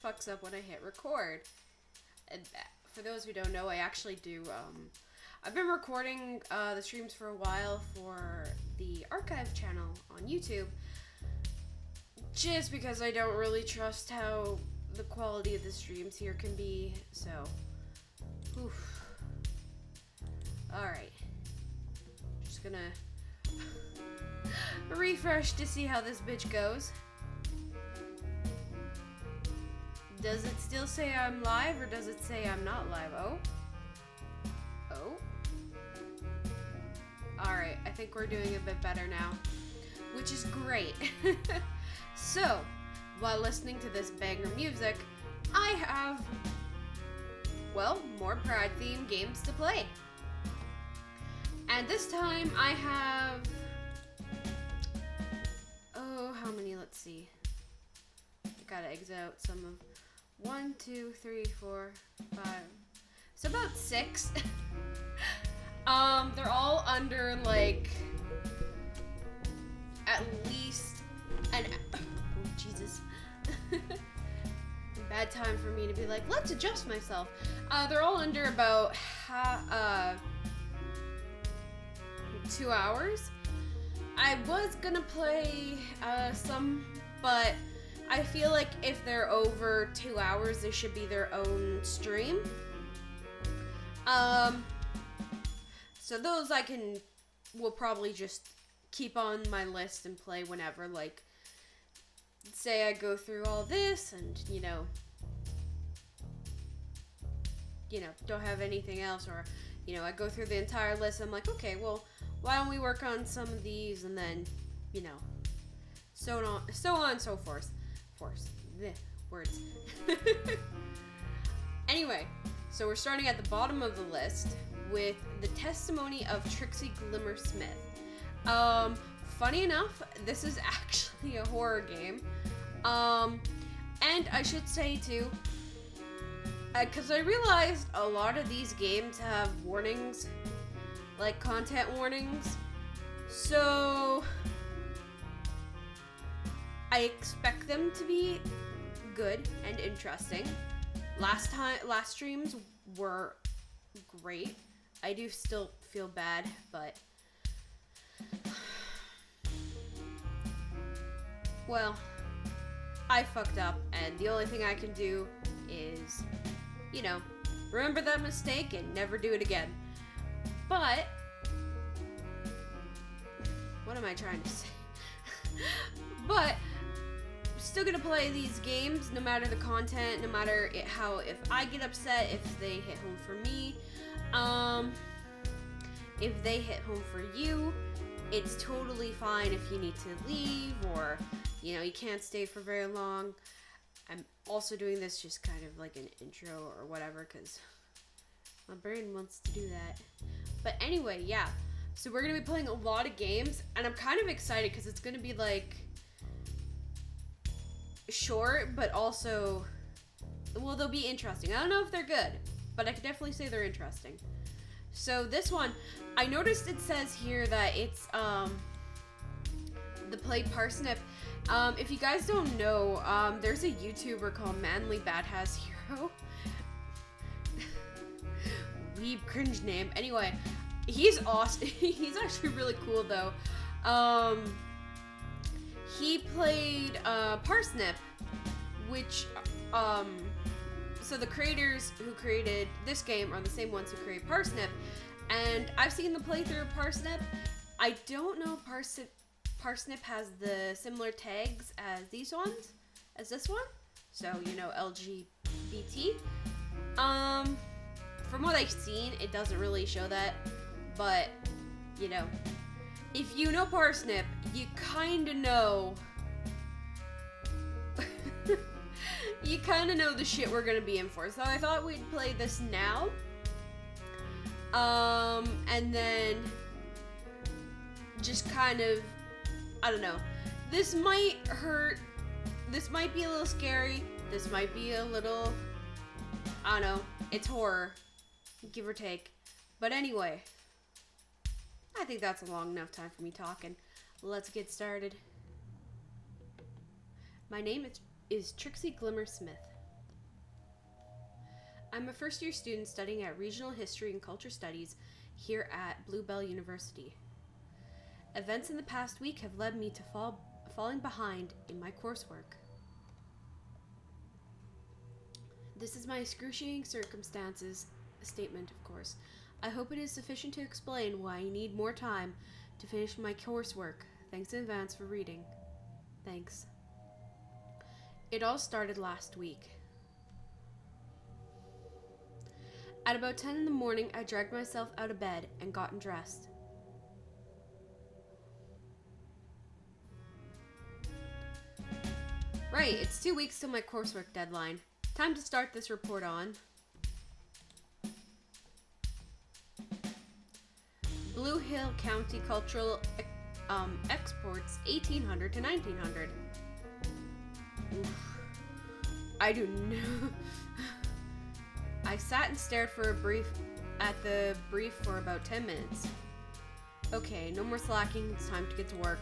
fucks up when I hit record. And for those who don't know, I actually do, I've been recording the streams for a while for the archive channel on YouTube, just because I don't really trust how the quality of the streams here can be, so, oof. Alright. Just gonna refresh to see how this bitch goes. Does it still say I'm live, or does it say I'm not live? Oh. Alright, I think we're doing a bit better now, which is great. So, while listening to this banger music, I have, well, more Pride-themed games to play. And this time I have, how many? Let's see. I gotta exit out some of 1, 2, 3, 4, 5. So about 6. They're all under like at least an. Oh Jesus! Bad time for me to be like, let's adjust myself. They're all under about 2 hours. I was gonna play some, but I feel like if they're over 2 hours, they should be their own stream. So those will probably just keep on my list and play whenever, like, say I go through all this and, you know, don't have anything else, or, you know, I go through the entire list, I'm like, okay, well, why don't we work on some of these, and then, you know, so on and so forth. Words. Anyway, so we're starting at the bottom of the list with the testimony of Trixie Glimmersmith. Funny enough, this is actually a horror game. And I should say too, because I realized a lot of these games have warnings, like content warnings. So I expect them to be good and interesting. Last streams were great. I do still feel bad, but well, I fucked up, and the only thing I can do is, you know, remember that mistake and never do it again. But what am I trying to say? But still gonna play these games no matter the content, no matter if I get upset, if they hit home for me, if they hit home for you. It's totally fine if you need to leave, or, you know, you can't stay for very long. I'm also doing this just kind of like an intro or whatever, because my brain wants to do that. But anyway, yeah. So we're going to be playing a lot of games, and I'm kind of excited because it's going to be like short, but also, well, they'll be interesting. I don't know if they're good, but I can definitely say they're interesting. So this one, I noticed it says here that it's the play Parsnip. If you guys don't know, there's a YouTuber called Manly Badass Hero. Weeb cringe name. Anyway, he's awesome. He's actually really cool though. He played Parsnip, which so the creators who created this game are the same ones who created Parsnip, and I've seen the playthrough of Parsnip. I don't know if Parsnip has the similar tags as this one, so, you know, LGBT. From what I've seen, it doesn't really show that, but, you know, if you know Parsnip, you kind of know you kind of know the shit we're gonna be in for. So I thought we'd play this now. And then just kind of, I don't know. This might hurt. This might be a little scary. This might be a little, I don't know. It's horror, give or take. But anyway, I think that's a long enough time for me talking. Let's get started. My name is Trixie Glimmersmith. I'm a first-year student studying at Regional History and Culture Studies here at Bluebell University. Events in the past week have led me to falling behind in my coursework. This is my excruciating circumstances statement, of course. I hope it is sufficient to explain why I need more time to finish my coursework. Thanks in advance for reading. Thanks. It all started last week. At about 10 in the morning, I dragged myself out of bed and gotten dressed. Right, it's 2 weeks till my coursework deadline. Time to start this report on Blue Hill County Cultural Exports 1800 to 1900. Oof. I do know. I sat and stared at the brief for about 10 minutes. Okay, no more slacking, it's time to get to work.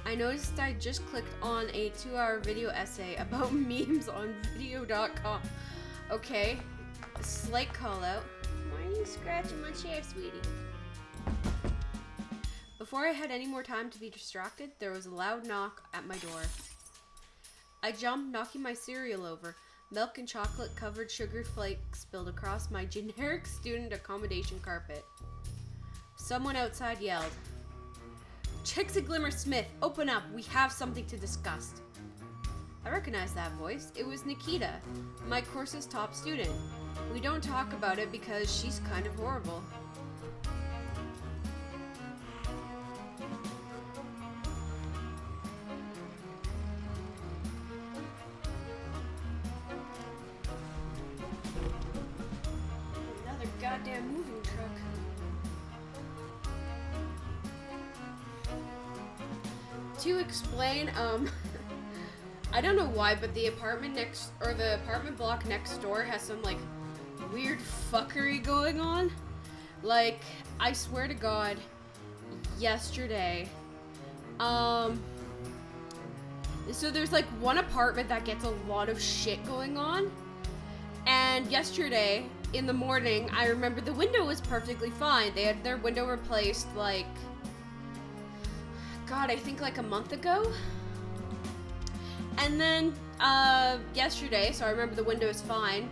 I noticed I just clicked on a 2-hour video essay about memes on video.com. Okay, a slight call out. Why are you scratching my chair, sweetie? Before I had any more time to be distracted, there was a loud knock at my door. I jumped, knocking my cereal over. Milk and chocolate covered sugar flakes spilled across my generic student accommodation carpet. Someone outside yelled, "Trixie Glimmer Smith, open up, we have something to discuss." I recognized that voice. It was Nikita, my course's top student. We don't talk about it because she's kind of horrible. Another goddamn moving truck. To explain, I don't know why, but the apartment block next door has some, like, weird fuckery going on. Like, I swear to God, yesterday, so there's, like, one apartment that gets a lot of shit going on, and yesterday, in the morning, I remember the window was perfectly fine. They had their window replaced, like, God, I think like a month ago. And then, yesterday, so I remember the window is fine.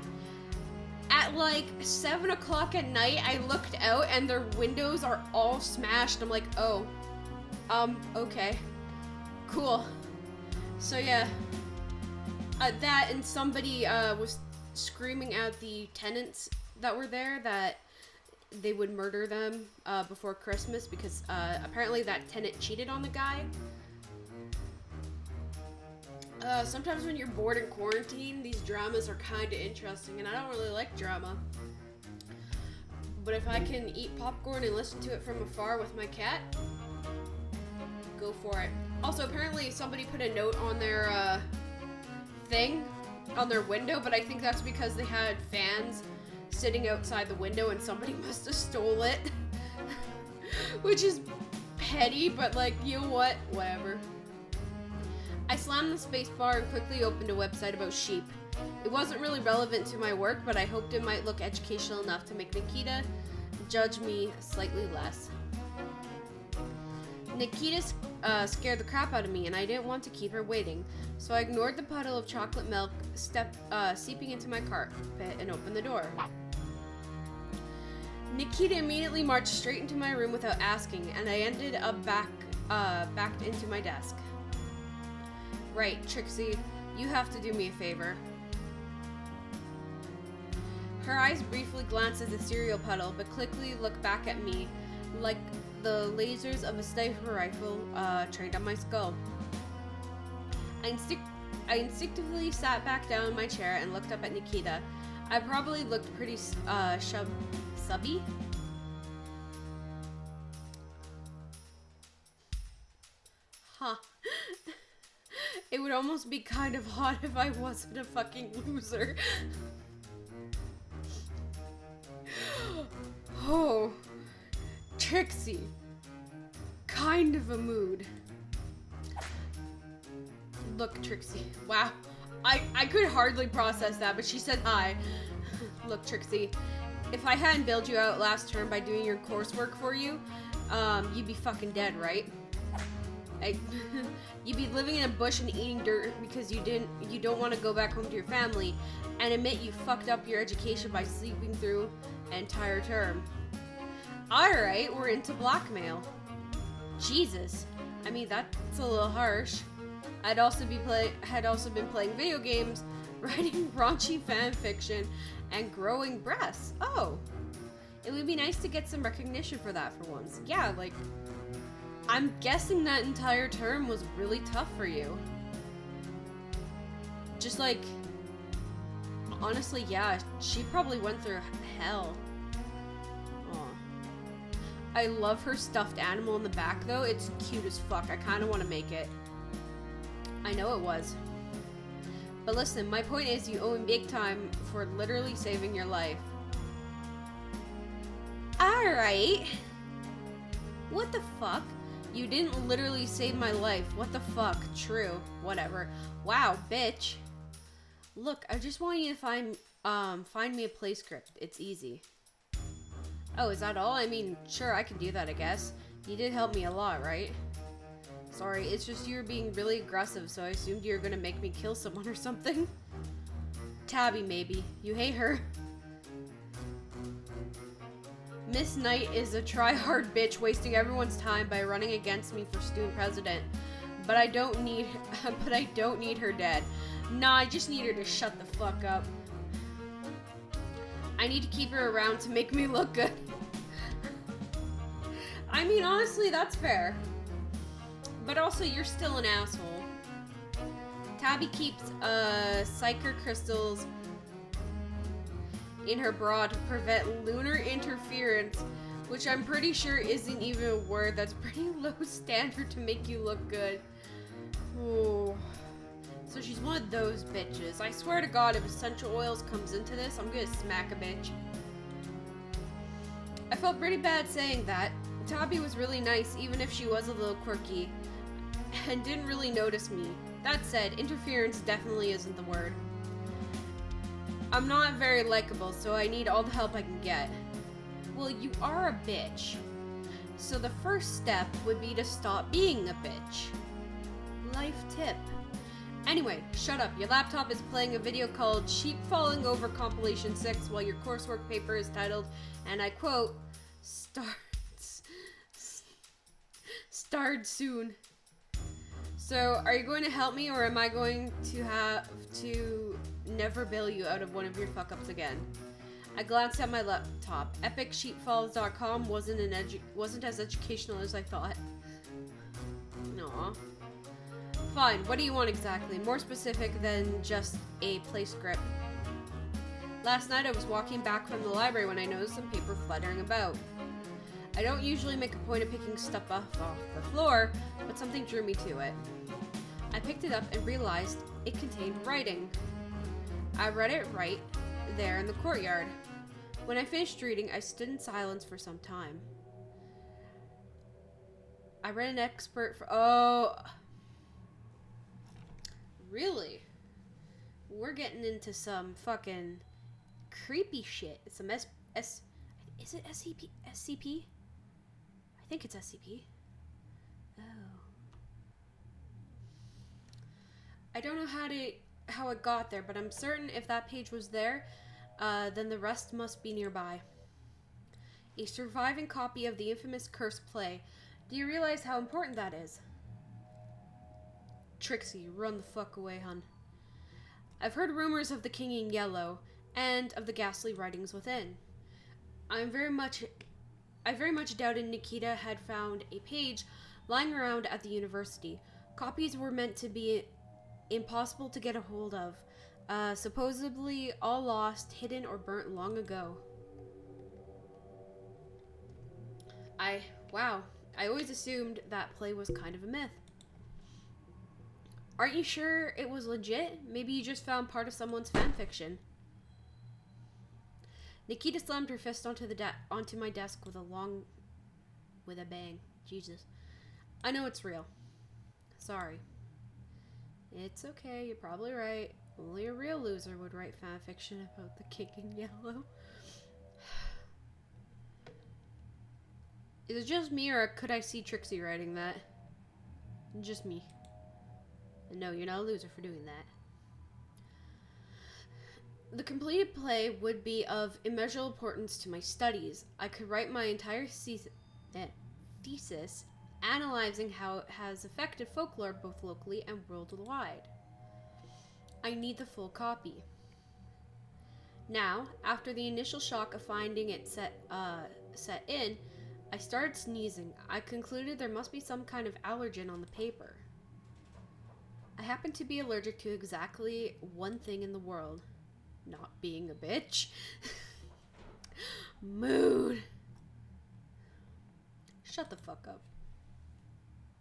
At like 7 o'clock at night, I looked out and their windows are all smashed. I'm like, oh, okay, cool. So yeah, that and somebody, was screaming at the tenants that were there that they would murder them before Christmas because apparently that tenant cheated on the guy. Sometimes when you're bored in quarantine, these dramas are kind of interesting, and I don't really like drama. But if I can eat popcorn and listen to it from afar with my cat, go for it. Also, apparently somebody put a note on their thing, on their window, but I think that's because they had fans sitting outside the window and somebody must have stole it. Which is petty, but like, you know what? Whatever. I slammed the space bar and quickly opened a website about sheep. It wasn't really relevant to my work, but I hoped it might look educational enough to make Nikita judge me slightly less. Nikita scared the crap out of me, and I didn't want to keep her waiting, so I ignored the puddle of chocolate milk seeping into my carpet and opened the door. Nikita immediately marched straight into my room without asking, and I ended up backed into my desk. Right, Trixie, you have to do me a favor. Her eyes briefly glanced at the cereal puddle, but quickly looked back at me like the lasers of a sniper rifle trained on my skull. I instinctively sat back down in my chair and looked up at Nikita. I probably looked pretty subby. Huh. It would almost be kind of hot if I wasn't a fucking loser. Oh, Trixie. Kind of a mood. Look, Trixie. Wow. I could hardly process that, but she said hi. Look, Trixie, if I hadn't bailed you out last term by doing your coursework for you, you'd be fucking dead, right? You'd be living in a bush and eating dirt because you don't want to go back home to your family and admit you fucked up your education by sleeping through an entire term. Alright, we're into blackmail. Jesus. I mean, that's a little harsh. Had also been playing video games, writing raunchy fan fiction, and growing breasts. Oh. It would be nice to get some recognition for that for once. Yeah, like, I'm guessing that entire term was really tough for you. Just like, honestly, yeah, she probably went through hell. Aw. I love her stuffed animal in the back, though. It's cute as fuck. I kind of want to make it. I know it was. But listen, my point is you owe him big time for literally saving your life. Alright. What the fuck? You didn't literally save my life. What the fuck? True. Whatever. Wow, bitch. Look, I just want you to find me a play script. It's easy. Oh, is that all? I mean, sure, I can do that, I guess. You did help me a lot, right? Sorry, it's just you were being really aggressive, so I assumed you were gonna make me kill someone or something. Tabby, maybe. You hate her. Miss Knight is a try-hard bitch wasting everyone's time by running against me for student president. But I don't need her dead. Nah, I just need her to shut the fuck up. I need to keep her around to make me look good. I mean, honestly, that's fair. But also, you're still an asshole. Tabby keeps, psyker crystals in her bra to prevent lunar interference, which I'm pretty sure isn't even a word. That's pretty low standard to make you look good. Ooh. So she's one of those bitches. I swear to God, if essential oils comes into this, I'm gonna smack a bitch. I felt pretty bad saying that. Tabby was really nice, even if she was a little quirky, and didn't really notice me. That said, interference definitely isn't the word. I'm not very likable, so I need all the help I can get. Well, you are a bitch. So the first step would be to stop being a bitch. Life tip. Anyway, shut up. Your laptop is playing a video called Sheep Falling Over Compilation 6 while your coursework paper is titled, and I quote, Starred soon. So, are you going to help me, or am I going to have to never bail you out of one of your fuck-ups again? I glanced at my laptop. EpicSheepFalls.com wasn't as educational as I thought. Aww. Fine, what do you want exactly? More specific than just a play script. Last night I was walking back from the library when I noticed some paper fluttering about. I don't usually make a point of picking stuff off the floor, but something drew me to it. I picked it up and realized it contained writing. I read it right there in the courtyard. When I finished reading, I stood in silence for some time. I read an expert for... Oh... Really? We're getting into some fucking creepy shit. It's some is it SCP? SCP? I think it's SCP. Oh. I don't know how it got there, but I'm certain if that page was there, then the rest must be nearby. A surviving copy of the infamous cursed play. Do you realize how important that is? Trixie, run the fuck away, hun. I've heard rumors of the King in Yellow, and of the ghastly writings within. I very much doubted Nikita had found a page lying around at the university. Copies were meant to be impossible to get a hold of, supposedly all lost, hidden, or burnt long ago. Wow, I always assumed that play was kind of a myth. Aren't you sure it was legit? Maybe you just found part of someone's fanfiction. Nikita slammed her fist onto my desk with a bang. Jesus. I know it's real. Sorry. It's okay, you're probably right. Only a real loser would write fanfiction about the king in yellow. Is it just me, or could I see Trixie writing that? Just me. No, you're not a loser for doing that. The completed play would be of immeasurable importance to my studies. I could write my entire thesis analyzing how it has affected folklore both locally and worldwide. I need the full copy. Now, after the initial shock of finding it set in, I started sneezing. I concluded there must be some kind of allergen on the paper. I happen to be allergic to exactly one thing in the world. Not being a bitch. Mood. Shut the fuck up.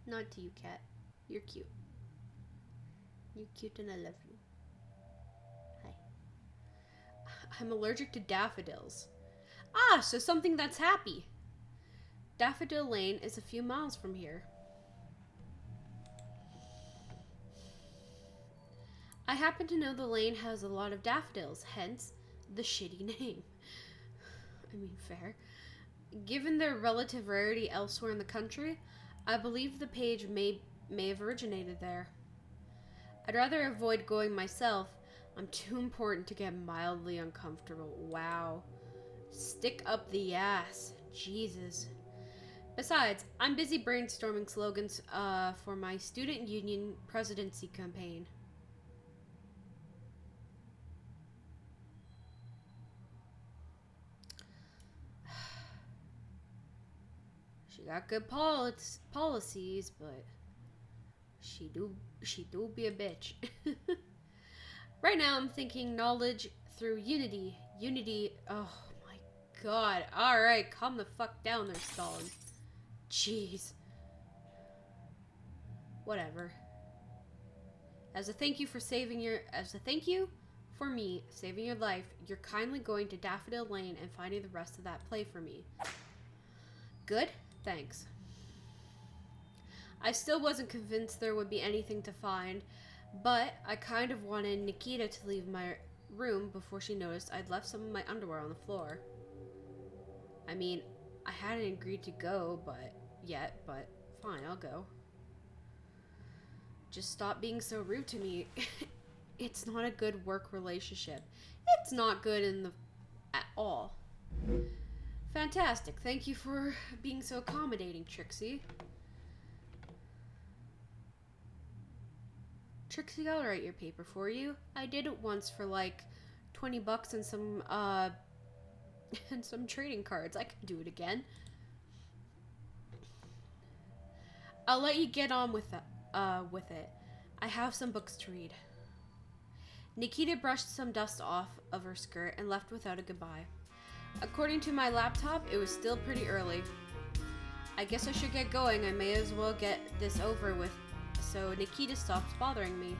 Not to you, cat. You're cute. You're cute and I love you. Hi. I'm allergic to daffodils. Ah, so something that's happy. Daffodil Lane is a few miles from here. I happen to know the lane has a lot of daffodils, hence the shitty name. I mean, fair. Given their relative rarity elsewhere in the country, I believe the page may have originated there. I'd rather avoid going myself. I'm too important to get mildly uncomfortable. Wow. Stick up the ass. Jesus. Besides, I'm busy brainstorming slogans for my student union presidency campaign. She got good policies, but she do be a bitch. Right now I'm thinking knowledge through unity. Unity, oh my god. Alright, calm the fuck down there, Stalin. Jeez. Whatever. As a thank you for me saving your life, you're kindly going to Daffodil Lane and finding the rest of that play for me. Good? Thanks. I still wasn't convinced there would be anything to find, but I kind of wanted Nikita to leave my room before she noticed I'd left some of my underwear on the floor. I mean, I hadn't agreed to go but fine, I'll go. Just stop being so rude to me. It's not a good work relationship. It's not good at all. Fantastic. Thank you for being so accommodating, Trixie. Trixie, I'll write your paper for you. I did it once for like $20 and some and some trading cards. I can do it again. I'll let you get on with it. I have some books to read. Nikita brushed some dust off of her skirt and left without a goodbye. According to my laptop, it was still pretty early. I guess I should get going. I may as well get this over with so Nikita stops bothering me.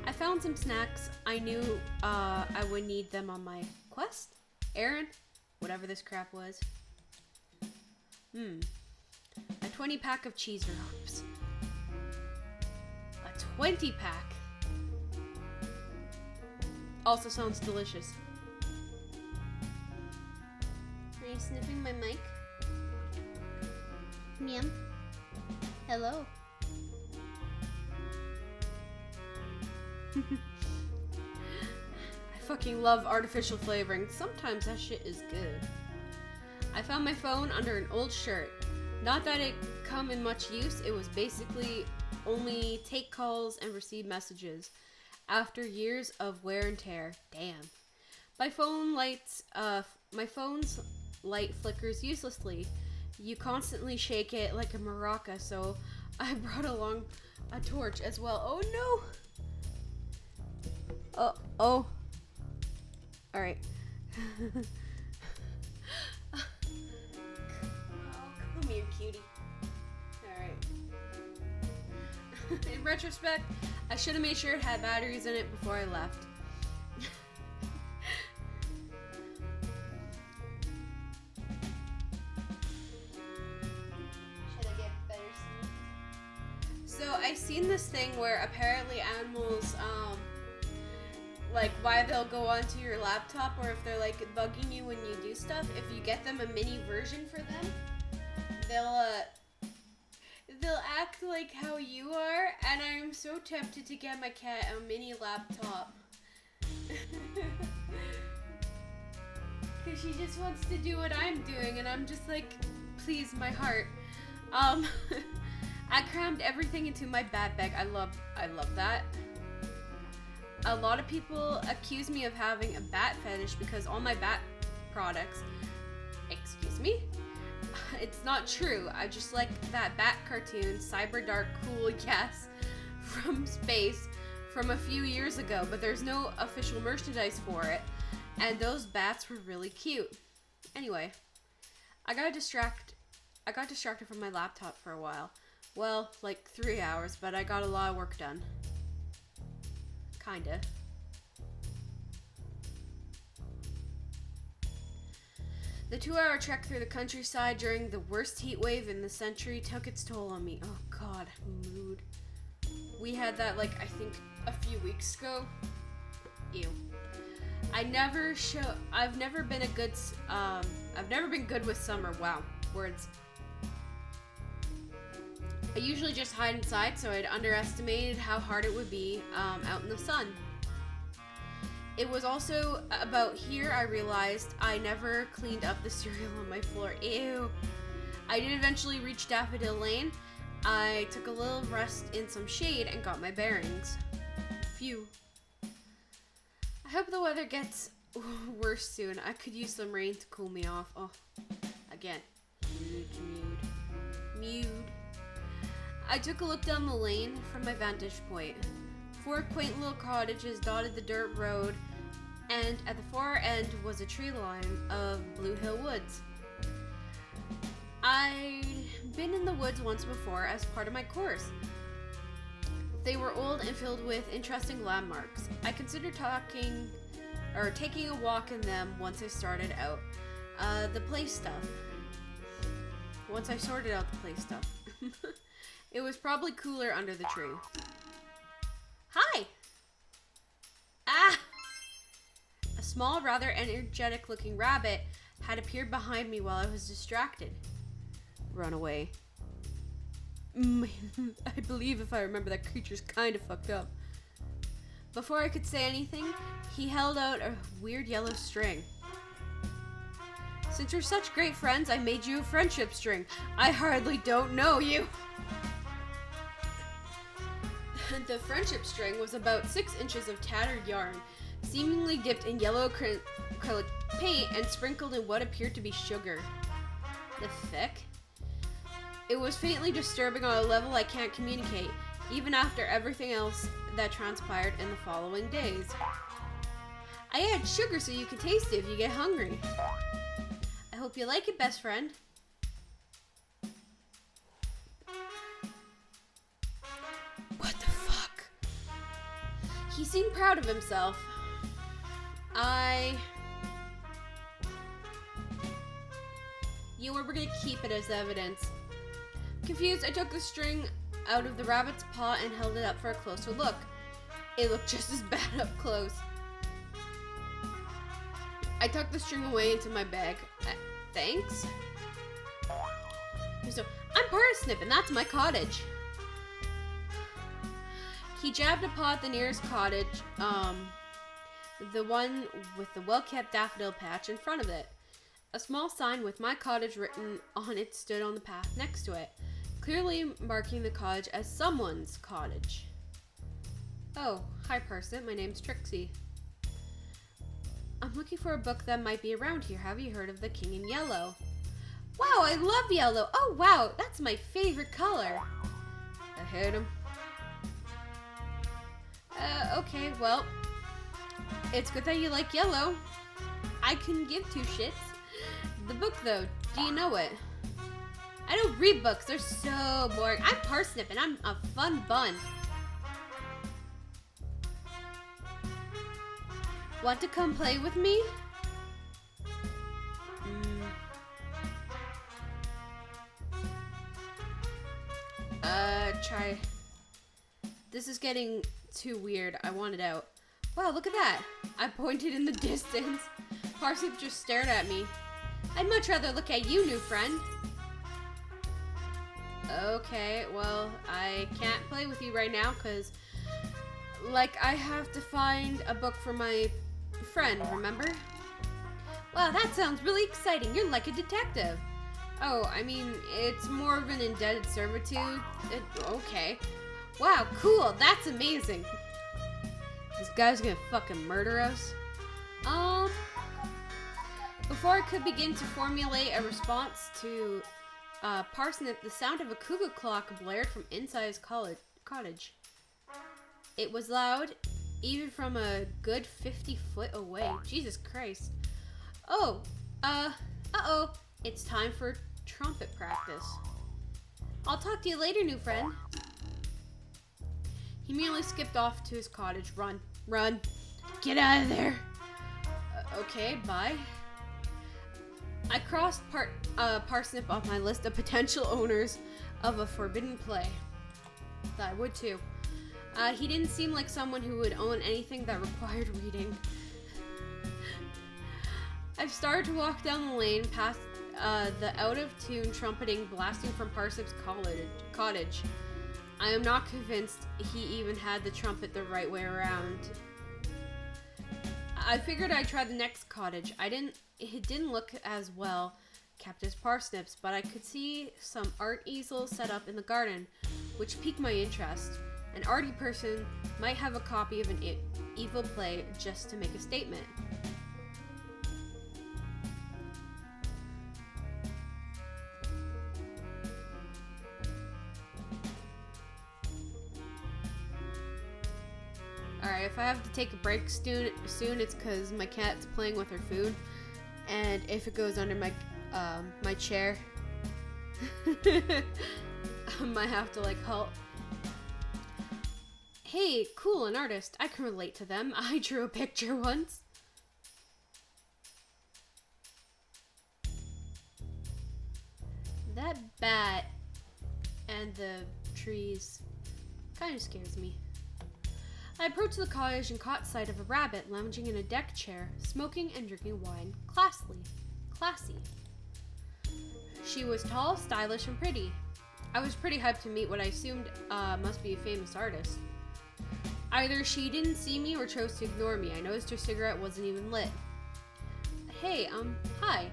I found some snacks. I knew I would need them on my quest. Errand? Whatever this crap was. A 20-pack of cheese ropes. A 20-pack? Also sounds delicious. Are you sniffing my mic? Ma'am? Hello? I fucking love artificial flavoring. Sometimes that shit is good. I found my phone under an old shirt. Not that it come in much use, it was basically only take calls and receive messages. After years of wear and tear. Damn. My phone's light flickers uselessly. You constantly shake it like a maraca, so I brought along a torch as well. Oh no! Oh. Alright. Oh, come here, cutie. Alright. In retrospect, I should have made sure it had batteries in it before I left. So I've seen this thing where apparently animals like why they'll go onto your laptop, or if they're like bugging you when you do stuff, if you get them a mini version for them, they'll act like how you are, and I'm so tempted to get my cat a mini laptop. Because she just wants to do what I'm doing, and I'm just like, please, my heart. I crammed everything into my bat bag. I love that. A lot of people accuse me of having a bat fetish because all my bat products, excuse me, it's not true. I just like that bat cartoon, Cyber Dark Cool Yes, from space from a few years ago, but there's no official merchandise for it, and those bats were really cute. Anyway, I got distracted from my laptop for a while. Well, like 3 hours, but I got a lot of work done. Kinda. The 2-hour trek through the countryside during the worst heat wave in the century took its toll on me. Oh god, mood. We had that like I think a few weeks ago. Ew. I've never been good with summer. Wow, words. I usually just hide inside, so I'd underestimated how hard it would be out in the sun. It was also about here I realized I never cleaned up the cereal on my floor. Ew. I did eventually reach Daffodil Lane. I took a little rest in some shade and got my bearings. Phew. I hope the weather gets worse soon. I could use some rain to cool me off. Oh, again. Mood. I took a look down the lane from my vantage point. 4 quaint little cottages dotted the dirt road, and at the far end was a tree line of Blue Hill Woods. I'd been in the woods once before as part of my course. They were old and filled with interesting landmarks. I considered taking a walk in them once I sorted out the play stuff. It was probably cooler under the tree. Hi! Ah! A small, rather energetic-looking rabbit had appeared behind me while I was distracted. Run away. I believe if I remember that creature's kind of fucked up. Before I could say anything, he held out a weird yellow string. Since we're such great friends, I made you a friendship string. I hardly don't know you. The friendship string was about 6 inches of tattered yarn, seemingly dipped in yellow acrylic paint and sprinkled in what appeared to be sugar. The feck? It was faintly disturbing on a level I can't communicate, even after everything else that transpired in the following days. I add sugar so you can taste it if you get hungry. I hope you like it, best friend. What the fuck? He seemed proud of himself. We're gonna keep it as evidence. Confused, I took the string out of the rabbit's paw and held it up for a closer look. It looked just as bad up close. I tucked the string away into my bag. Thanks? So, I'm Parsnip and that's my cottage. He jabbed a paw at the nearest cottage, the one with the well-kept daffodil patch in front of it. A small sign with my cottage written on it stood on the path next to it, clearly marking the cottage as someone's cottage. Oh, hi Parsnip, my name's Trixie. I'm looking for a book that might be around here. Have you heard of The King in Yellow? Wow, I love yellow! Oh wow, that's my favorite color! I heard him. Okay, well, it's good that you like yellow. I couldn't give 2 shits. The book, though, do you know it? I don't read books, they're so boring. I'm Parsnip and I'm a fun bun. Want to come play with me? Try. This is getting too weird. I want it out. Wow, look at that. I pointed in the distance. Parsnip just stared at me. I'd much rather look at you, new friend. Okay, well, I can't play with you right now because, like, I have to find a book for my friend, remember? Wow, that sounds really exciting. You're like a detective. Oh, I mean, it's more of an indebted servitude. Okay. Wow, cool. That's amazing. This guy's gonna fucking murder us. Before I could begin to formulate a response to Parsnip, the sound of a cuckoo clock blared from inside his cottage. It was loud, even from a good 50 foot away. Jesus Christ. Oh, uh-oh. It's time for trumpet practice. I'll talk to you later, new friend. He merely skipped off to his cottage. Run, run, get out of there. Okay, bye. I crossed Parsnip off my list of potential owners of a forbidden play. I would too. He didn't seem like someone who would own anything that required reading. I've started to walk down the lane past the out-of-tune trumpeting blasting from Parsnip's cottage. I am not convinced he even had the trumpet the right way around. I figured I'd try the next cottage. It didn't look as well kept as Parsnip's, but I could see some art easels set up in the garden, which piqued my interest. An arty person might have a copy of an evil play just to make a statement. Alright, if I have to take a break soon, it's because my cat's playing with her food. And if it goes under my my chair, I might have to, like, halt. Hey, cool, an artist. I can relate to them. I drew a picture once. That bat and the trees kind of scares me. I approached the cottage and caught sight of a rabbit lounging in a deck chair, smoking and drinking wine. Classy. She was tall, stylish, and pretty. I was pretty hyped to meet what I assumed must be a famous artist. Either she didn't see me or chose to ignore me. I noticed her cigarette wasn't even lit. Hey, hi.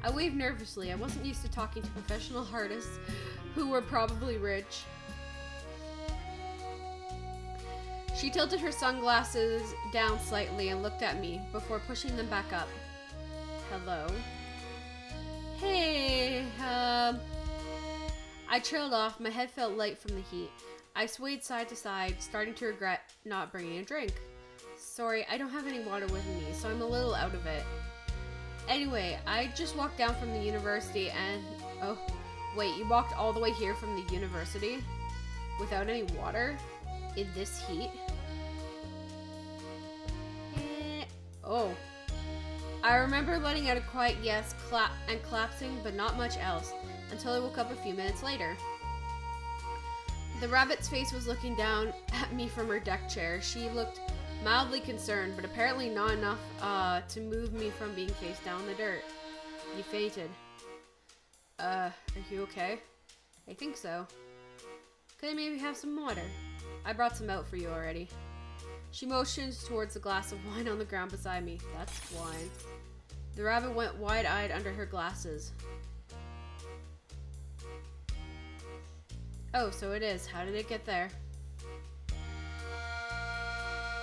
I waved nervously. I wasn't used to talking to professional artists who were probably rich. She tilted her sunglasses down slightly and looked at me before pushing them back up. Hello? Hey, I trailed off. My head felt light from the heat. I swayed side to side, starting to regret not bringing a drink. Sorry, I don't have any water with me, so I'm a little out of it. Anyway, I just walked down from the university and... Oh, wait, you walked all the way here from the university? Without any water? In this heat? Oh. I remember letting out a quiet yes, and collapsing, but not much else, until I woke up a few minutes later. The rabbit's face was looking down at me from her deck chair. She looked mildly concerned, but apparently not enough to move me from being face down in the dirt. You fainted. Are you okay? I think so. Could I maybe have some water? I brought some out for you already. She motioned towards the glass of wine on the ground beside me. That's wine. The rabbit went wide-eyed under her glasses. Oh, so it is. How did it get there?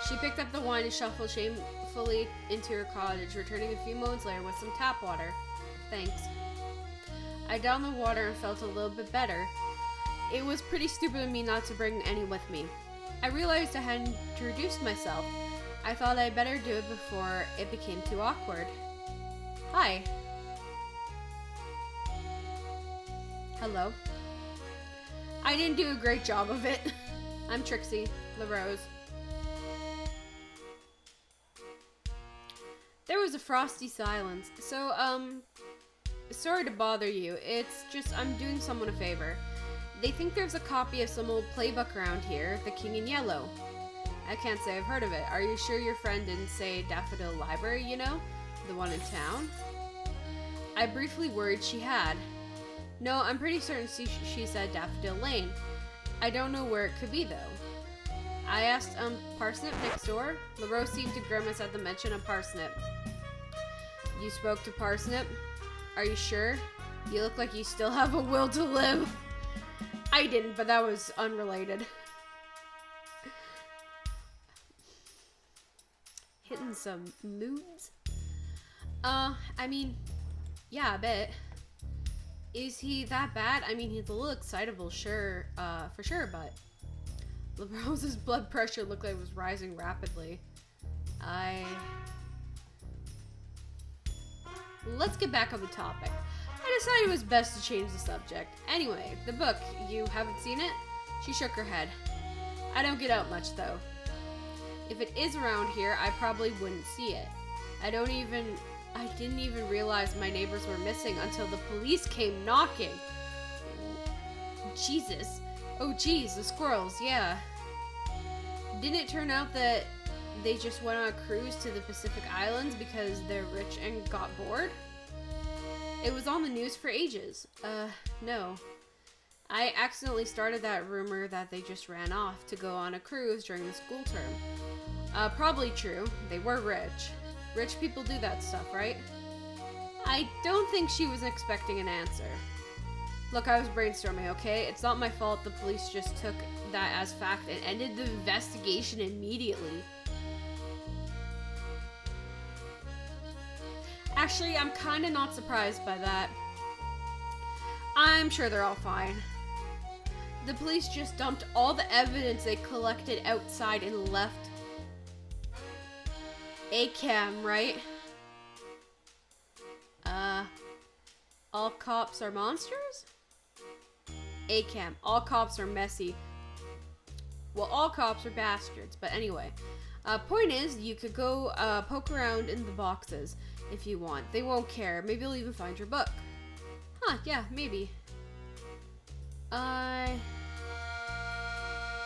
She picked up the wine and shuffled shamefully into her cottage, returning a few moments later with some tap water. Thanks. I downed the water and felt a little bit better. It was pretty stupid of me not to bring any with me. I realized I hadn't introduced myself. I thought I'd better do it before it became too awkward. Hi. Hello. I didn't do a great job of it. I'm Trixie, LaRose. There was a frosty silence. So, sorry to bother you. It's just I'm doing someone a favor. They think there's a copy of some old playbook around here, The King in Yellow. I can't say I've heard of it. Are you sure your friend didn't say Daffodil Library, you know? The one in town? I briefly worried she had. No, I'm pretty certain she said Daffodil Lane. I don't know where it could be, though. I asked, Parsnip next door? LaRose seemed to grimace at the mention of Parsnip. You spoke to Parsnip? Are you sure? You look like you still have a will to live. I didn't, but that was unrelated. Hitting some moods? I mean, yeah, I bet. Is he that bad? I mean, he's a little excitable, sure, for sure, but LaRose's blood pressure looked like it was rising rapidly. Let's get back on the topic. I decided it was best to change the subject. Anyway, the book, you haven't seen it? She shook her head. I don't get out much, though. If it is around here, I probably wouldn't see it. I didn't even realize my neighbors were missing until the police came knocking. Jesus. Oh geez, the squirrels, yeah. Didn't it turn out that they just went on a cruise to the Pacific Islands because they're rich and got bored? It was on the news for ages. No. I accidentally started that rumor that they just ran off to go on a cruise during the school term. Probably true. They were rich. Rich people do that stuff, right? I don't think she was expecting an answer. Look, I was brainstorming, okay? It's not my fault the police just took that as fact and ended the investigation immediately. Actually, I'm kinda not surprised by that. I'm sure they're all fine. The police just dumped all the evidence they collected outside and left. A-cam, right? All cops are monsters? A-cam, all cops are messy. Well, all cops are bastards, but anyway. Point is, you could go poke around in the boxes if you want. They won't care. Maybe you'll even find your book. Huh, yeah, maybe. I'll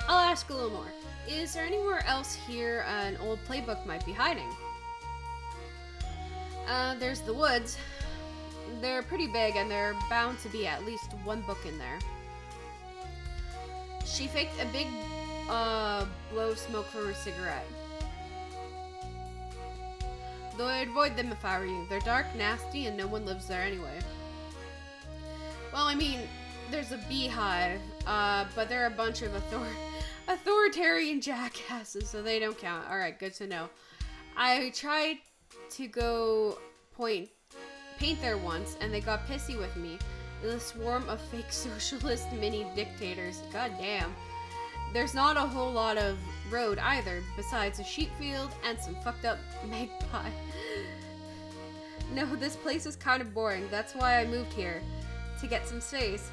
ask a little more. Is there anywhere else here an old playbook might be hiding? There's the woods. They're pretty big and they're bound to be at least one book in there. She faked a big blow of smoke from her cigarette. Though I'd avoid them if I were you. They're dark, nasty, and no one lives there anyway. Well, I mean, there's a beehive, but they're a bunch of authoritarian jackasses, so they don't count. Alright, good to know. I tried to go paint there once, and they got pissy with me. The swarm of fake socialist mini dictators. God damn. There's not a whole lot of road either, besides a sheep field and some fucked up magpie. No, this place is kind of boring. That's why I moved here. To get some space.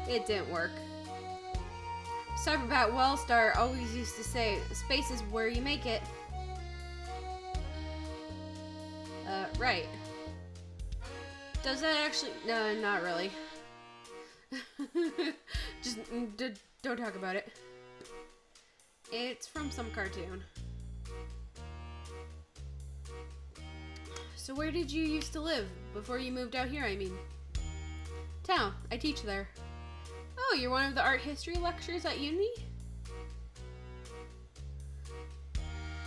It didn't work. Cyberbat Wellstar always used to say, space is where you make it. Right. Does that actually... No, not really. Just don't talk about it. It's from some cartoon. So where did you used to live? Before you moved out here, I mean. Town. I teach there. Oh, you're one of the art history lecturers at uni?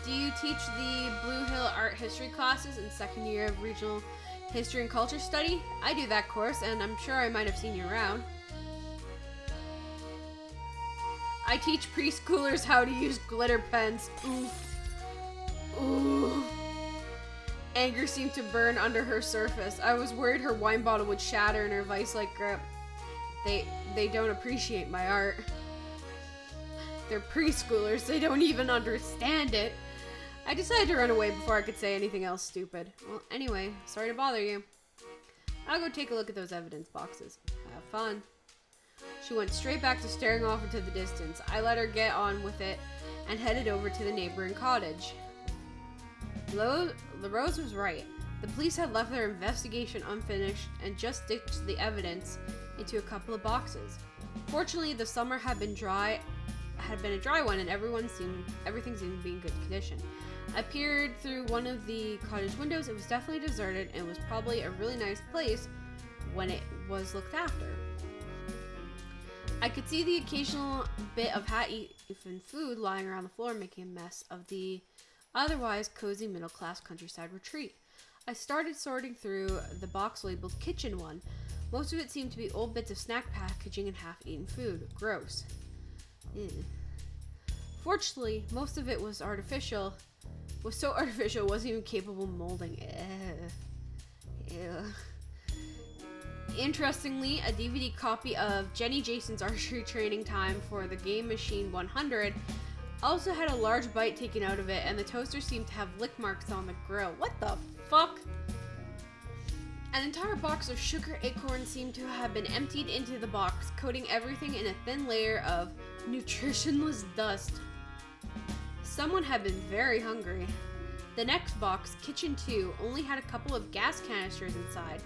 Do you teach the Blue Hill art history classes in second year of regional history and culture study? I do that course, and I'm sure I might have seen you around. I teach preschoolers how to use glitter pens. Oof. Ooh. Anger seemed to burn under her surface. I was worried her wine bottle would shatter in her vice-like grip. They don't appreciate my art. They're preschoolers. They don't even understand it. I decided to run away before I could say anything else stupid. Well, anyway, sorry to bother you. I'll go take a look at those evidence boxes. Have fun. She went straight back to staring off into the distance. I let her get on with it and headed over to the neighboring cottage. LaRose was right. The police had left their investigation unfinished and just ditched the evidence into a couple of boxes. Fortunately, the summer had been dry had been a dry one, and everything seemed to be in good condition. I peered through one of the cottage windows. It was definitely deserted, and was probably a really nice place when it was looked after. I could see the occasional bit of half-eaten food lying around the floor, making a mess of the otherwise cozy middle-class countryside retreat. I started sorting through the box labeled kitchen one. Most of it seemed to be old bits of snack packaging and half-eaten food. Gross. Ew. Fortunately, most of it was so artificial it wasn't even capable of molding. Ew. Interestingly, a DVD copy of Jenny Jason's archery training time for the Game Machine 100 also had a large bite taken out of it, and the toaster seemed to have lick marks on the grill. What the fuck? An entire box of sugar acorns seemed to have been emptied into the box, coating everything in a thin layer of nutritionless dust. Someone had been very hungry. The next box, Kitchen 2, only had a couple of gas canisters inside.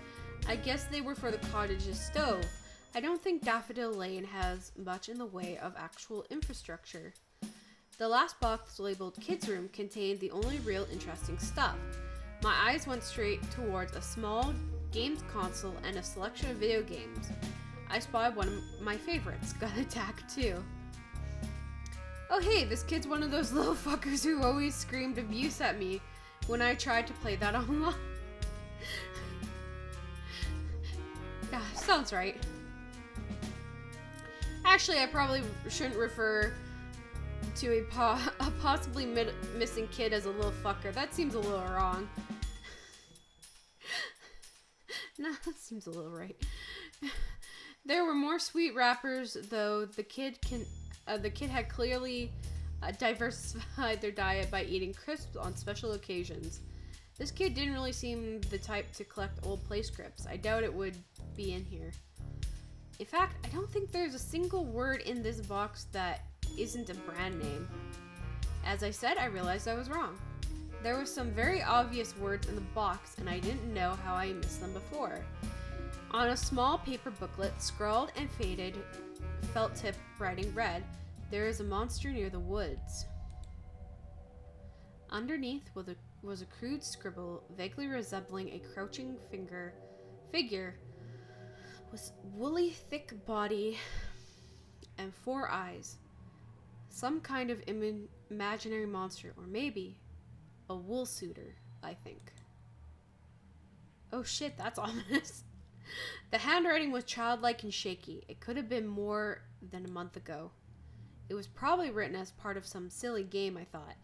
I guess they were for the cottage's stove. I don't think Daffodil Lane has much in the way of actual infrastructure. The last box, labeled Kids Room, contained the only real interesting stuff. My eyes went straight towards a small games console and a selection of video games. I spotted one of my favorites, Gun Attack 2. Oh hey, this kid's one of those little fuckers who always screamed abuse at me when I tried to play that online. Yeah, sounds right. Actually, I probably shouldn't refer to a possibly missing kid as a little fucker. That seems a little wrong. No, that seems a little right. There were more sweet wrappers, though. The kid had clearly diversified their diet by eating crisps on special occasions. This kid didn't really seem the type to collect old play scripts. I doubt it would be in here. In fact, I don't think there's a single word in this box that isn't a brand name. As I said, I realized I was wrong. There were some very obvious words in the box, and I didn't know how I missed them before. On a small paper booklet, scrawled and faded, felt tip writing read, "There is a monster near the woods." Underneath was a crude scribble vaguely resembling a crouching figure with woolly thick body and 4 eyes. Some kind of imaginary monster, or maybe a wool suitor, I think. Oh shit, that's ominous. The handwriting was childlike and shaky. It could have been more than a month ago. It was probably written as part of some silly game, I thought.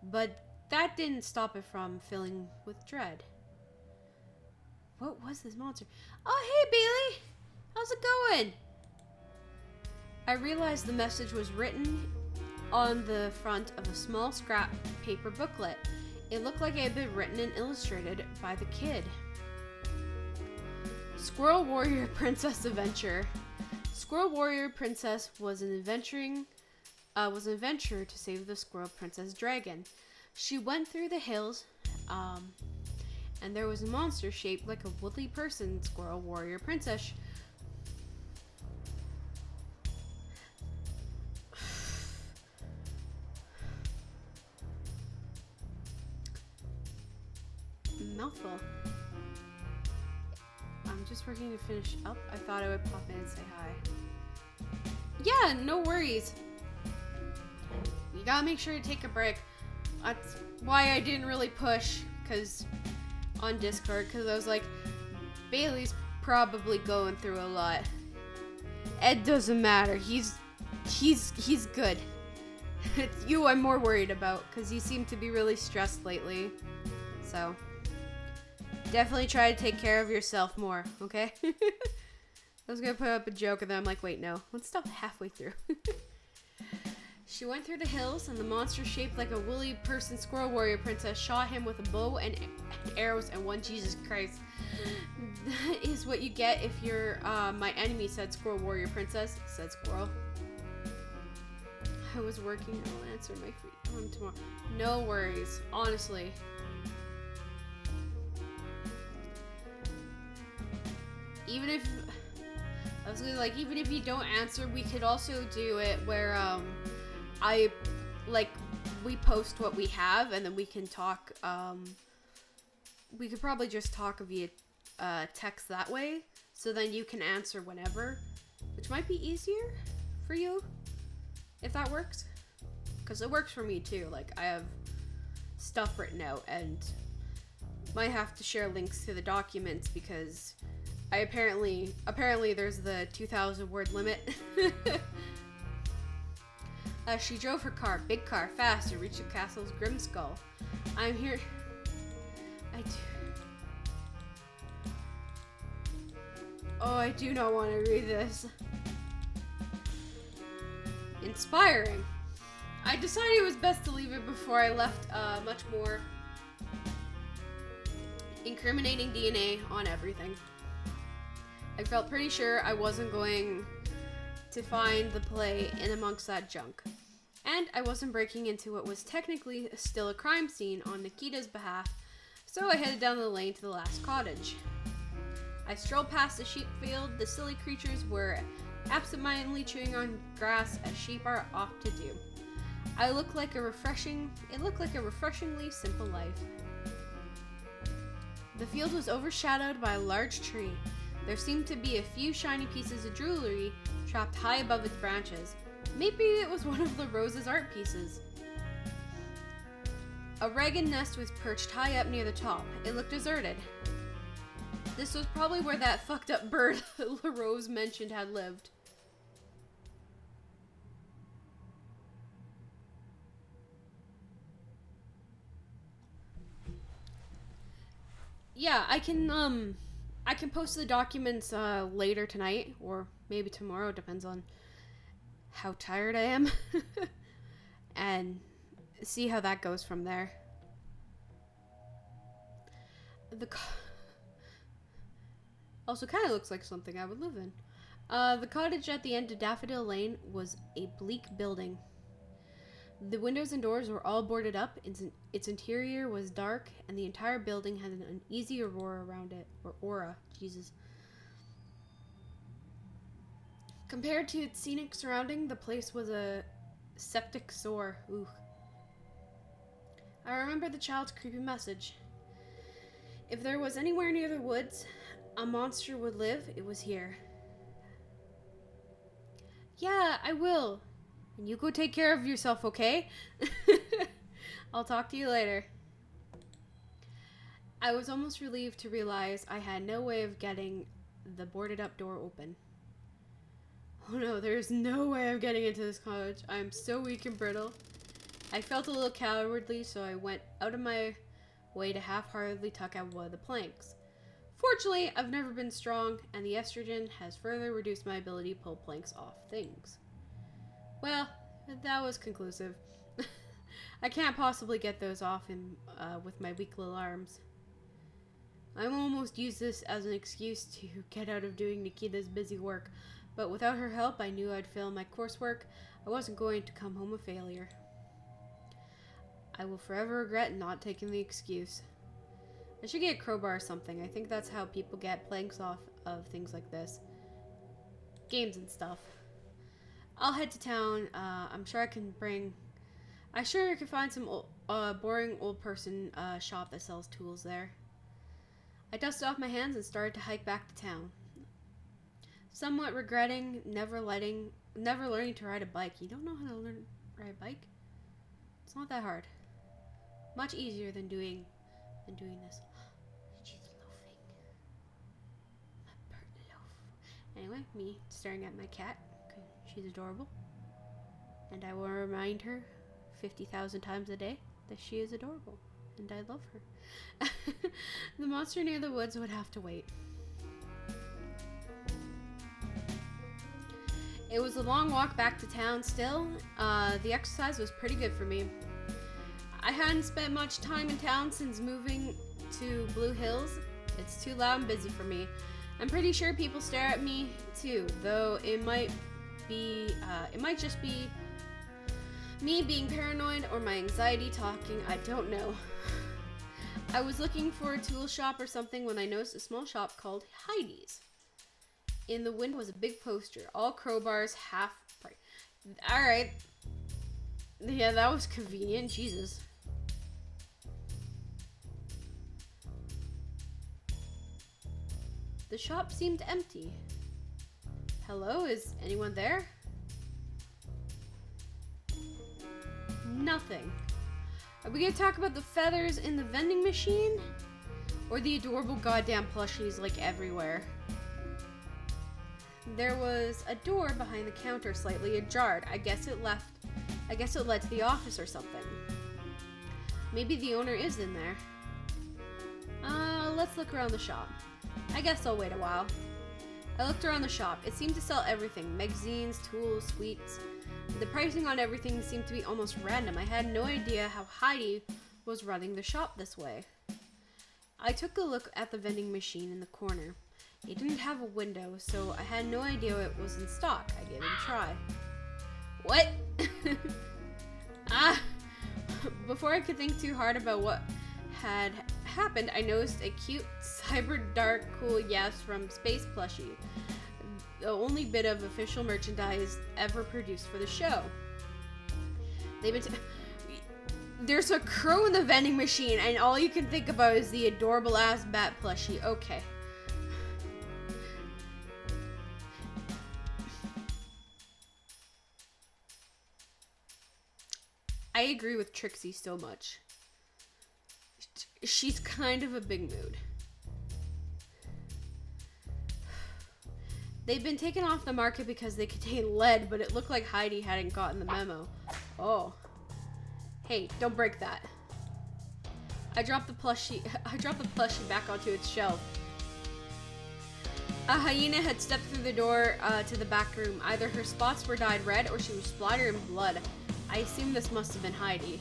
But that didn't stop it from filling with dread. What was this monster? Oh, hey, Bailey! How's it going? I realized the message was written on the front of a small scrap paper booklet. It looked like it had been written and illustrated by the kid. Squirrel Warrior Princess Adventure. Squirrel Warrior Princess was an adventurer to save the Squirrel Princess Dragon. She went through the hills, and there was a monster shaped like a woolly person. Squirrel Warrior Princess. Mouthful. I'm just working to finish up. I thought I would pop in and say hi. Yeah, no worries. You gotta make sure to take a break. That's why I didn't really push on Discord, because I was like, Bailey's probably going through a lot. Ed doesn't matter. He's good. It's you I'm more worried about, because you seem to be really stressed lately. So definitely try to take care of yourself more, okay? I was gonna put up a joke, and then I'm like, wait, no. Let's stop halfway through. She went through the hills, and the monster shaped like a woolly person Squirrel Warrior Princess shot him with a bow and arrows and one. Jesus Christ. That is what you get if you're my enemy, said Squirrel Warrior Princess, said Squirrel. I was working. I'll answer my free tomorrow. No worries. Honestly. Even if I was like, even if you don't answer, we could also do it where I, like, we post what we have, and then we can talk, we could probably just talk via text that way, so then you can answer whenever, which might be easier for you, if that works, because it works for me too. Like, I have stuff written out, and might have to share links to the documents, because I apparently there's the 2,000 word limit. She drove her car, big car, fast to reach the castle's grim skull. I'm here. I do not want to read this. Inspiring. I decided it was best to leave it before I left much more incriminating DNA on everything. I felt pretty sure I wasn't going to find the play in amongst that junk. And I wasn't breaking into what was technically still a crime scene on Nikita's behalf, so I headed down the lane to the last cottage. I strolled past the sheep field. The silly creatures were absentmindedly chewing on grass as sheep are oft to do. It looked like a refreshingly simple life. The field was overshadowed by a large tree. There seemed to be a few shiny pieces of jewelry trapped high above its branches. Maybe it was one of the rose's art pieces. A ragged nest was perched high up near the top. It looked deserted. This was probably where that fucked up bird LaRose mentioned had lived. Yeah, I can post the documents later tonight, or maybe tomorrow, depends on how tired I am, and see how that goes from there. Also kind of looks like something I would live in. The cottage at the end of Daffodil Lane was a bleak building. The windows and doors were all boarded up, its interior was dark, and the entire building had an uneasy aurora around it. Or aura, Jesus. Compared to its scenic surrounding, the place was a septic sore. Ooh. I remember the child's creepy message. If there was anywhere near the woods a monster would live, it was here. Yeah, I will. And you go take care of yourself, okay? I'll talk to you later. I was almost relieved to realize I had no way of getting the boarded up door open. Oh no, there's no way of getting into this cottage. I am so weak and brittle. I felt a little cowardly, so I went out of my way to half-heartedly tuck out one of the planks. Fortunately, I've never been strong, and the estrogen has further reduced my ability to pull planks off things. Well, that was conclusive. I can't possibly get those off with my weak little arms. I almost used this as an excuse to get out of doing Nikita's busy work, but without her help, I knew I'd fail my coursework. I wasn't going to come home a failure. I will forever regret not taking the excuse. I should get a crowbar or something. I think that's how people get planks off of things like this. Games and stuff. I'll head to town. I'm sure I can find some boring old person shop that sells tools there. I dusted off my hands and started to hike back to town. Somewhat regretting never learning to ride a bike. You don't know how to learn to ride a bike? It's not that hard. Much easier than doing this. She's loafing. My bird loaf. Anyway, me staring at my cat. She's adorable. And I will remind her 50,000 times a day that she is adorable. And I love her. The monster near the woods would have to wait. It was a long walk back to town still. The exercise was pretty good for me. I hadn't spent much time in town since moving to Blue Hills. It's too loud and busy for me. I'm pretty sure people stare at me too, though it might just be me being paranoid or my anxiety talking, I don't know. I was looking for a tool shop or something when I noticed a small shop called Heidi's. In the window was a big poster, all crowbars, half price. Alright. Yeah, that was convenient. Jesus. The shop seemed empty. Hello, is anyone there? Nothing. Are we gonna talk about the feathers in the vending machine? Or the adorable goddamn plushies like everywhere? There was a door behind the counter slightly ajar. I guess it led to the office or something. Maybe the owner is in there. Let's look around the shop. I guess I'll wait a while. I looked around the shop. It seemed to sell everything. Magazines, tools, sweets. The pricing on everything seemed to be almost random. I had no idea how Heidi was running the shop this way. I took a look at the vending machine in the corner. It didn't have a window, so I had no idea it was in stock. I gave it a try. What? Before I could think too hard about what had happened, I noticed a cute, cyber dark, cool yes from Space plushie. The only bit of official merchandise ever produced for the show. There's a crow in the vending machine, and all you can think about is the adorable ass bat plushie. Okay. I agree with Trixie so much. She's kind of a big mood. They've been taken off the market because they contain lead, but it looked like Heidi hadn't gotten the memo. Oh. Hey, don't break that. I dropped the plushie back onto its shelf. A hyena had stepped through the door to the back room. Either her spots were dyed red or she was splattered in blood. I assume this must have been Heidi.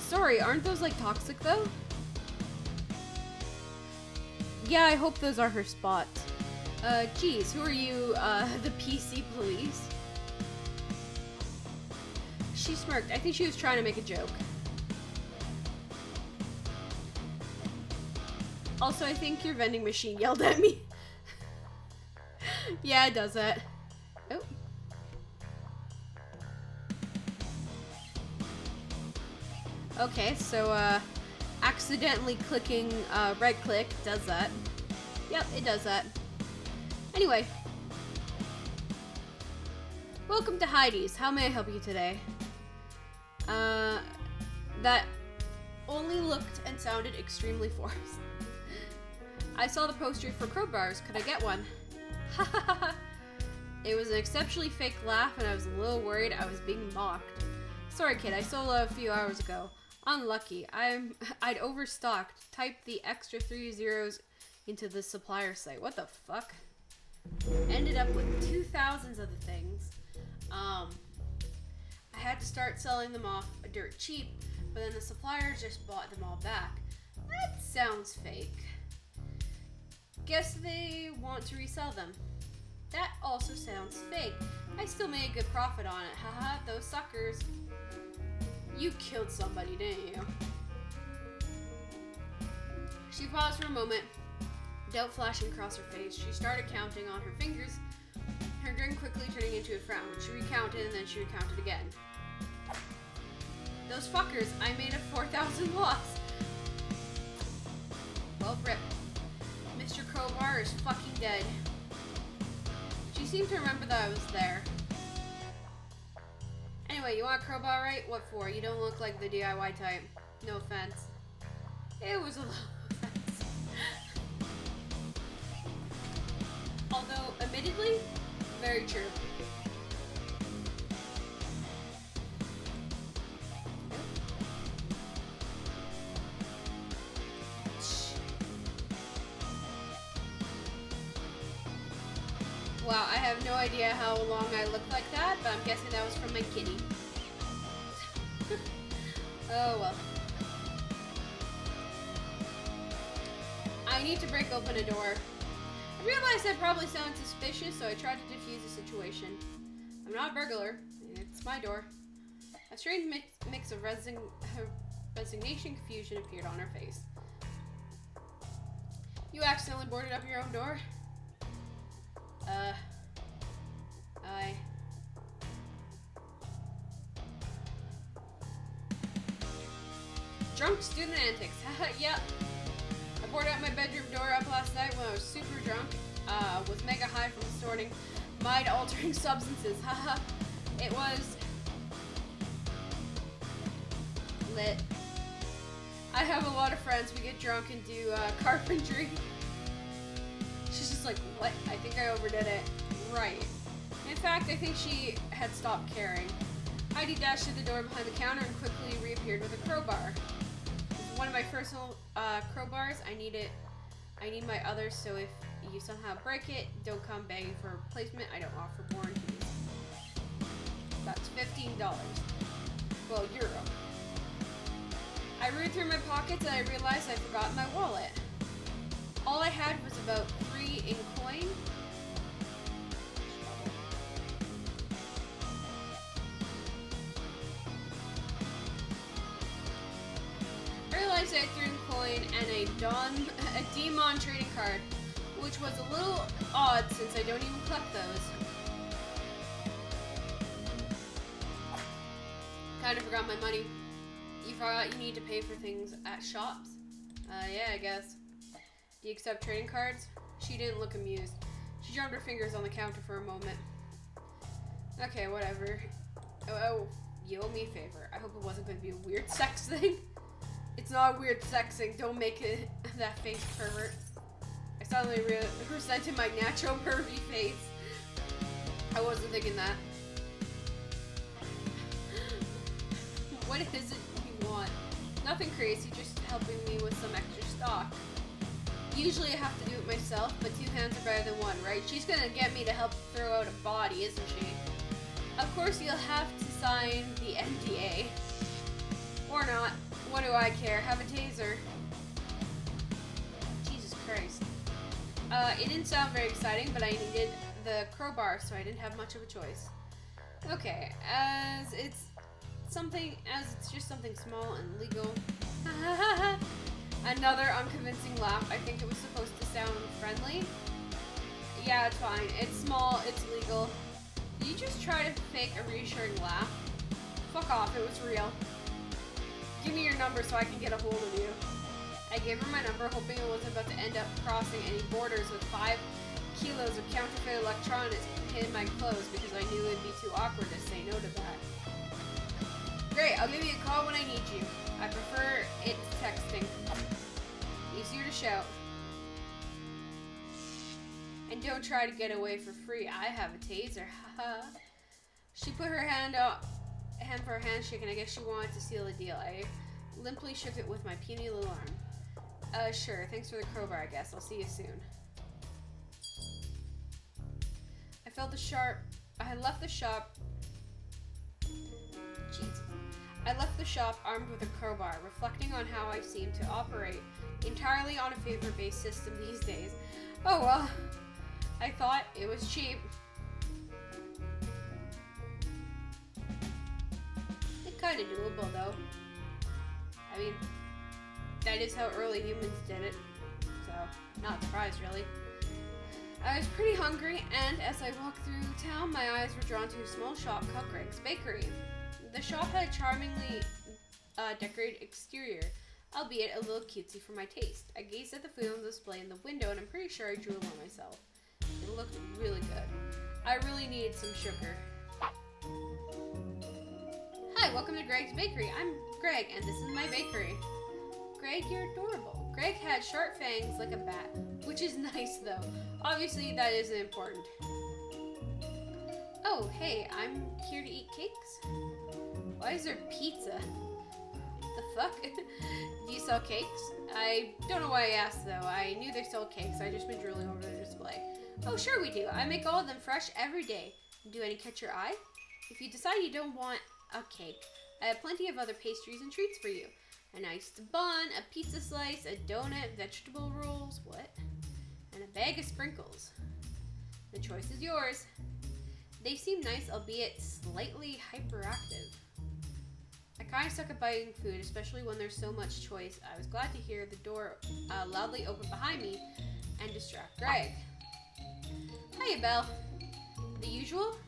Sorry, aren't those like toxic though? Yeah, I hope those are her spots. Geez, who are you, the PC police? She smirked. I think she was trying to make a joke. Also, I think your vending machine yelled at me. Yeah, it does that. Oh. Okay, so, accidentally clicking, right click does that. Yep, it does that. Anyway. Welcome to Heidi's. How may I help you today? That only looked and sounded extremely forced. I saw the poster for crowbars. Could I get one? Ha ha ha ha. It was an exceptionally fake laugh, and I was a little worried I was being mocked. Sorry, kid. I sold a few hours ago. Unlucky. I'd overstocked. Typed the extra 3 zeros into the supplier site. What the fuck? Ended up with 2,000s of the things. I had to start selling them off dirt cheap, but then the suppliers just bought them all back. That sounds fake. Guess they want to resell them. That also sounds fake. I still made a good profit on it. Haha, those suckers. You killed somebody, didn't you? She paused for a moment, doubt flashing across her face. She started counting on her fingers, her grin quickly turning into a frown. She recounted and then she recounted again. Those fuckers, I made a 4,000 loss. Well, rip. Mr. Crowbar is fucking dead. She seemed to remember that I was there. Anyway, you want a crowbar, right? What for? You don't look like the DIY type. No offense. It was a low offense. Although, admittedly, very true. Wow, I have no idea how long I look like that, but I'm guessing that was from my kitty. Oh well. I need to break open a door. I realized I probably sounded suspicious, so I tried to defuse the situation. I'm not a burglar. It's my door. A strange mix of resignation and confusion appeared on her face. You accidentally boarded up your own door? Drunk student antics. Haha, yep. I boarded out my bedroom door up last night when I was super drunk. Was mega high from snorting mind-altering substances. Haha. It was lit. I have a lot of friends. We get drunk and do carpentry. She's just like, what? I think I overdid it. Right. In fact, I think she had stopped caring. Heidi dashed to the door behind the counter and quickly reappeared with a crowbar. One of my personal crowbars. I need my others, so if you somehow break it, don't come begging for a replacement. I don't offer warranties. That's $15. Well, euro. I rooted through my pockets and I realized I'd forgotten my wallet. All I had was about 3 in coin. I realized I had 3 in coin and a Demon trading card, which was a little odd since I don't even collect those. Kind of forgot my money. You forgot you need to pay for things at shops? Yeah, I guess. Do you accept trading cards? She didn't look amused. She drummed her fingers on the counter for a moment. Okay, whatever. Oh, you owe me a favor. I hope it wasn't going to be a weird sex thing. It's not a weird sex thing. Don't make it that face, pervert. I suddenly resented my natural pervy face. I wasn't thinking that. What is it you want? Nothing crazy, just helping me with some extra stock. Usually I have to do it myself, but 2 hands are better than 1, right? She's gonna get me to help throw out a body, isn't she? Of course you'll have to sign the NDA. Or not. What do I care? Have a taser. Jesus Christ. It didn't sound very exciting, but I needed the crowbar, so I didn't have much of a choice. Okay, as it's just something small and legal. Another unconvincing laugh. I think it was supposed to sound friendly. Yeah, it's fine. It's small, it's legal. Did you just try to fake a reassuring laugh? Fuck off, it was real. Give me your number so I can get a hold of you. I gave her my number, hoping it wasn't about to end up crossing any borders with 5 kilos of counterfeit electronics in my clothes because I knew it'd be too awkward to say no to that. Great, I'll give you a call when I need you. I prefer it to texting. Easier to shout. And don't try to get away for free. I have a taser. Haha. She put her hand for a handshake, and I guess she wanted to seal the deal. I limply shook it with my puny little arm. Sure. Thanks for the crowbar, I guess. I'll see you soon. I left the shop. Jesus. I left the shop armed with a crowbar, reflecting on how I seem to operate entirely on a favor-based system these days. Oh well. I thought it was cheap. It's kinda doable though. I mean, that is how early humans did it. So, not surprised really. I was pretty hungry, and as I walked through town, my eyes were drawn to a small shop called Greg's Bakery. The shop had a charmingly decorated exterior, albeit a little cutesy for my taste. I gazed at the food on display in the window, and I'm pretty sure I drew it on myself. It looked really good. I really needed some sugar. Hi, welcome to Greg's Bakery. I'm Greg, and this is my bakery. Greg, you're adorable. Greg had sharp fangs like a bat, which is nice though. Obviously, that isn't important. Oh, hey, I'm here to eat cakes. Why is there pizza? The fuck? Do you sell cakes? I don't know why I asked though. I knew they sold cakes. I just been drooling over their display. Oh, sure we do. I make all of them fresh every day. Do any catch your eye? If you decide you don't want a cake, I have plenty of other pastries and treats for you. A nice bun, a pizza slice, a donut, vegetable rolls, what? And a bag of sprinkles. The choice is yours. They seem nice, albeit slightly hyperactive. I kind of suck at biting food, especially when there's so much choice. I was glad to hear the door loudly open behind me and distract Greg. Hiya, Belle. The usual?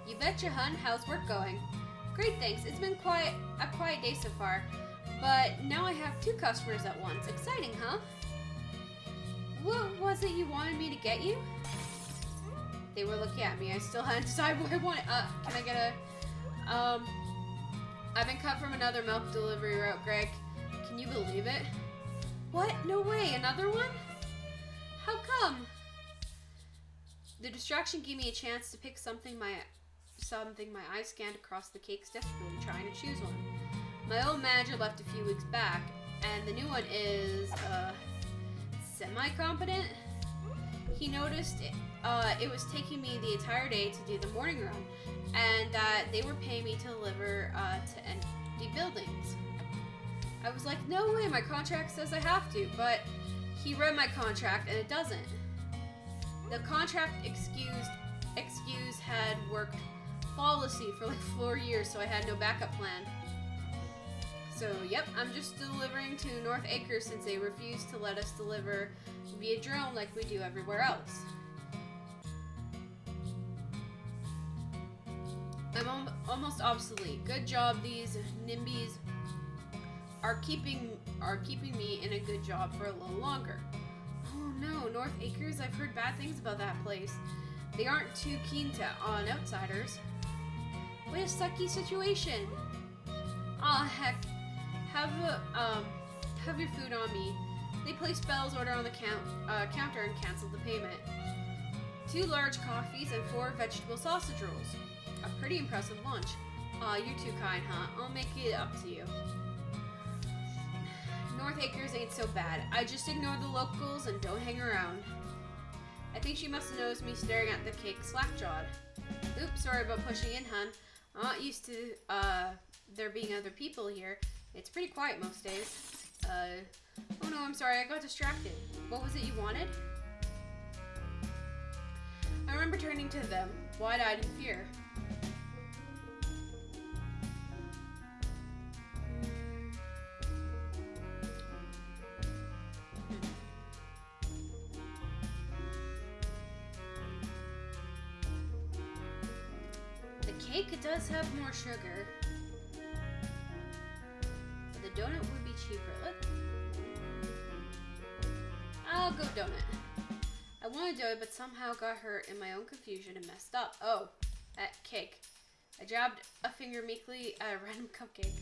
You betcha, hun. How's work going? Great, thanks. It's been a quiet day so far. But now I have 2 customers at once. Exciting, huh? What was it you wanted me to get you? They were looking at me. I still hadn't decided what I wanted. Can I get a... I've been cut from another milk delivery route, Greg. Can you believe it? What? No way. Another one? How come? The distraction gave me a chance to pick something my eye scanned across the cakes, desperately trying to choose one. My old manager left a few weeks back, and the new one is, semi-competent. He noticed it was taking me the entire day to do the morning run, and that they were paying me to deliver to empty buildings. I was like, no way, my contract says I have to, but he read my contract and it doesn't. The contract excuse had worked flawlessly for like 4 years, so I had no backup plan. So, yep, I'm just delivering to North Acres since they refused to let us deliver via drone like we do everywhere else. I'm almost obsolete. Good job, these NIMBYs are keeping me in a good job for a little longer. Oh no, North Acres, I've heard bad things about that place. They aren't too keen on outsiders. What a sucky situation. Aw, heck. Have your food on me. They placed Belle's order on the counter and canceled the payment. 2 large coffees and 4 vegetable sausage rolls. A pretty impressive lunch. Aw, you're too kind, huh? I'll make it up to you. North Acres ain't so bad. I just ignore the locals and don't hang around. I think she must have noticed me staring at the cake slack-jawed. Oops, sorry about pushing in, hun. I'm not used to there being other people here. It's pretty quiet most days. Oh no, I'm sorry, I got distracted. What was it you wanted? I remember turning to them, wide-eyed in fear. The cake does have more sugar. The donut would be cheaper. I'll go donut. I wanted donut, but somehow got hurt in my own confusion and messed up. Oh, that cake. I jabbed a finger meekly at a random cupcake.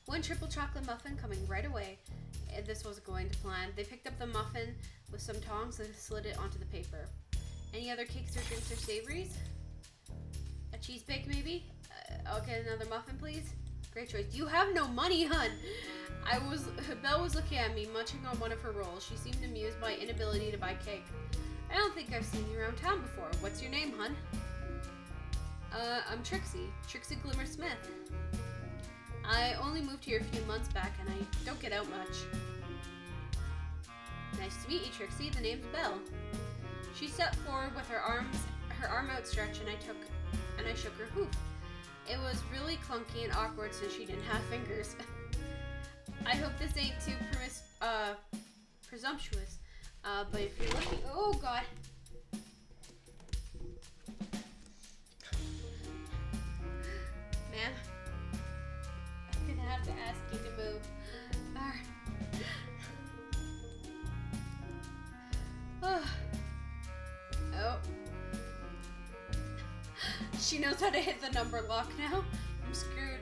1 triple chocolate muffin coming right away. This wasn't going to plan. They picked up the muffin with some tongs and slid it onto the paper. Any other cakes or drinks or savories? A cheese bake, maybe? I'll get another muffin, please. Great choice. You have no money, hun. Belle was looking at me, munching on one of her rolls. She seemed amused by my inability to buy cake. I don't think I've seen you around town before. What's your name, hun? I'm Trixie. Trixie Glimmer Smith. I only moved here a few months back, and I don't get out much. Nice to meet you, Trixie. The name's Belle. She stepped forward with her arm outstretched, and I shook her hoof. It was really clunky and awkward since she didn't have fingers. I hope this ain't too presumptuous, but if you're looking... Oh, God. Ma'am, I'm gonna have to ask you to move. Oh. She knows how to hit the number lock now. I'm screwed.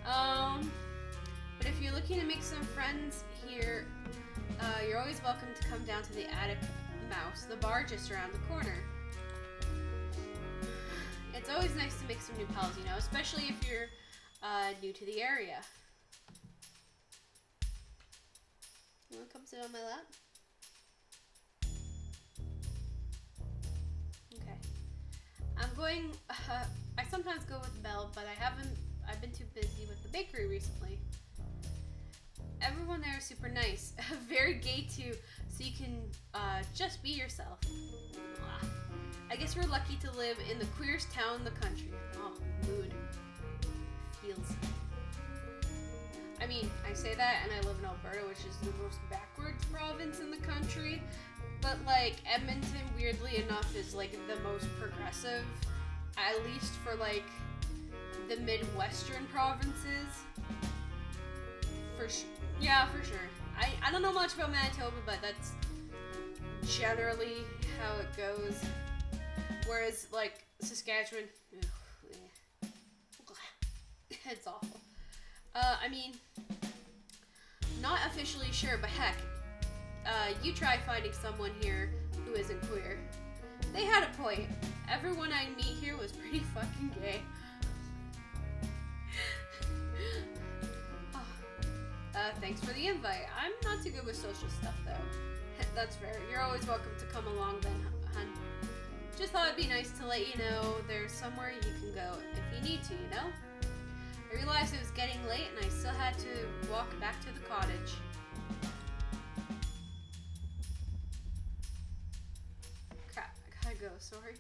But if you're looking to make some friends here, you're always welcome to come down to the Attic Mouse, the bar just around the corner. It's always nice to make some new pals, you know, especially if you're new to the area. You wanna come sit on my lap? Okay. I'm going, I sometimes go with Belle, but I've been too busy with the bakery recently. Everyone there is super nice, very gay too, so you can just be yourself. I guess we're lucky to live in the queerest town in the country. Oh, mood. Feels. I mean, I say that and I live in Alberta, which is the most backwards province in the country, but like Edmonton, weirdly enough, is like the most progressive, at least for like the Midwestern provinces. For Yeah, for sure. I don't know much about Manitoba, but that's generally how it goes. Whereas, like, Saskatchewan, it's awful. I mean, not officially sure, but heck, you try finding someone here who isn't queer. They had a point. Everyone I meet here was pretty fucking gay. Thanks for the invite. I'm not too good with social stuff, though. That's fair. You're always welcome to come along then, hun. Just thought it'd be nice to let you know there's somewhere you can go if you need to, you know? I realized it was getting late and I still had to walk back to the cottage. Crap, I gotta go, sorry.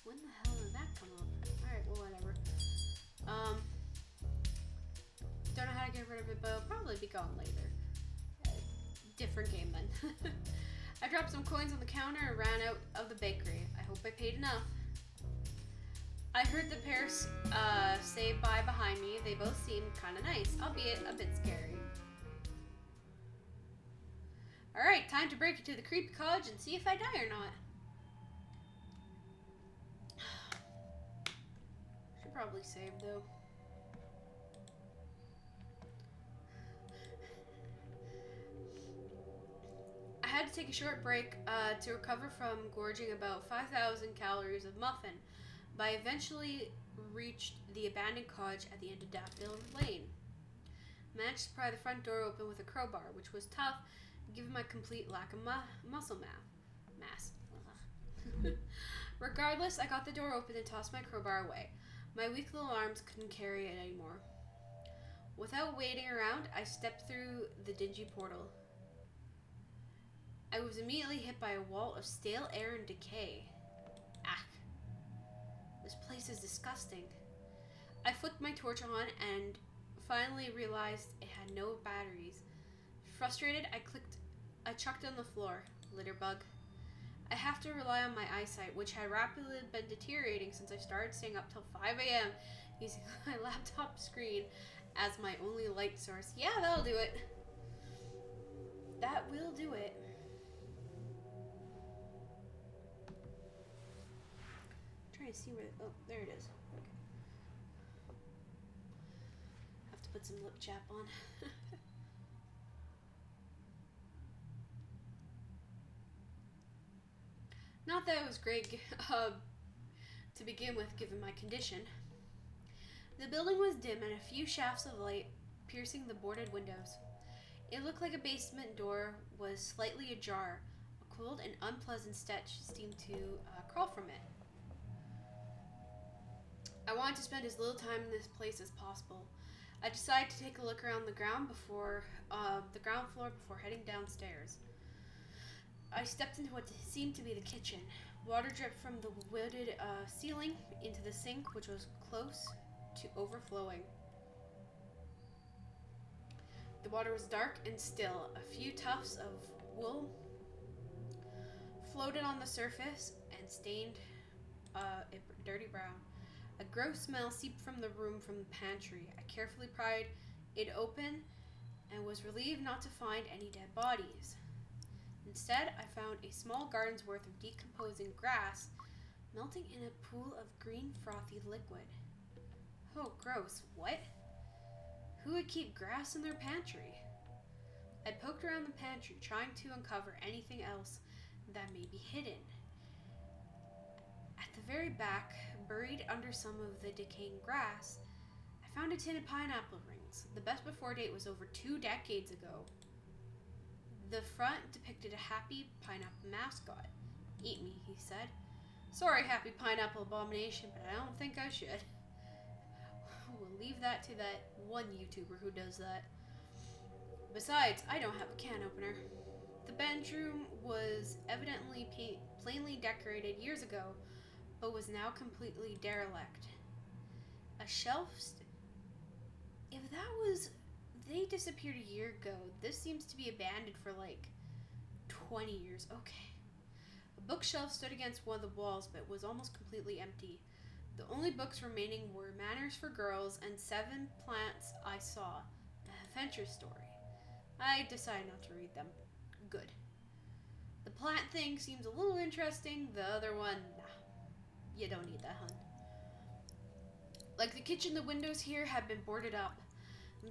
When the hell did that come up? Alright, well, whatever. Don't know how to get rid of it, but it'll probably be gone later. Different game then. I dropped some coins on the counter and ran out of the bakery. I hope I paid enough. I heard the pair say bye behind me. They both seemed kind of nice, albeit a bit scary. Alright, time to break into the creepy cottage and see if I die or not. Should probably save though. I had to take a short break to recover from gorging about 5,000 calories of muffin, but I eventually reached the abandoned cottage at the end of Daffodil Lane. Managed to pry the front door open with a crowbar, which was tough given my complete lack of muscle mass. Regardless, I got the door open and tossed my crowbar away. My weak little arms couldn't carry it anymore. Without waiting around, I stepped through the dingy portal. I was immediately hit by a wall of stale air and decay. Ah. This place is disgusting. I flicked my torch on and finally realized it had no batteries. Frustrated, I chucked on the floor. Litter bug. I have to rely on my eyesight, which had rapidly been deteriorating since I started staying up till 5 a.m. using my laptop screen as my only light source. Yeah, that'll do it. That will do it. Trying to see where. Oh, there it is. Okay. Have to put some lip chap on. Not that it was great to begin with, given my condition. The building was dim and a few shafts of light piercing the boarded windows. It looked like a basement door was slightly ajar. A cold and unpleasant stench seemed to crawl from it. I wanted to spend as little time in this place as possible. I decided to take a look around the ground floor before heading downstairs. I stepped into what seemed to be the kitchen. Water dripped from the wooded ceiling into the sink, which was close to overflowing. The water was dark and still. A few tufts of wool floated on the surface and stained it dirty brown. A gross smell seeped from the room from the pantry. I carefully pried it open and was relieved not to find any dead bodies. Instead, I found a small garden's worth of decomposing grass melting in a pool of green frothy liquid. Oh, gross. What? Who would keep grass in their pantry? I poked around the pantry, trying to uncover anything else that may be hidden. At the very back, buried under some of the decaying grass, I found a tin of pineapple rings. The best before date was over 2 decades ago. The front depicted a happy pineapple mascot. Eat me, he said. Sorry, happy pineapple abomination, but I don't think I should. We'll leave that to that one YouTuber who does that. Besides, I don't have a can opener. The bedroom was evidently plainly decorated years ago, but was now completely derelict. A shelf. If that was. They disappeared a year ago. This seems to be abandoned for like 20 years. Okay. A bookshelf stood against one of the walls, but was almost completely empty. The only books remaining were Manners for Girls and 7 Plants I Saw, an adventure story. I decided not to read them. Good. The plant thing seems a little interesting. The other one, nah. You don't need that, hun. Like the kitchen, the windows here have been boarded up,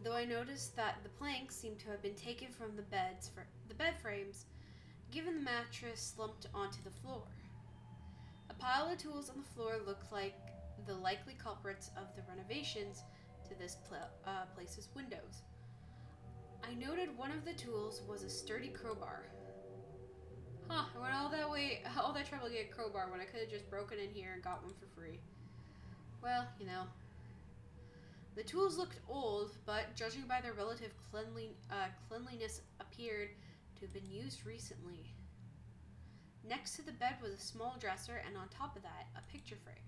though I noticed that the planks seem to have been taken from the bed frames, given the mattress slumped onto the floor. A pile of tools on the floor looked like the likely culprits of the renovations to this place's windows. I noted one of the tools was a sturdy crowbar. Huh, I went all that trouble to get a crowbar when I could have just broken in here and got one for free. Well, you know. The tools looked old, but judging by their relative cleanliness, appeared to have been used recently. Next to the bed was a small dresser, and on top of that, a picture frame.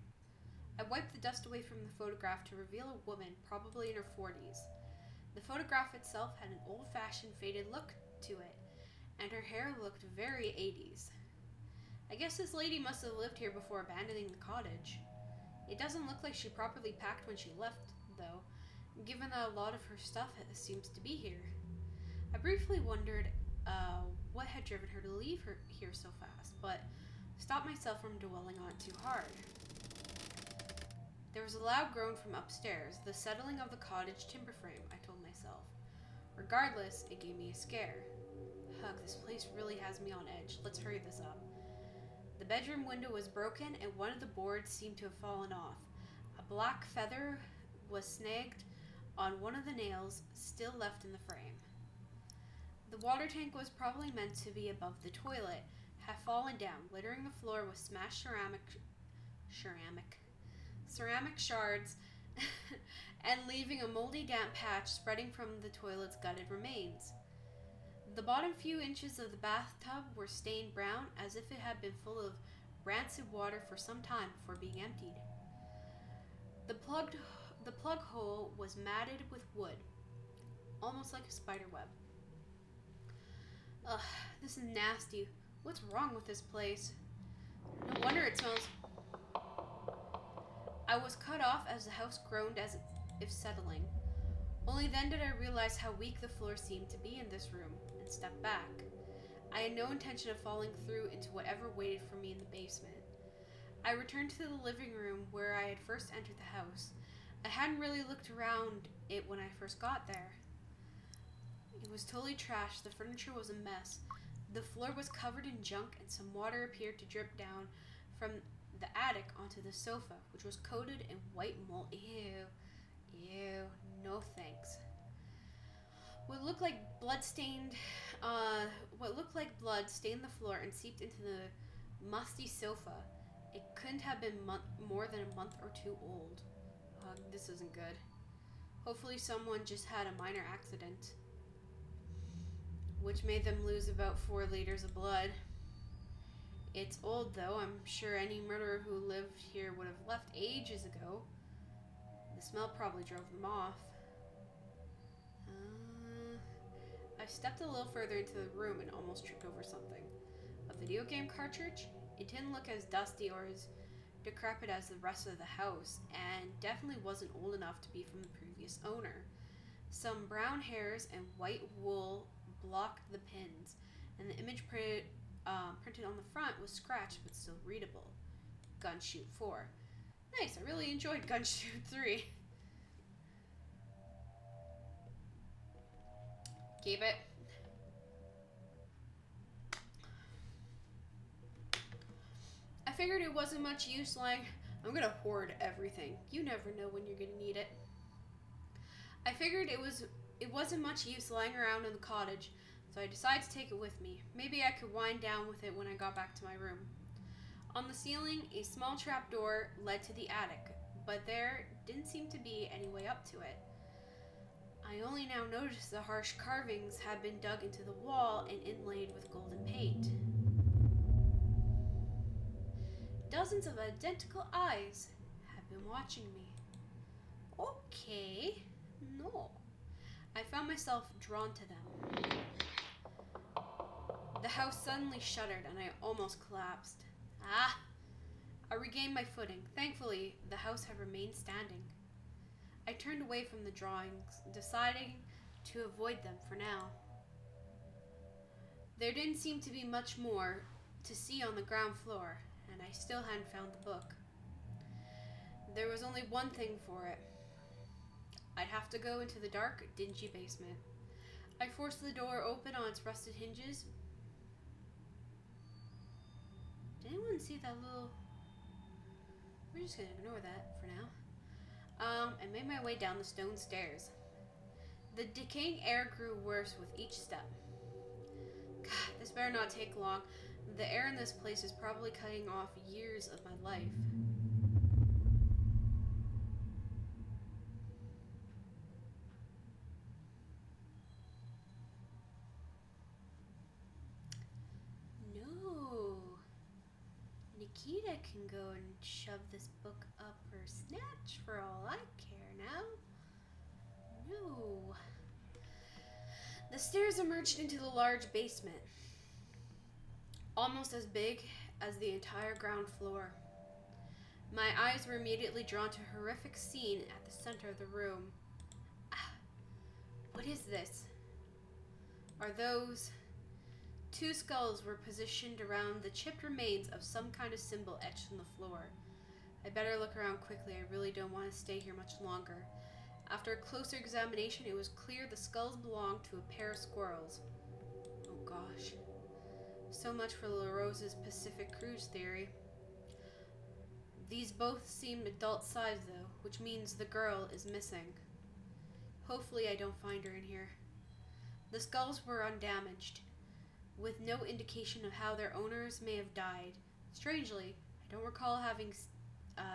I wiped the dust away from the photograph to reveal a woman, probably in her 40s. The photograph itself had an old-fashioned, faded look to it, and her hair looked very 80s. I guess this lady must have lived here before abandoning the cottage. It doesn't look like she properly packed when she left, though, given that a lot of her stuff seems to be here. I briefly wondered what had driven her to leave her here so fast, but stopped myself from dwelling on it too hard. There was a loud groan from upstairs, the settling of the cottage timber frame, I told myself. Regardless, it gave me a scare. Ugh, this place really has me on edge. Let's hurry this up. The bedroom window was broken, and one of the boards seemed to have fallen off. A black feather was snagged on one of the nails still left in the frame. The water tank was probably meant to be above the toilet, had fallen down, littering the floor with smashed ceramic shards and leaving a moldy damp patch spreading from the toilet's gutted remains. The bottom few inches of the bathtub were stained brown, as if it had been full of rancid water for some time before being emptied. The plug hole was matted with wood, almost like a spider web. Ugh, this is nasty. What's wrong with this place? No wonder it smells. I was cut off as the house groaned as if settling. Only then did I realize how weak the floor seemed to be in this room, and stepped back. I had no intention of falling through into whatever waited for me in the basement. I returned to the living room where I had first entered the house. I hadn't really looked around it when I first got there. It was totally trashed. The furniture was a mess. The floor was covered in junk, and some water appeared to drip down from the attic onto the sofa, which was coated in white mold. Ew, no thanks. What looked like blood stained the floor and seeped into the musty sofa. It couldn't have been more than a month or two old. This isn't good. Hopefully someone just had a minor accident, which made them lose about 4 liters of blood. It's old, though. I'm sure any murderer who lived here would have left ages ago. The smell probably drove them off. I stepped a little further into the room and almost tripped over something. A video game cartridge? It didn't look as dusty or as decrepit as the rest of the house, and definitely wasn't old enough to be from the previous owner. Some brown hairs and white wool blocked the pins, and the image printed on the front was scratched but still readable. Gunshoot 4. Nice, I really enjoyed Gunshoot 3. Keep it. I figured it wasn't much use lying. I'm gonna hoard everything. You never know when you're gonna need it. I figured it wasn't much use lying around in the cottage, so I decided to take it with me. Maybe I could wind down with it when I got back to my room. On the ceiling, a small trapdoor led to the attic, but there didn't seem to be any way up to it. I only now noticed the harsh carvings had been dug into the wall and inlaid with golden paint. Dozens of identical eyes had been watching me. Okay, no. I found myself drawn to them. The house suddenly shuddered and I almost collapsed. I regained my footing. Thankfully, the house had remained standing. I turned away from the drawings, deciding to avoid them for now. There didn't seem to be much more to see on the ground floor, and I still hadn't found the book. There was only one thing for it. I'd have to go into the dark, dingy basement. I forced the door open on its rusted hinges. Did anyone see that little... We're just gonna ignore that for now. I made my way down the stone stairs. The decaying air grew worse with each step. God, this better not take long. The air in this place is probably cutting off years of my life. No. Nikita can go and shove this book up her snatch for all I care now. No. The stairs emerged into the large basement, almost as big as the entire ground floor. My eyes were immediately drawn to a horrific scene at the center of the room. Ah, what is this? Are those... Two skulls were positioned around the chipped remains of some kind of symbol etched in the floor. I better look around quickly. I really don't want to stay here much longer. After a closer examination, it was clear the skulls belonged to a pair of squirrels. Oh gosh. So much for LaRose's Pacific Cruise theory. These both seem adult-sized though, which means the girl is missing. Hopefully I don't find her in here. The skulls were undamaged, with no indication of how their owners may have died. Strangely, I don't recall having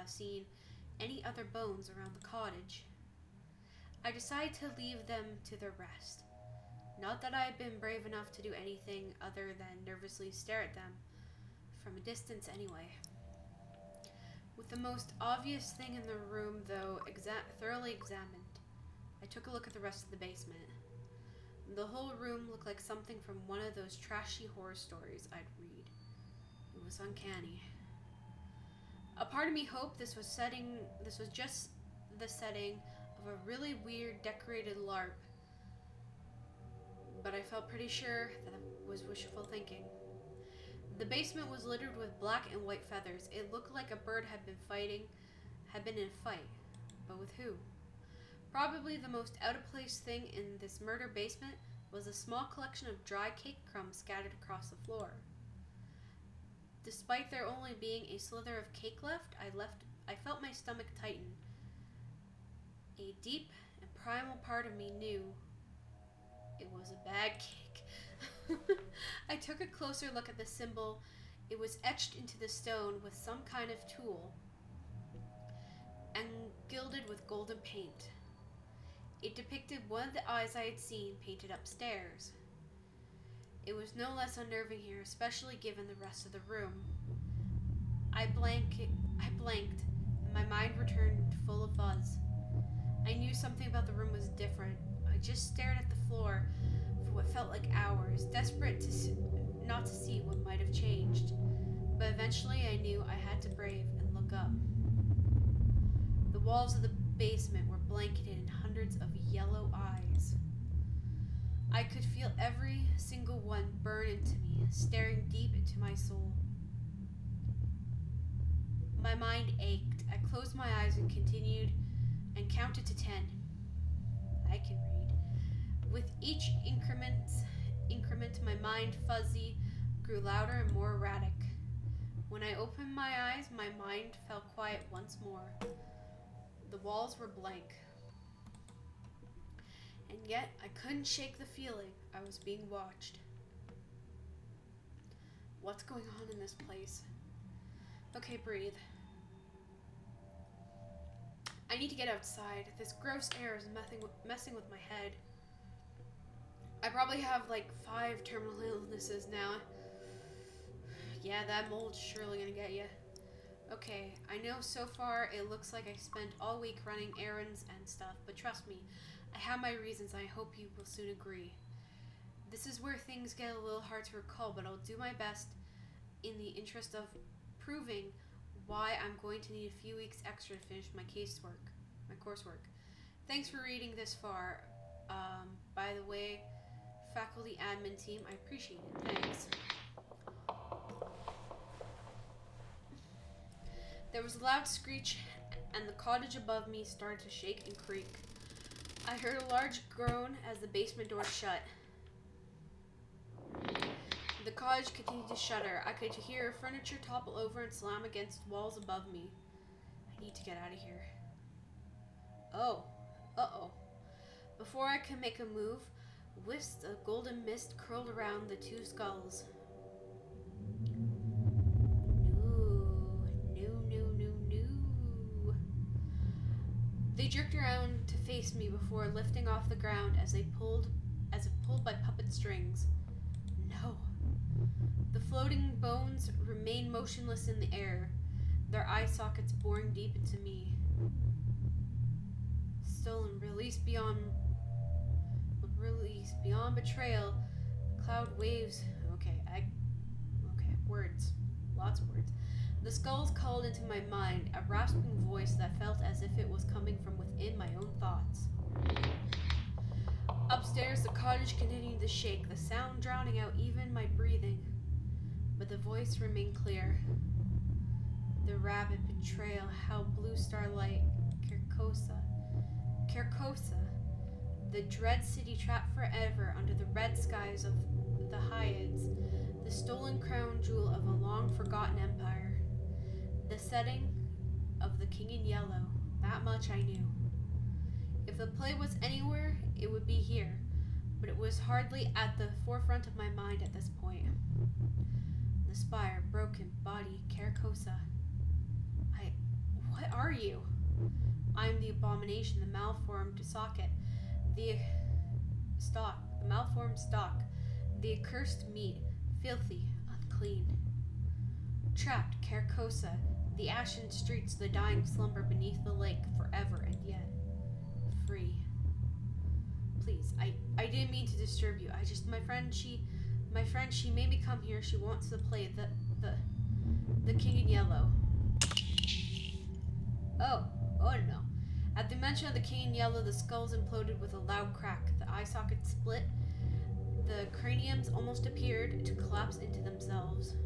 seen any other bones around the cottage. I decided to leave them to their rest. Not that I had been brave enough to do anything other than nervously stare at them, from a distance anyway. With the most obvious thing in the room, though, thoroughly examined, I took a look at the rest of the basement. The whole room looked like something from one of those trashy horror stories I'd read. It was uncanny. A part of me hoped this was just the setting of a really weird decorated LARP, but I felt pretty sure that it was wishful thinking. The basement was littered with black and white feathers. It looked like a bird had been in a fight, but with who? Probably the most out-of-place thing in this murder basement was a small collection of dry cake crumbs scattered across the floor. Despite there only being a slither of cake left, I felt my stomach tighten. A deep and primal part of me knew it was a bad cake. I took a closer look at the symbol. It was etched into the stone with some kind of tool and gilded with golden paint. It depicted one of the eyes I had seen painted upstairs. It was no less unnerving here, especially given the rest of the room. I blanked, and my mind returned full of fuzz. I knew something about the room was different. I just stared at the floor for what felt like hours, desperate not to see what might have changed. But eventually I knew I had to brave and look up. The walls of the basement were blanketed in hundreds of yellow eyes. I could feel every single one burn into me, staring deep into my soul. My mind ached. I closed my eyes and continued and counted to 10. I can read. With each increment, my mind fuzzy grew louder and more erratic. When I opened my eyes, my mind fell quiet once more. The walls were blank. And yet, I couldn't shake the feeling I was being watched. What's going on in this place? Okay, breathe. I need to get outside. This gross air is messing with my head. I probably have like 5 terminal illnesses now. Yeah, that mold's surely gonna get you. Okay, I know so far it looks like I spent all week running errands and stuff, but trust me, I have my reasons and I hope you will soon agree. This is where things get a little hard to recall, but I'll do my best in the interest of proving why I'm going to need a few weeks extra to finish my coursework. Thanks for reading this far. By the way, faculty admin team, I appreciate it. Thanks. There was a loud screech, and the cottage above me started to shake and creak. I heard a large groan as the basement door shut. The cottage continued to shudder. I could hear furniture topple over and slam against walls above me. I need to get out of here. Oh. Uh-oh. Before I could make a move, wisps of golden mist curled around the two skulls. No. They jerked around to face me before lifting off the ground as if pulled by puppet strings. No. The floating bones remained motionless in the air, their eye sockets boring deep into me. Stolen, released beyond betrayal. Cloud waves. Okay, words. Lots of words. The skulls called into my mind, a rasping voice that felt as if it was coming from within my own thoughts. Upstairs, the cottage continued to shake, the sound drowning out even my breathing. But the voice remained clear. The rabid betrayal, how blue starlight, Carcosa, the dread city trapped forever under the red skies of the Hyads, the stolen crown jewel of a long-forgotten empire. The setting of the King in Yellow, that much I knew. If the play was anywhere, it would be here, but it was hardly at the forefront of my mind at this point. The spire, broken, body, Carcosa. What are you? I'm the abomination, the malformed socket, the malformed stock, the accursed meat, filthy, unclean. Trapped, Carcosa, the ashen streets, the dying slumber beneath the lake, forever and yet free. Please, I didn't mean to disturb you. My friend, she made me come here. She wants to play the King in Yellow. Oh no. At the mention of the King in Yellow, the skulls imploded with a loud crack. The eye sockets split. The craniums almost appeared to collapse into themselves.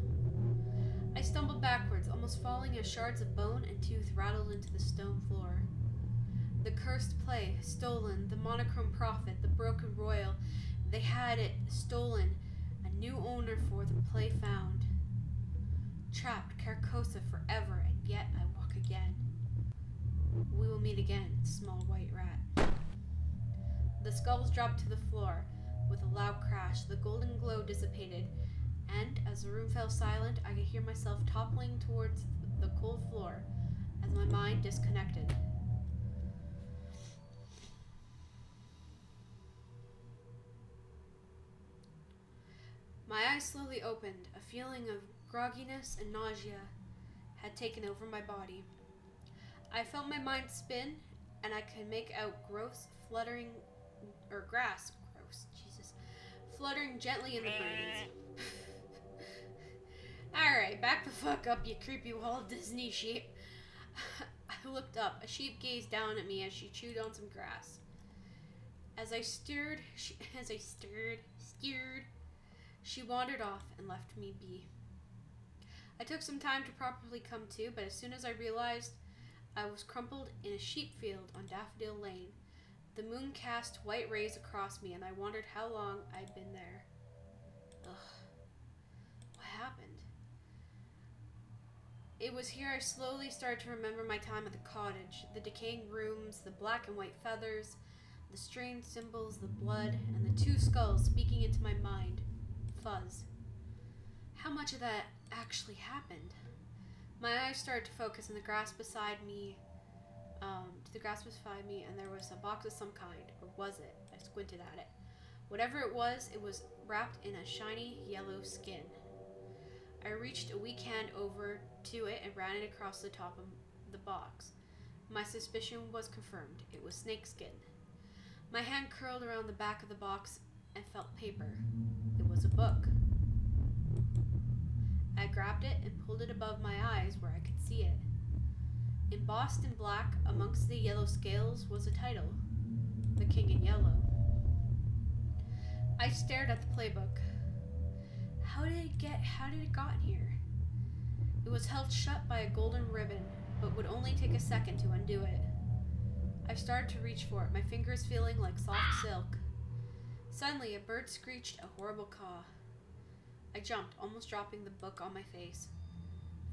I stumbled backwards, almost falling as shards of bone and tooth rattled into the stone floor. The cursed play, stolen, the monochrome prophet, the broken royal, they had it stolen, a new owner for the play found. Trapped, Carcosa forever, and yet I walk again. We will meet again, small white rat. The skulls dropped to the floor. With a loud crash, the golden glow dissipated, and as the room fell silent, I could hear myself toppling towards the cold floor as my mind disconnected. My eyes slowly opened. A feeling of grogginess and nausea had taken over my body. I felt my mind spin, and I could make out grass fluttering gently in the breeze. Alright, back the fuck up, you creepy Walt Disney sheep. I looked up. A sheep gazed down at me as she chewed on some grass. As I steered, she wandered off and left me be. I took some time to properly come to, but as soon as I realized I was crumpled in a sheep field on Daffodil Lane. The moon cast white rays across me, and I wondered how long I'd been there. Ugh. What happened? It was here I slowly started to remember my time at the cottage, the decaying rooms, the black and white feathers, the strange symbols, the blood, and the two skulls speaking into my mind. Fuzz. How much of that actually happened? My eyes started to focus on the grass beside me, and there was a box of some kind, or was it? I squinted at it. Whatever it was wrapped in a shiny yellow skin. I reached a weak hand over to it and ran it across the top of the box. My suspicion was confirmed. It was snakeskin. My hand curled around the back of the box and felt paper. It was a book. I grabbed it and pulled it above my eyes where I could see it. Embossed in black amongst the yellow scales was a title, The King in Yellow. I stared at the playbook. How did it got here? It was held shut by a golden ribbon, but would only take a second to undo it. I started to reach for it, my fingers feeling like soft silk. Suddenly, a bird screeched a horrible caw. I jumped, almost dropping the book on my face.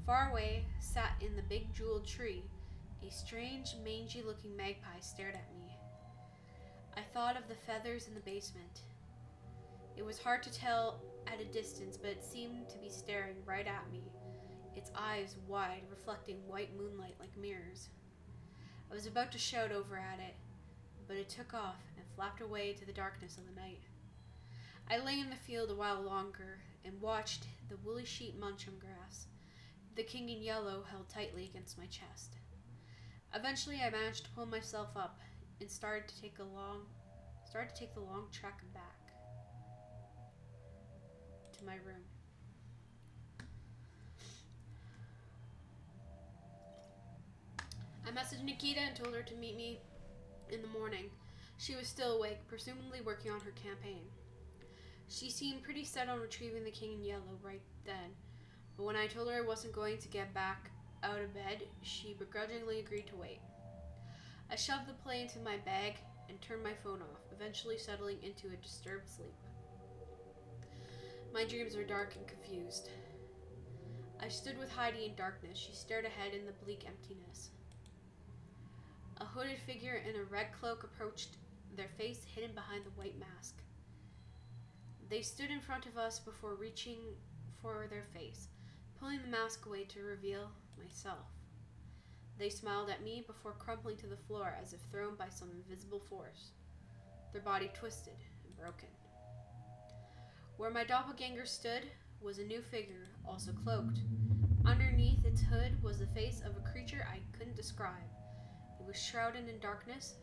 Far away, sat in the big jeweled tree, a strange, mangy-looking magpie stared at me. I thought of the feathers in the basement. It was hard to tell at a distance, but it seemed to be staring right at me, its eyes wide, reflecting white moonlight like mirrors. I was about to shout over at it, but it took off and flapped away to the darkness of the night. I lay in the field a while longer and watched the woolly sheep munch on grass, the King in Yellow held tightly against my chest. Eventually, I managed to pull myself up and started to take the long trek back to my room. I messaged Nikita and told her to meet me in the morning. She was still awake, presumably working on her campaign. She seemed pretty set on retrieving the King in Yellow right then, but when I told her I wasn't going to get back out of bed, she begrudgingly agreed to wait. I shoved the play into my bag and turned my phone off, eventually settling into a disturbed sleep. My dreams were dark and confused. I stood with Heidi in darkness. She stared ahead in the bleak emptiness. A hooded figure in a red cloak approached, their face hidden behind the white mask. They stood in front of us before reaching for their face, pulling the mask away to reveal myself. They smiled at me before crumpling to the floor as if thrown by some invisible force, their body twisted and broken. Where my doppelganger stood was a new figure, also cloaked. Underneath its hood was the face of a creature I couldn't describe. It was shrouded in darkness,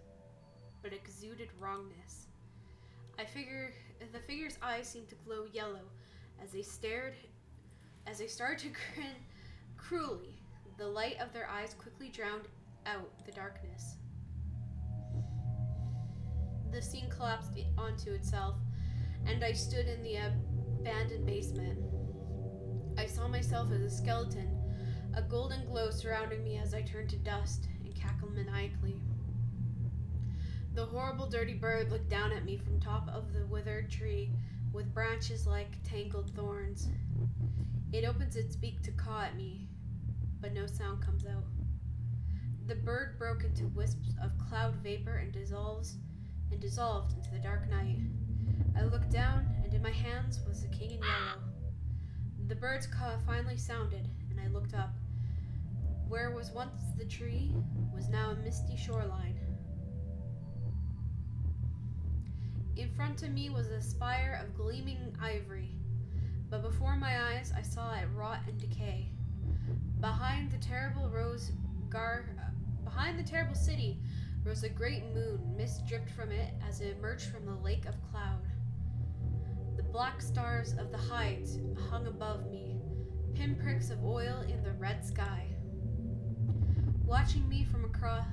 but exuded wrongness. The figure's eyes seemed to glow yellow as they started to grin cruelly. The light of their eyes quickly drowned out the darkness. The scene collapsed onto itself, and I stood in the abandoned basement. I saw myself as a skeleton, a golden glow surrounding me as I turned to dust and cackled maniacally. The horrible, dirty bird looked down at me from top of the withered tree with branches like tangled thorns. It opens its beak to caw at me, but no sound comes out. The bird broke into wisps of cloud vapor and dissolved into the dark night. I looked down, and in my hands was the King in Yellow. The bird's caw finally sounded, and I looked up. Where was once the tree was now a misty shoreline. In front of me was a spire of gleaming ivory, but before my eyes I saw it rot and decay. Behind the terrible city rose a great moon. Mist dripped from it as it emerged from the lake of cloud. The black stars of the heights hung above me, pinpricks of oil in the red sky. Watching me from across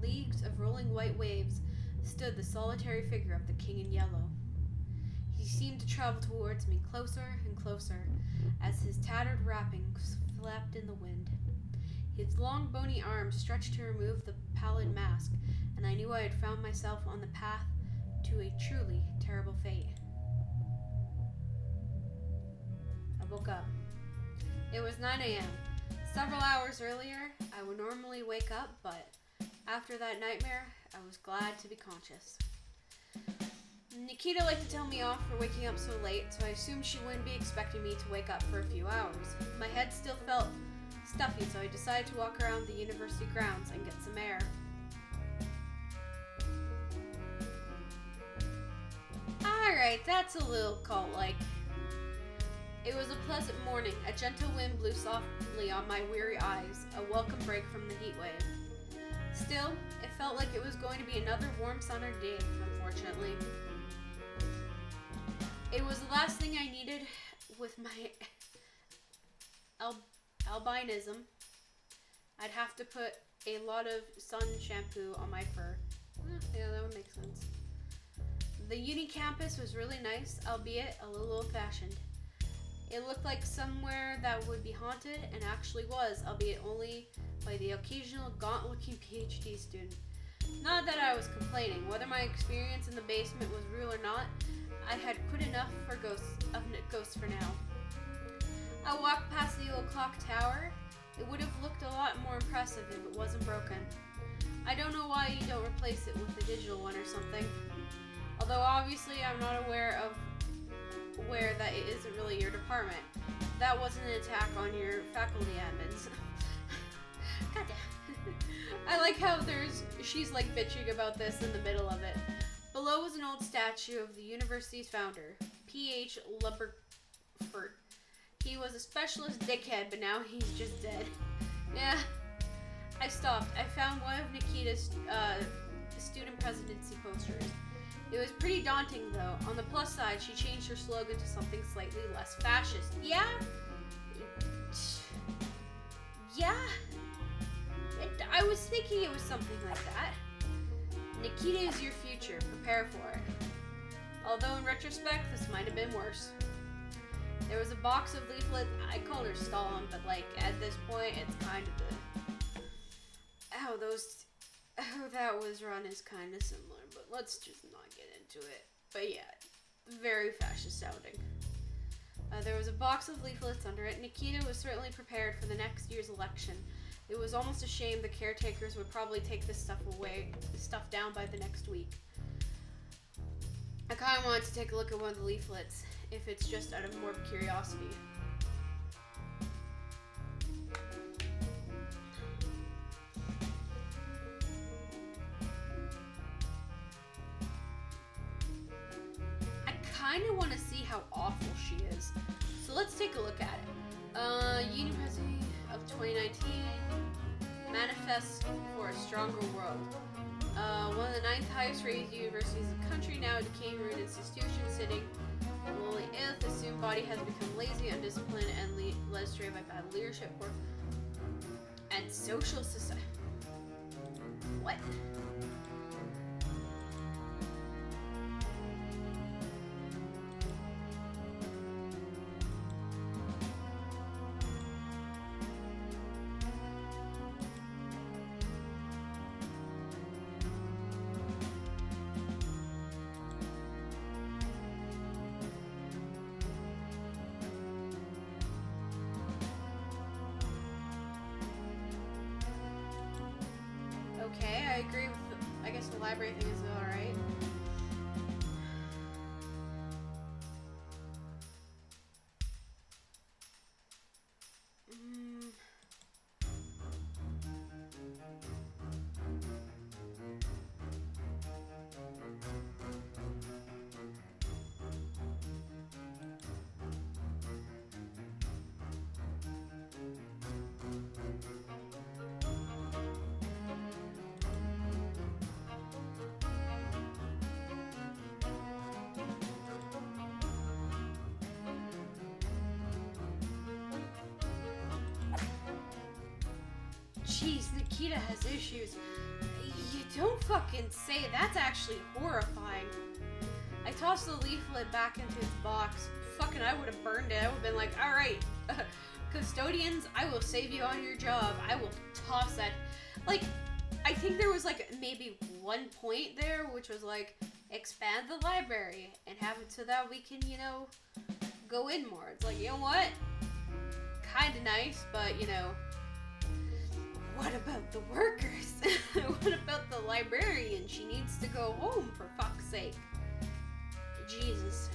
leagues of rolling white waves stood the solitary figure of the King in Yellow. He seemed to travel towards me closer and closer as his tattered wrappings flapped in the wind. His long bony arms stretched to remove the pallid mask, and I knew I had found myself on the path to a truly terrible fate. I woke up. It was 9 a.m. Several hours earlier, I would normally wake up, but after that nightmare, I was glad to be conscious. Nikita liked to tell me off for waking up so late, so I assumed she wouldn't be expecting me to wake up for a few hours. My head still felt stuffy, so I decided to walk around the university grounds and get some air. Alright, that's a little cult-like. It was a pleasant morning. A gentle wind blew softly on my weary eyes, a welcome break from the heat wave. Still, it felt like it was going to be another warm summer day, unfortunately. It was the last thing I needed with my albinism. I'd have to put a lot of sun shampoo on my fur. Yeah, that would make sense. The uni campus was really nice, albeit a little old-fashioned. It looked like somewhere that would be haunted, and actually was, albeit only by the occasional gaunt-looking PhD student. Not that I was complaining. Whether my experience in the basement was real or not, I had quit enough for ghosts for now. I walked past the old clock tower. It would have looked a lot more impressive if it wasn't broken. I don't know why you don't replace it with a digital one or something. Although obviously I'm not aware that it isn't really your department. That wasn't an attack on your faculty admins. Goddamn. I like how she's like bitching about this in the middle of it. Below was an old statue of the university's founder, P.H. Lubberford. He was a specialist dickhead, but now he's just dead. Yeah. I stopped. I found one of Nikita's student presidency posters. It was pretty daunting, though. On the plus side, she changed her slogan to something slightly less fascist. Yeah? Yeah? I was thinking it was something like that. Nikita is your future. Prepare for it. Although in retrospect, this might have been worse. There was a box of leaflets. I called her Stalin, but like at this point, it's kind of the how that was run is kind of similar. But let's just not get into it. But yeah, very fascist sounding. There was a box of leaflets under it. Nikita was certainly prepared for the next year's election. It was almost a shame the caretakers would probably take this stuff down by the next week. I kind of wanted to take a look at one of the leaflets, if it's just out of more curiosity. I kind of want to see how awful she is. So let's take a look at it. University of 2019 Manifest for a Stronger World. One of the 9th highest rated universities in the country, now a decaying ruined institution sitting lowly if the student body has become lazy, undisciplined, and led astray by bad leadership and social society. What? Okay, I agree with I guess the library thing is alright. Jeez, Nikita has issues. You don't fucking say. That's actually horrifying. I tossed the leaflet back into its box. Fucking, I would have burned it. I would have been like, alright, custodians, I will save you on your job. I will toss that. Like, I think there was like maybe one point there, which was like, expand the library and have it so that we can, you know, go in more. It's like, you know what? Kinda nice, but, you know, what about the workers? What about the librarian? She needs to go home, for fuck's sake. Jesus.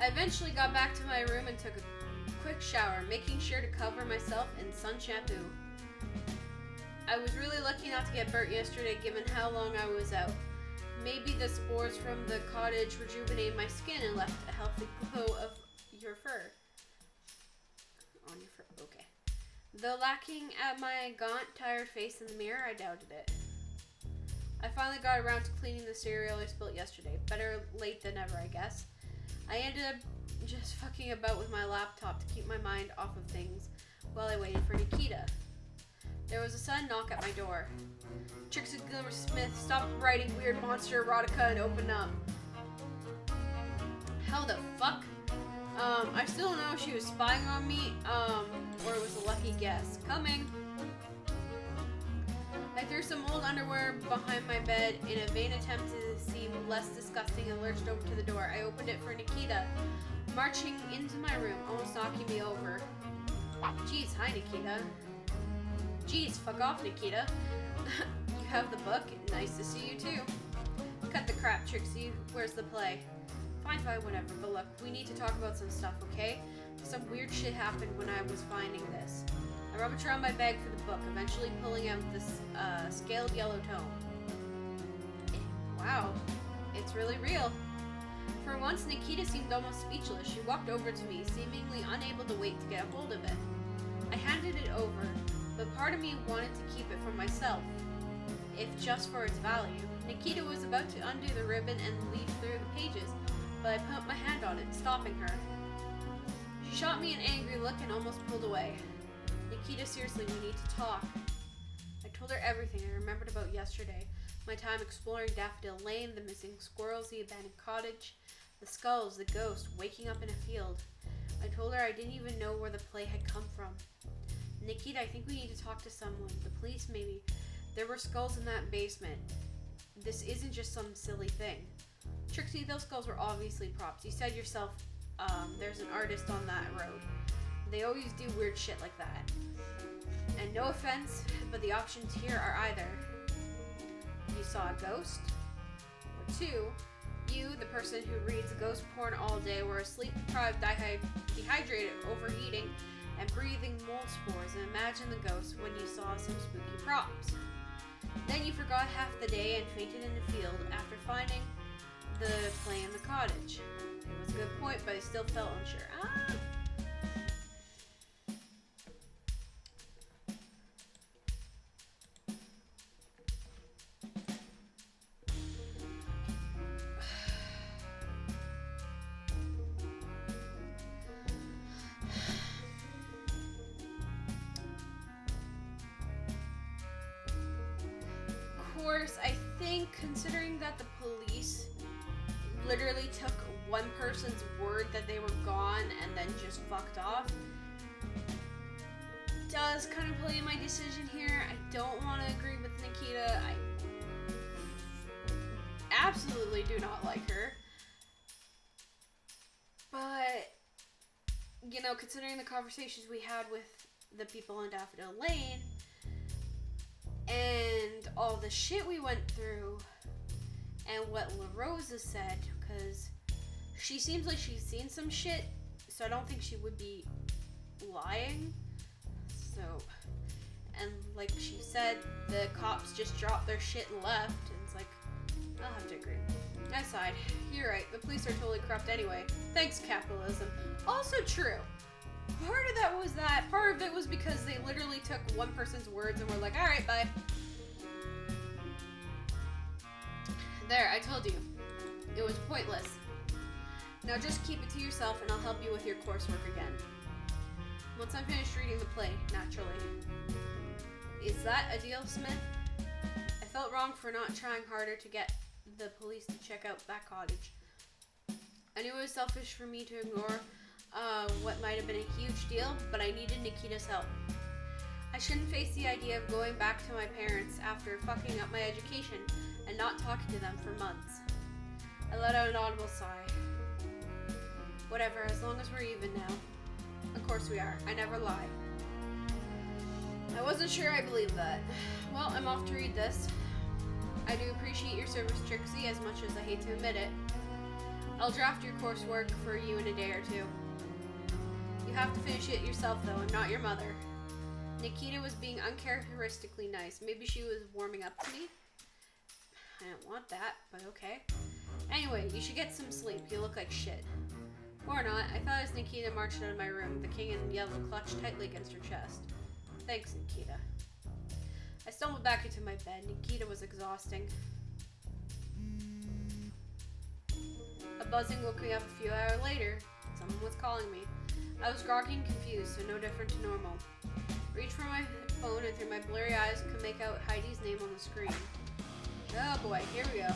I eventually got back to my room and took a quick shower, making sure to cover myself in sun shampoo. I was really lucky not to get burnt yesterday, given how long I was out. Maybe the spores from the cottage rejuvenated my skin and left a healthy glow of your fur. On your fur, okay. Though lacking at my gaunt, tired face in the mirror, I doubted it. I finally got around to cleaning the cereal I spilt yesterday. Better late than never, I guess. I ended up just fucking about with my laptop to keep my mind off of things while I waited for Nikita. There was a sudden knock at my door. Trixie Smith stopped writing weird monster erotica and opened up. How the fuck? I still don't know if she was spying on me, or it was a lucky guess. Coming. I threw some old underwear behind my bed in a vain attempt to seem less disgusting and lurched over to the door. I opened it for Nikita, marching into my room, almost knocking me over. Jeez, hi Nikita. Jeez, fuck off Nikita. You have the book? Nice to see you too. Cut the crap, Trixie. Where's the play? Fine, whatever. But look, we need to talk about some stuff, okay? Some weird shit happened when I was finding this. I rummaged around my bag for the book, eventually pulling out this scaled yellow tome. Wow, it's really real. For once, Nikita seemed almost speechless. She walked over to me, seemingly unable to wait to get a hold of it. I handed it over, but part of me wanted to keep it for myself, if just for its value. Nikita was about to undo the ribbon and leaf through the pages, but I put my hand on it, stopping her. She shot me an angry look and almost pulled away. Nikita, seriously, we need to talk. I told her everything I remembered about yesterday. My time exploring Daffodil Lane, the missing squirrels, the abandoned cottage, the skulls, the ghost, waking up in a field. I told her I didn't even know where the play had come from. Nikita, I think we need to talk to someone. The police, maybe. There were skulls in that basement. This isn't just some silly thing. Trixie, those skulls were obviously props. You said yourself, there's an artist on that road. They always do weird shit like that. And no offense, but the options here are either you saw a ghost, or two, you, the person who reads ghost porn all day, were sleep-deprived, dehydrated, overeating, and breathing mold spores, and imagine the ghost when you saw some spooky props. Then you forgot half the day and fainted in the field after finding the play in the cottage. It was a good point, but I still felt unsure. I think, considering that the police literally took one person's word that they were gone and then just fucked off, does kind of play in my decision here. I don't want to agree with Nikita. I absolutely do not like her. But, you know, considering the conversations we had with the people in Daffodil Lane, and all the shit we went through, and what La Rosa said, because she seems like she's seen some shit, so I don't think she would be lying. So, and like she said, the cops just dropped their shit and left, and it's like, I'll have to agree. I sighed. You're right, the police are totally corrupt anyway. Thanks, capitalism. Also true. Part of that was that. Part of it was because they literally took one person's words and were like, alright, bye. There, I told you. It was pointless. Now just keep it to yourself and I'll help you with your coursework again. Once I'm finished reading the play, naturally. Is that a deal, Smith? I felt wrong for not trying harder to get the police to check out that cottage. I knew it was selfish for me to ignore what might have been a huge deal, but I needed Nikita's help. I shouldn't face the idea of going back to my parents after fucking up my education and not talking to them for months. I let out an audible sigh. Whatever, as long as we're even now. Of course we are. I never lie. I wasn't sure I believed that. Well, I'm off to read this. I do appreciate your service, Trixie, as much as I hate to admit it. I'll draft your coursework for you in a day or two. You have to finish it yourself, though, and not your mother. Nikita was being uncharacteristically nice. Maybe she was warming up to me? I don't want that, but okay. Anyway, you should get some sleep. You look like shit. Or not. I thought as Nikita marched out of my room, the king in yellow clutched tightly against her chest. Thanks, Nikita. I stumbled back into my bed. Nikita was exhausting. A buzzing woke me up a few hours later. It's Someone was calling me. I was groggy and confused, so no different to normal. Reached for my phone and through my blurry eyes could make out Heidi's name on the screen. Oh boy, here we go.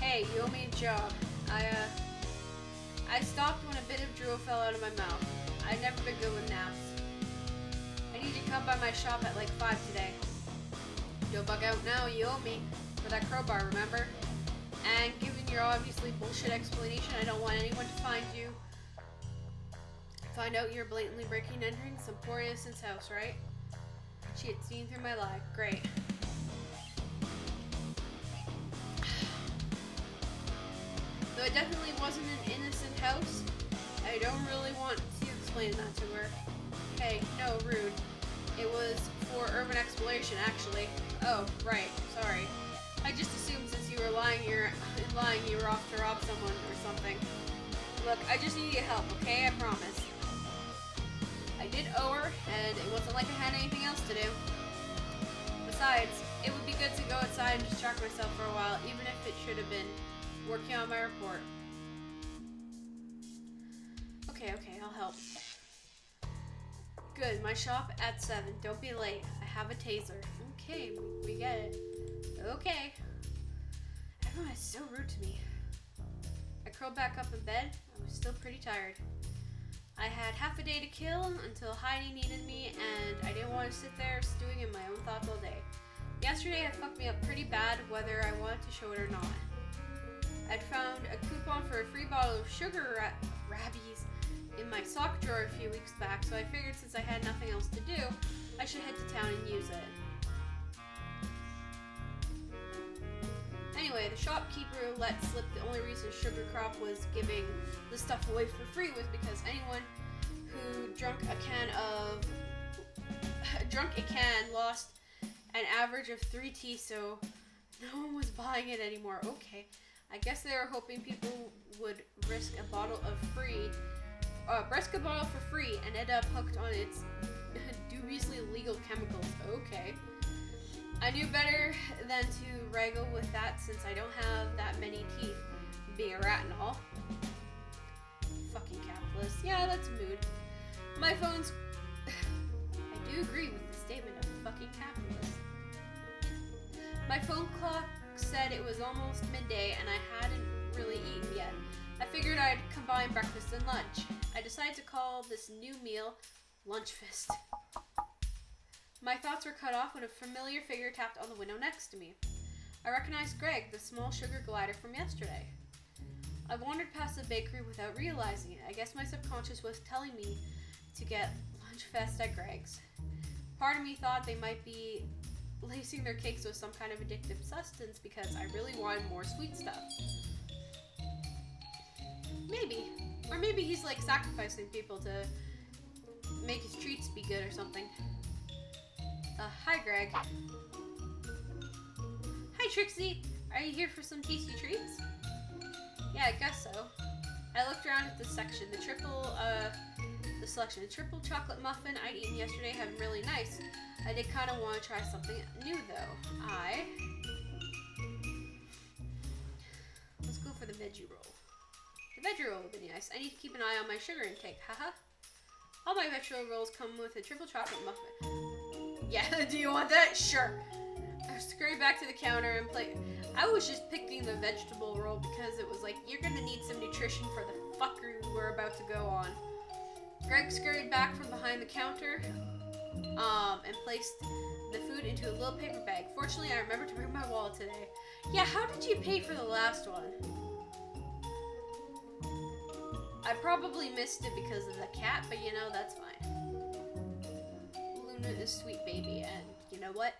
Hey, you owe me a job. I stopped when a bit of drool fell out of my mouth. I've never been good with naps. I need you to come by my shop at like 5 today. Don't bug out now, you owe me. For that crowbar, remember? And given your obviously bullshit explanation, I don't want anyone to find out you're blatantly breaking and entering some poor innocent's house, right? She had seen through my lie. Great. Though it definitely wasn't an innocent house, I don't really want to explain that to her. Hey, no, rude. It was for urban exploration, actually. Oh, right. Sorry. I just assumed since you were lying, you were off to rob someone or something. Look, I just need your help, okay? I promise. I did owe her, and it wasn't like I had anything else to do. Besides, it would be good to go outside and distract myself for a while, even if it should have been working on my report. Okay, I'll help. Good, my shop at 7. Don't be late. I have a taser. Okay, we get it. Okay. Everyone is so rude to me. I curled back up in bed. I was still pretty tired. I had half a day to kill until Heidi needed me, and I didn't want to sit there stewing in my own thoughts all day. Yesterday had fucked me up pretty bad, whether I wanted to show it or not. I'd found a coupon for a free bottle of sugar rabbies in my sock drawer a few weeks back, so I figured since I had nothing else to do, I should head to town and use it. Anyway, the shopkeeper let slip the only reason Sugar Crop was giving the stuff away for free was because anyone who drank a can lost an average of 3 teeth, so no one was buying it anymore. Okay, I guess they were hoping people would risk a bottle for free and end up hooked on its dubiously legal chemicals. Okay. I knew better than to wrangle with that since I don't have that many teeth, being a rat and all. Fucking capitalist. Yeah, that's a mood. My phone's... I do agree with the statement of fucking capitalist. My phone clock said it was almost midday and I hadn't really eaten yet. I figured I'd combine breakfast and lunch. I decided to call this new meal Lunch Fist. My thoughts were cut off when a familiar figure tapped on the window next to me. I recognized Greg, the small sugar glider from yesterday. I wandered past the bakery without realizing it. I guess my subconscious was telling me to get Lunch Fest at Greg's. Part of me thought they might be lacing their cakes with some kind of addictive substance because I really wanted more sweet stuff. Maybe. Or maybe he's like sacrificing people to make his treats be good or something. Hi Greg. Hi Trixie. Are you here for some tasty treats? Yeah, I guess so. I looked around at the section. The triple chocolate muffin I'd eaten yesterday had been really nice. I did kind of want to try something new though. Let's go for the veggie roll. The veggie roll would be nice. I need to keep an eye on my sugar intake. Haha. All my vegetable rolls come with a triple chocolate muffin. Yeah, do you want that? Sure. I scurried back to the counter and I was just picking the vegetable roll because it was like, you're gonna need some nutrition for the fuckery we're about to go on. Greg scurried back from behind the counter and placed the food into a little paper bag. Fortunately, I remembered to bring my wallet today. Yeah, how did you pay for the last one? I probably missed it because of the cat, but you know, that's fine. Luna is a sweet baby, and you know what?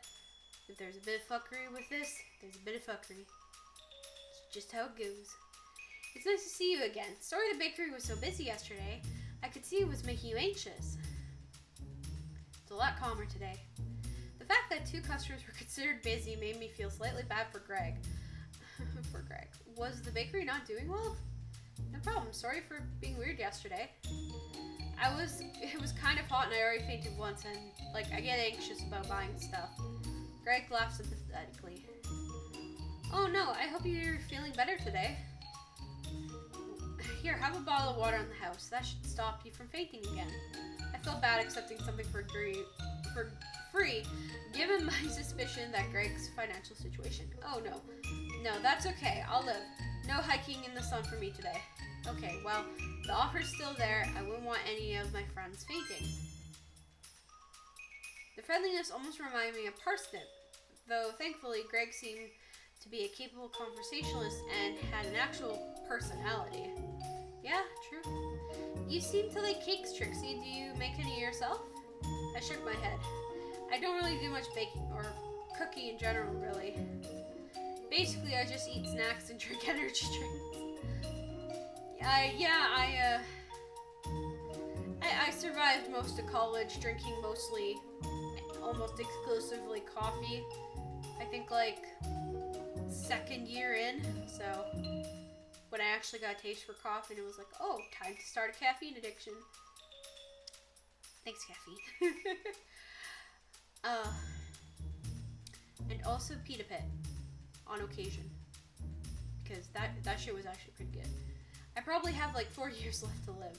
If there's a bit of fuckery with this, there's a bit of fuckery. It's just how it goes. It's nice to see you again. Sorry the bakery was so busy yesterday. I could see it was making you anxious. It's a lot calmer today. The fact that 2 customers were considered busy made me feel slightly bad for Greg. For Greg. Was the bakery not doing well? No problem. Sorry for being weird yesterday. It was kind of hot and I already fainted once and, I get anxious about buying stuff. Greg laughed sympathetically. Oh no, I hope you're feeling better today. Here, have a bottle of water in the house. That should stop you from fainting again. I feel bad accepting something for free, given my suspicion that Greg's financial situation. Oh no. No, that's okay. I'll live. No hiking in the sun for me today. Okay, well, the offer's still there. I wouldn't want any of my friends fainting. The friendliness almost reminded me of Parsnip, though thankfully Greg seemed to be a capable conversationalist and had an actual personality. Yeah, true. You seem to like cakes, Trixie. Do you make any yourself? I shook my head. I don't really do much baking or cooking in general, really. Basically, I just eat snacks and drink energy drinks. I survived most of college drinking mostly, almost exclusively coffee. I think like second year in, so when I actually got a taste for coffee, and it was like, oh, time to start a caffeine addiction. Thanks, caffeine. And also Pita Pit on occasion, because that shit was actually pretty good. I probably have like 4 years left to live.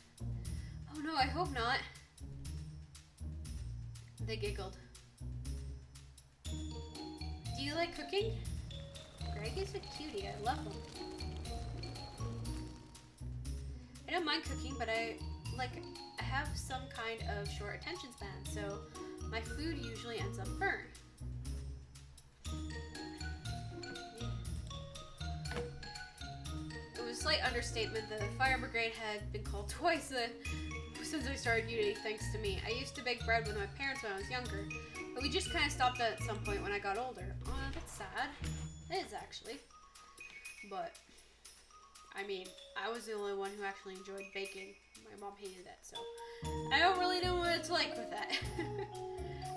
Oh no, I hope not. They giggled. Do you like cooking? Greg is a cutie. I love him. I don't mind cooking, but I have some kind of short attention span, so my food usually ends up burnt. It was a slight understatement. The fire brigade had been called twice since I started uni, thanks to me. I used to bake bread with my parents when I was younger, but we just kind of stopped at some point when I got older. Oh, that's sad. It is, actually. But, I mean, I was the only one who actually enjoyed baking. My mom hated it, so I don't really know what it's like with that.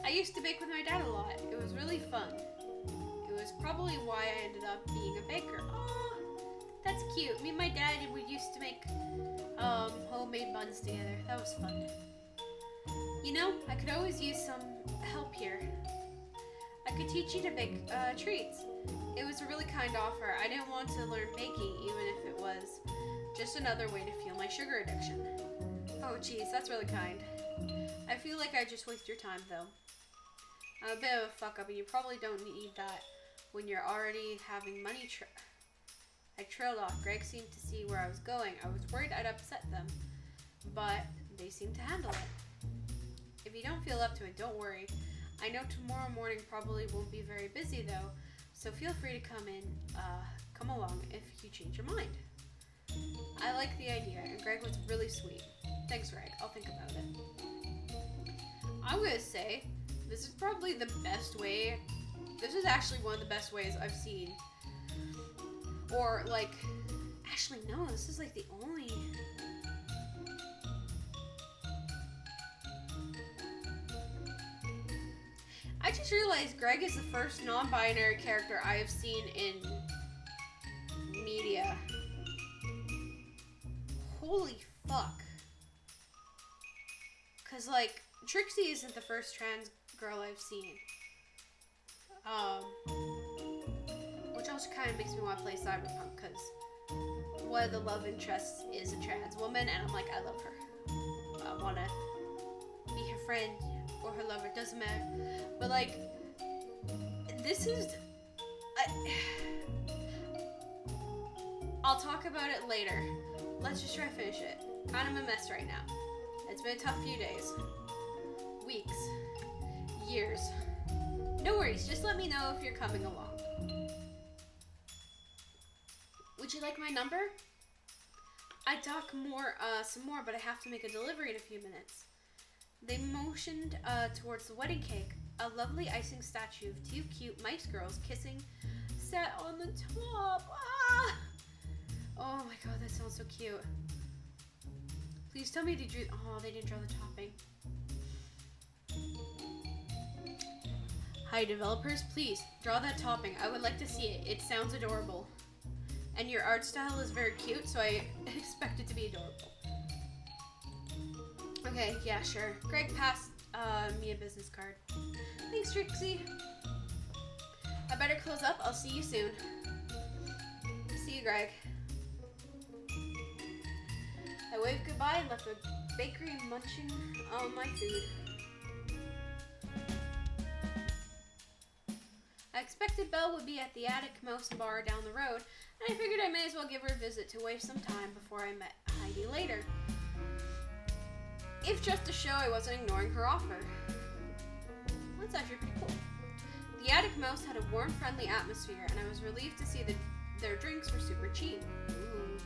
I used to bake with my dad a lot. It was really fun. It was probably why I ended up being a baker. Oh, that's cute. Me and my dad, we used to make homemade buns together. That was fun. You know, I could always use some help here. I could teach you to bake treats. It was a really kind offer. I didn't want to learn baking, even if it was just another way to fuel my sugar addiction. Oh, geez, that's really kind. I feel like I just wasted your time, though. I'm a bit of a fuck up, and you probably don't need that when you're already having money. I trailed off. Greg seemed to see where I was going. I was worried I'd upset them, but they seemed to handle it. If you don't feel up to it, don't worry. I know tomorrow morning probably won't be very busy, though, so feel free to come along if you change your mind. I like the idea, and Greg was really sweet. Thanks, Greg. I'll think about it. I'm gonna say, this is probably the best way. This is actually one of the best ways I've seen. Or, like, actually, no, this is like the only. I just realized Greg is the first non-binary character I have seen in media. Holy fuck. Cause like, Trixie isn't the first trans girl I've seen. Which also kind of makes me want to play Cyberpunk, cause one of the love interests is a trans woman, and I'm like, I love her. I wanna be her friend or her lover, doesn't matter. But like, this is, I'll talk about it later. Let's just try to finish it. I'm a mess right now. It's been a tough few days, weeks, years. No worries, just let me know if you're coming along. Would you like my number? I'd talk more, some more, but I have to make a delivery in a few minutes. They motioned towards the wedding cake. A lovely icing statue of two cute mice girls kissing sat on the top. Ah! Oh my god, that sounds so cute. Please tell me they drew. Oh, they didn't draw the topping. Hi, developers. Please draw that topping. I would like to see it. It sounds adorable. And your art style is very cute, so I expect it to be adorable. Okay, yeah, sure. Greg passed me a business card. Thanks, Trixie. I better close up. I'll see you soon. See you, Greg. I waved goodbye and left the bakery munching on my food. I expected Belle would be at the Attic Mouse Bar down the road, and I figured I may as well give her a visit to waste some time before I met Heidi later. If just to show I wasn't ignoring her offer. That's actually pretty cool. The Attic Mouse had a warm, friendly atmosphere, and I was relieved to see that their drinks were super cheap. Ooh, love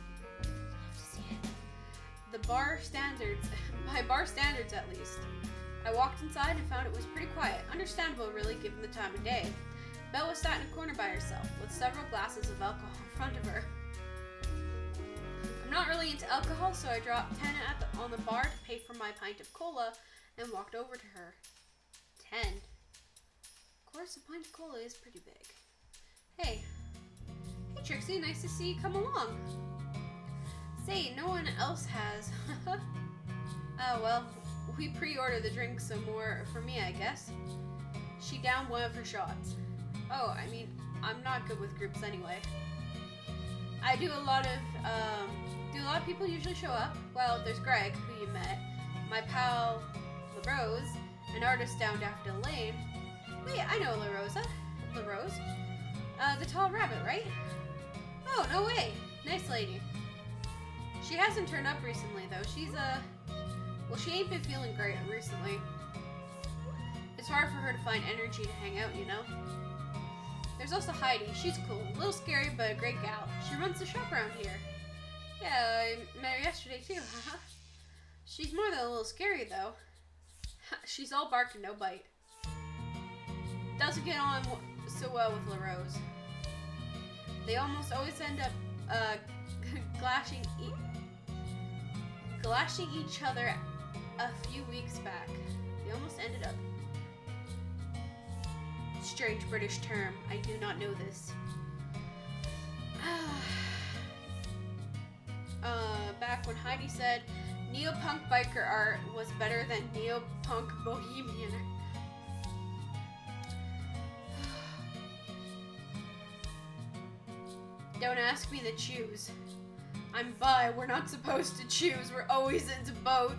to see it. By bar standards at least. I walked inside and found it was pretty quiet, understandable really given the time of day. Belle was sat in a corner by herself, with several glasses of alcohol in front of her. I'm not really into alcohol, so I dropped 10 on the bar to pay for my pint of cola and walked over to her. 10. Of course, a pint of cola is pretty big. Hey. Hey, Trixie, nice to see you come along. Say, no one else has. Oh, well, we pre-ordered the drink some more for me, I guess. She downed one of her shots. Oh, I mean, I'm not good with groups anyway. I do a lot of people usually show up? Well, there's Greg, who you met, my pal LaRose, an artist down Daffodil Lane. Wait, I know LaRose. The tall rabbit, right? Oh, no way. Nice lady. She hasn't turned up recently, though. She ain't been feeling great recently. It's hard for her to find energy to hang out, you know? There's also Heidi. She's cool. A little scary, but a great gal. She runs the shop around here. Yeah, I met her yesterday, too. She's more than a little scary, though. She's all bark and no bite. Doesn't get on so well with LaRose. They almost always end up glashing each other a few weeks back. They almost ended up. Strange British term. I do not know this. Back when Heidi said neo-punk biker art was better than neo-punk bohemian. Don't ask me to choose. I'm bi, we're not supposed to choose, we're always into both.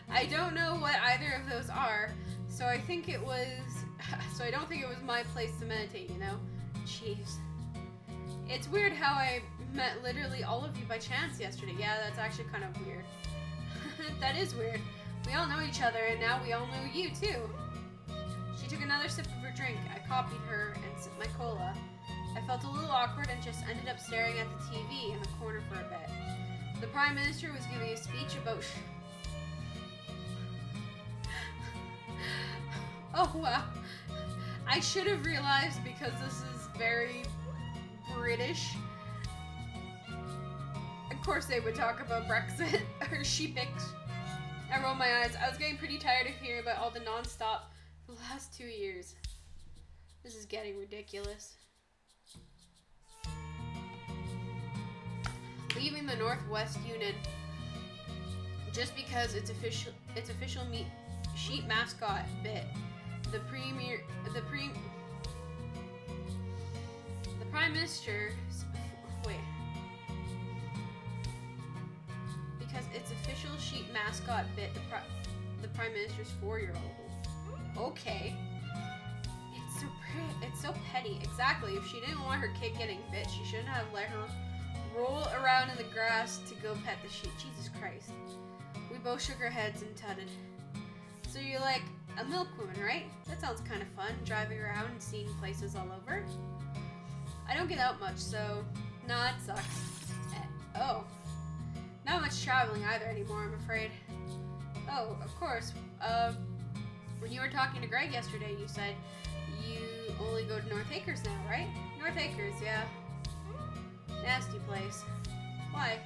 I don't know what either of those are, so I don't think it was my place to meditate, you know? Jeez. It's weird how I met literally all of you by chance yesterday. Yeah, that's actually kind of weird. That is weird. We all know each other, and now we all know you, too. She took another sip of her drink. I copied her and sipped my cola. I felt a little awkward and just ended up staring at the TV in the corner for a bit. The Prime Minister was giving a speech about... Oh, wow. I should have realized because this is very British. Of course they would talk about Brexit or sheepics. I rolled my eyes. I was getting pretty tired of hearing about all the non-stop for the last 2 years. This is getting ridiculous. Leaving the Northwest Union just because it's official sheep mascot bit. The Prime Minister, because it's official sheep mascot bit the Prime Minister's 4-year-old. Okay. It's so petty. Exactly. If she didn't want her kid getting bit, she shouldn't have let her roll around in the grass to go pet the sheep. Jesus Christ. We both shook our heads and tutted. So you're like a milkwoman, right? That sounds kind of fun, driving around and seeing places all over. I don't get out much, so nah, it sucks. Oh. Not much traveling either anymore, I'm afraid. Oh, of course. When you were talking to Greg yesterday, you said you only go to North Acres now, right? North Acres, yeah. Nasty place. Why?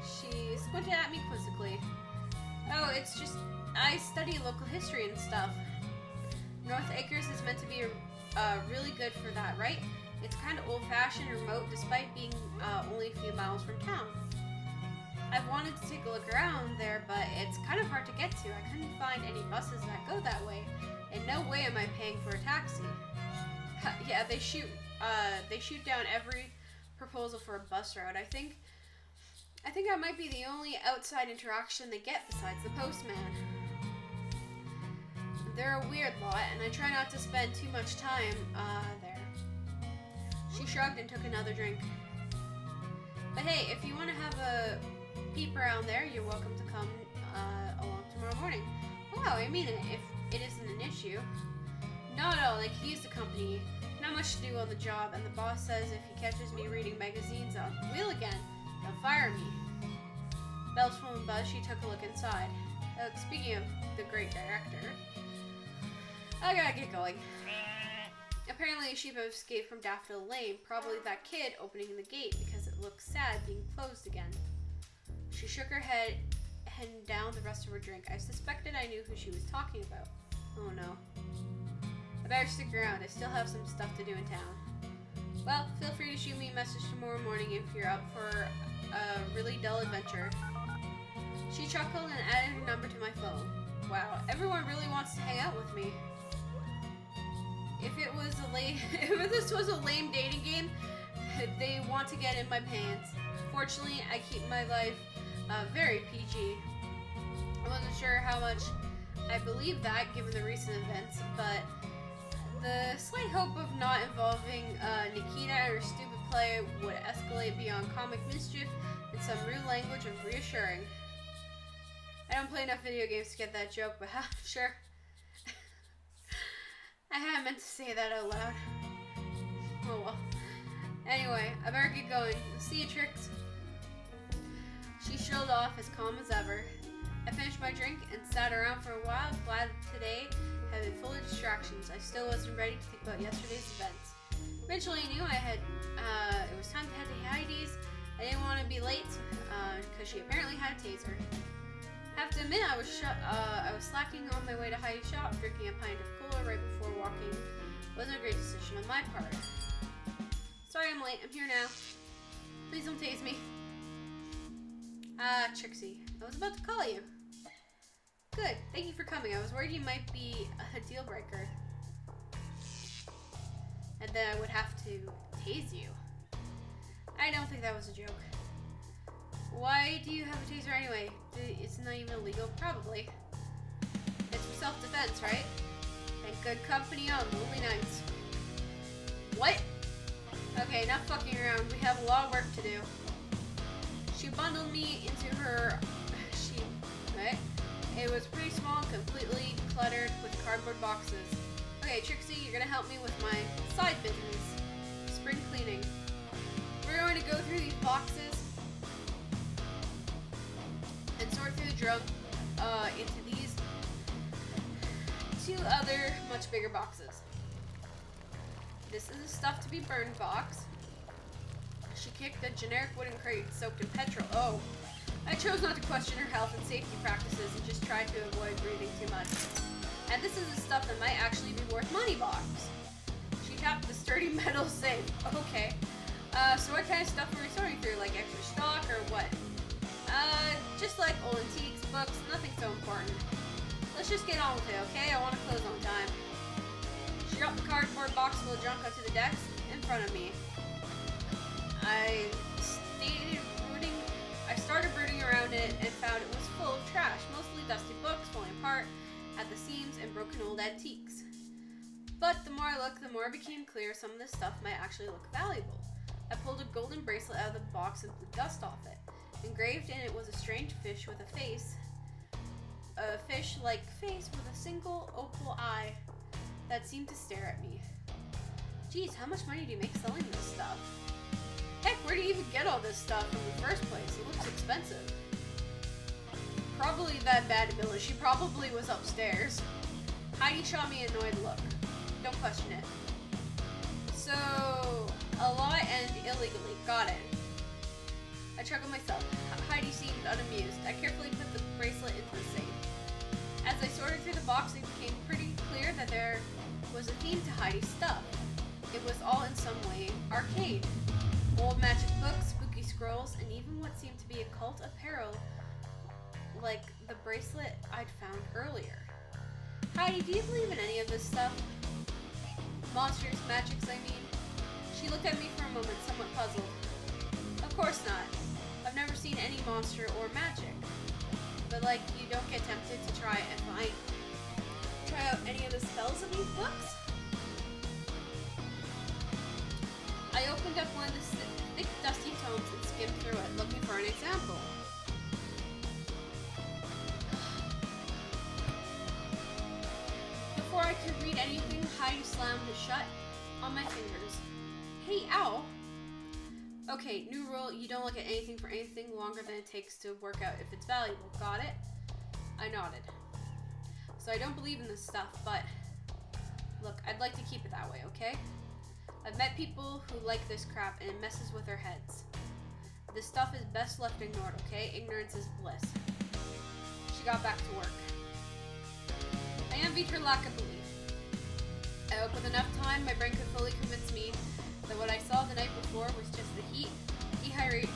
She squinted at me quizzically. Oh, it's just, I study local history and stuff. North Acres is meant to be really good for that, right? It's kind of old-fashioned and remote despite being only a few miles from town. I've wanted to take a look around there, but it's kind of hard to get to. I couldn't find any buses that go that way, and no way am I paying for a taxi. Yeah, they shoot down every proposal for a bus route. I think I think I might be the only outside interaction they get besides the postman. They're a weird lot, and I try not to spend too much time, there. She shrugged and took another drink. But hey, if you want to have a peep around there, you're welcome to come, along tomorrow morning. Wow, I mean it, if it isn't an issue. Not at all, they could use the company. Not much to do on the job, and the boss says if he catches me reading magazines on the wheel again, he'll fire me. Bells from above, she took a look inside. Speaking of the great director, I gotta get going. Apparently a sheep escaped from Daffodil Lane, probably that kid opening the gate because it looks sad being closed again. She shook her head and downed the rest of her drink. I suspected I knew who she was talking about. Oh no. I better stick around, I still have some stuff to do in town. Well, feel free to shoot me a message tomorrow morning if you're up for a really dull adventure. She chuckled and added her number to my phone. Wow, everyone really wants to hang out with me. If this was a lame dating game, they want to get in my pants. Fortunately, I keep my life very PG. I wasn't sure how much I believed that given the recent events, but the slight hope of not involving Nikita and her stupid play would escalate beyond comic mischief and some rude language was reassuring. I don't play enough video games to get that joke, but sure. I hadn't meant to say that out loud. Oh well. Anyway, I better get going. See you, Trix. She strolled off as calm as ever. I finished my drink and sat around for a while, glad today had been full of distractions. I still wasn't ready to think about yesterday's events. Eventually I knew it was time to head to Heidi's. I didn't want to be late, because she apparently had a taser. I have to admit, I was slacking on my way to Heidi's shop, drinking a pint of cola right before walking. Wasn't a great decision on my part. Sorry I'm late, I'm here now. Please don't tase me. Trixie, I was about to call you. Good, thank you for coming. I was worried you might be a deal breaker. And then I would have to tase you. I don't think that was a joke. Why do you have a taser anyway? It's not even illegal, probably. It's for self-defense, right? And good company on lonely nights. What? Okay, enough fucking around. We have a lot of work to do. She bundled me into her sheet, right? It was pretty small, completely cluttered with cardboard boxes. Okay, Trixie, you're gonna help me with my side business, spring cleaning. We're going to go through these boxes and sort through the drum into these two other much bigger boxes. This is a stuff to be burned box. She kicked a generic wooden crate soaked in petrol. Oh, I chose not to question her health and safety practices and just tried to avoid breathing too much. And this is the stuff that might actually be worth money box. She tapped the sturdy metal safe. Okay. So what kind of stuff are we sorting through? Like extra stock or what? Just like old antiques, books, nothing so important. Let's just get on with it, okay? I want to close on time. She dropped the cardboard box full of junk onto the desk in front of me. I started rooting around it and found it was full of trash, mostly dusty books falling apart at the seams and broken old antiques. But the more I looked, the more it became clear some of this stuff might actually look valuable. I pulled a golden bracelet out of the box and blew dust off it. Engraved in it was a strange fish with a face. A fish-like face with a single opal eye that seemed to stare at me. Geez, how much money do you make selling this stuff? Heck, where do you even get all this stuff in the first place? It looks expensive. Probably that bad ability. She probably was upstairs. Heidi shot me an annoyed look. Don't question it. So, a lot and illegally. Got it. I chuckled myself. Heidi seemed unamused. I carefully put the bracelet into the safe. As I sorted through the box, it became pretty clear that there was a theme to Heidi's stuff. It was all in some way arcade. Old magic books, spooky scrolls, and even what seemed to be occult apparel, like the bracelet I'd found earlier. Heidi, do you believe in any of this stuff? Monsters, magics, I mean? She looked at me for a moment, somewhat puzzled. Of course not. I've never seen any monster or magic. But like, you don't get tempted to try out any of the spells in these books. I opened up one of the thick, dusty tomes and skimmed through it, looking for an example. Before I could read anything, Heidi slammed it shut on my fingers. Hey, ow! Okay, new rule, you don't look at anything for anything longer than it takes to work out if it's valuable. Got it? I nodded. So I don't believe in this stuff, but look, I'd like to keep it that way, okay? I've met people who like this crap and it messes with their heads. This stuff is best left ignored, okay? Ignorance is bliss. She got back to work. I envied her lack of belief. I hope with enough time, my brain could fully convince me that what I saw the night before was just the heat, dehydration,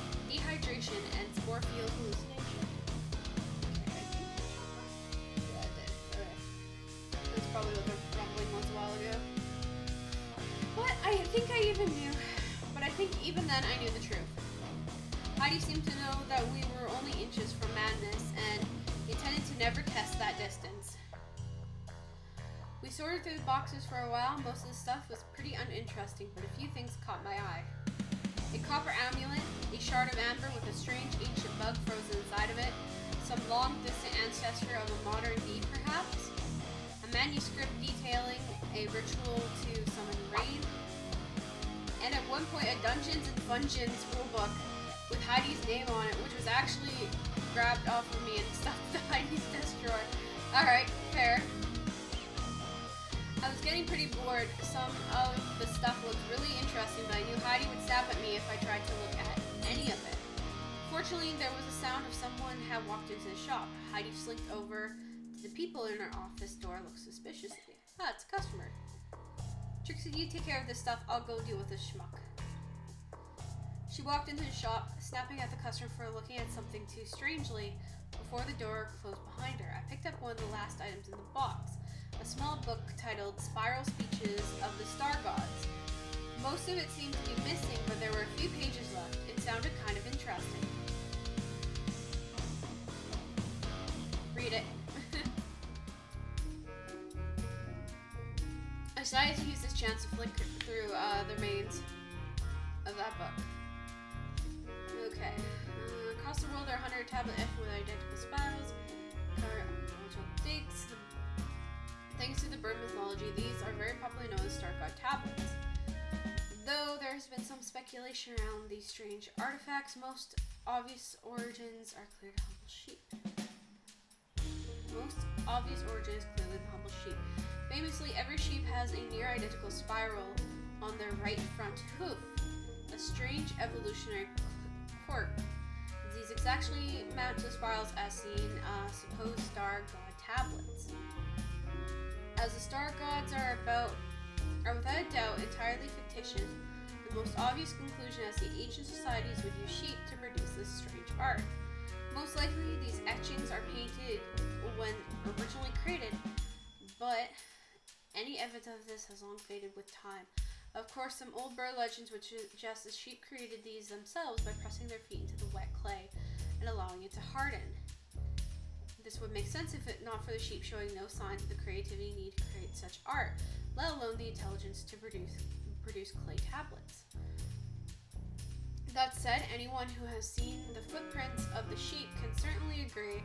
and spore-field hallucination. Okay. Yeah, I did. Okay. That's probably what the rumbling was a while ago. What? I think I even knew. But I think even then I knew the truth. Heidi seemed to know that we were only inches from madness and intended to never test that distance. We sorted through the boxes for a while. Most of the stuff was pretty uninteresting, but a few things caught my eye. A copper amulet, a shard of amber with a strange ancient bug frozen inside of it, some long-distant ancestor of a modern bee, perhaps, a manuscript detailing a ritual to summon rain, and at one point a Dungeons and Fungeons rulebook with Heidi's name on it, which was actually grabbed off of me and stuffed to Heidi's desk drawer. Alright, fair. I was getting pretty bored. Some of the stuff looked really interesting, but I knew Heidi would snap at me if I tried to look at any of it. Fortunately, there was a sound of someone had walked into the shop. Heidi slinked over to the people in her office door, looked suspiciously. Ah, it's a customer. Trixie, you take care of this stuff. I'll go deal with this schmuck. She walked into the shop, snapping at the customer for looking at something too strangely before the door closed behind her. I picked up one of the last items in the box. A small book titled Spiral Speeches of the Star Gods. Most of it seemed to be missing, but there were a few pages left. It sounded kind of interesting. Read it. I decided to use this chance to flick through the remains of that book. Okay. Across the world there are 100 tablet F with identical spirals. Thanks to the bird mythology, these are very popularly known as Star God tablets. Though there has been some speculation around these strange artifacts, most obvious origins are clear to humble sheep. Most obvious origin is clearly the humble sheep. Famously, every sheep has a near identical spiral on their right front hoof, a strange evolutionary quirk. These exactly mount to spirals as seen supposed Star God tablets. As the star gods are without a doubt entirely fictitious, the most obvious conclusion is the ancient societies would use sheep to produce this strange art. Most likely, these etchings are painted when originally created, but any evidence of this has long faded with time. Of course, some old bird legends would suggest the sheep created these themselves by pressing their feet into the wet clay and allowing it to harden. This would make sense if it not for the sheep showing no signs of the creativity needed to create such art, let alone the intelligence to produce clay tablets. That said, anyone who has seen the footprints of the sheep can certainly agree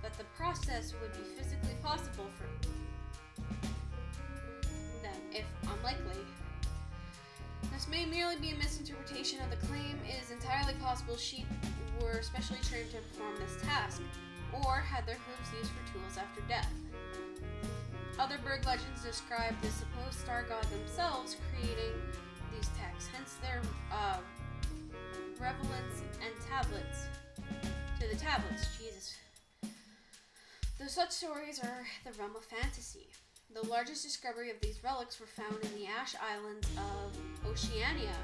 that the process would be physically possible for them, if unlikely. This may merely be a misinterpretation of the claim. It is entirely possible sheep were specially trained to perform this task, or had their hooves used for tools after death. Other bird legends describe the supposed star god themselves creating these texts, hence their relevance and to the tablets. Jesus. Though such stories are the realm of fantasy. The largest discovery of these relics were found in the ash islands of Oceania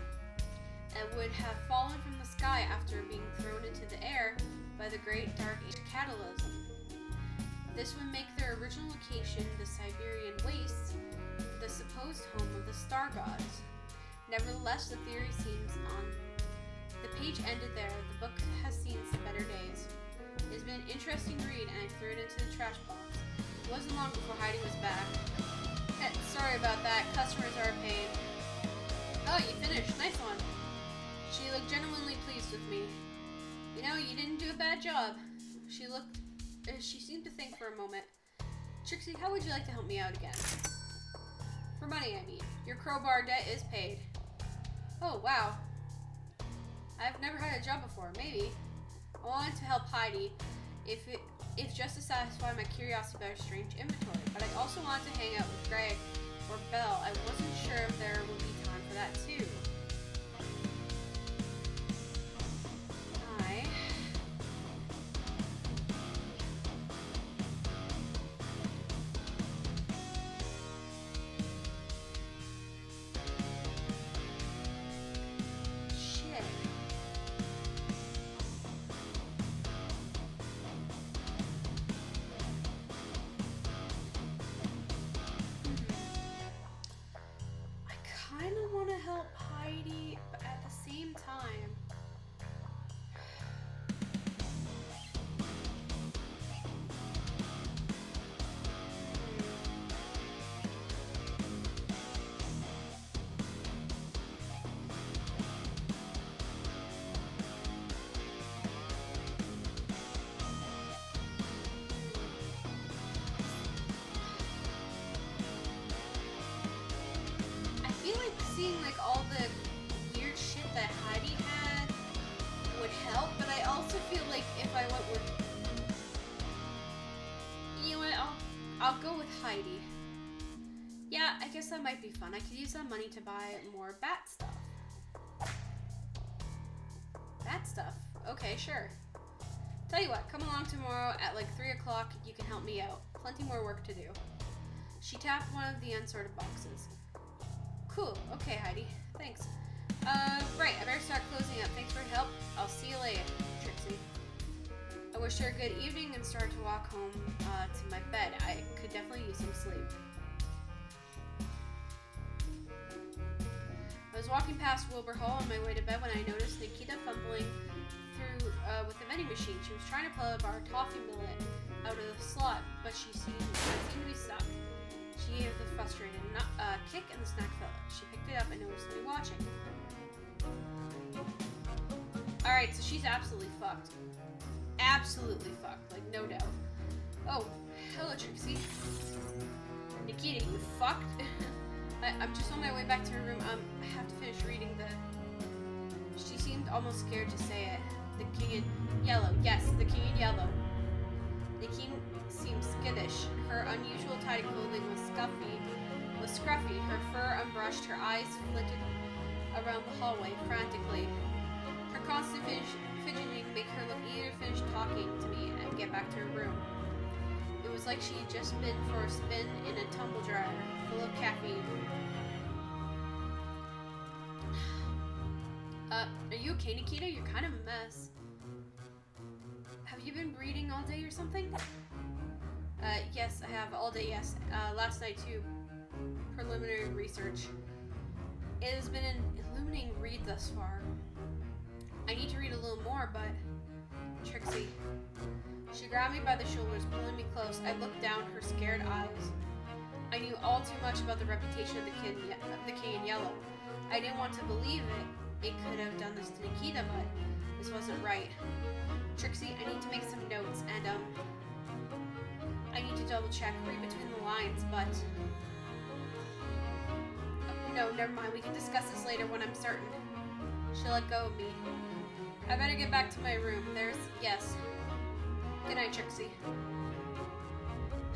and would have fallen from the sky after being thrown into the air by the Great Dark Age catalysm. This would make their original location, the Siberian Wastes, the supposed home of the star gods. Nevertheless, the theory seems on. The page ended there. The book has seen some better days. interesting read, and I threw it into the trash box. It wasn't long before Heidi was back. Sorry about that. Customers are a pain. Oh, you finished. Nice one. She looked genuinely pleased with me. You know, you didn't do a bad job. She seemed to think for a moment. Trixie, how would you like to help me out again? For money, I mean. Your crowbar debt is paid. Oh, wow. I've never had a job before. Maybe. I wanted to help Heidi, if just to satisfy my curiosity about her strange inventory. But I also wanted to hang out with Greg or Belle. I wasn't sure if there would be time for that too. Help Heidi, but at the same time, I feel like seeing like all the weird shit that Heidi had would help, but I also feel like if I went with, you know what, I'll go with Heidi. Yeah, I guess that might be fun. I could use that money to buy more bat stuff. Bat stuff? Okay, sure. Tell you what, come along tomorrow at like 3 o'clock. You can help me out. Plenty more work to do. She tapped one of the unsorted boxes. Cool. Okay, Heidi. Thanks. Right. I better start closing up. Thanks for your help. I'll see you later, Trixie. I wished her a good evening and started to walk home to my bed. I could definitely use some sleep. I was walking past Wilbur Hall on my way to bed when I noticed Nikita fumbling through with the vending machine. She was trying to pull a bar toffee millet out of the slot, but she seemed to be stuck. She gave the frustrated kick and the snack fell out. She picked it up and noticed me watching. Alright, so she's absolutely fucked. Absolutely fucked, like no doubt. Oh, hello Trixie. Nikita, you fucked? I'm just on my way back to her room. I have to finish reading She seemed almost scared to say it. The King in Yellow. Yes, The King in Yellow. Nikita seemed skittish. Her unusual tidy clothing was scruffy. Her fur unbrushed. Her eyes flitted around the hallway frantically. Her constant fidgeting made her look eager to finish talking to me and get back to her room. It was like she had just been for a spin in a tumble dryer full of caffeine. Are you okay, Nikita? You're kind of a mess. Have you been reading all day or something? Yes, I have all day, yes. Last night too. Preliminary research. It has been an illuminating read thus far. I need to read a little more, but... Trixie. She grabbed me by the shoulders, pulling me close. I looked down her scared eyes. I knew all too much about the reputation of the King in Yellow. I didn't want to believe it could have done this to Nikita, but this wasn't right. Trixie, I need to make some notes, and, I need to double check, read between the lines, but... No, never mind. We can discuss this later when I'm certain. She let go of me. I better get back to my room. Yes. Good night, Trixie.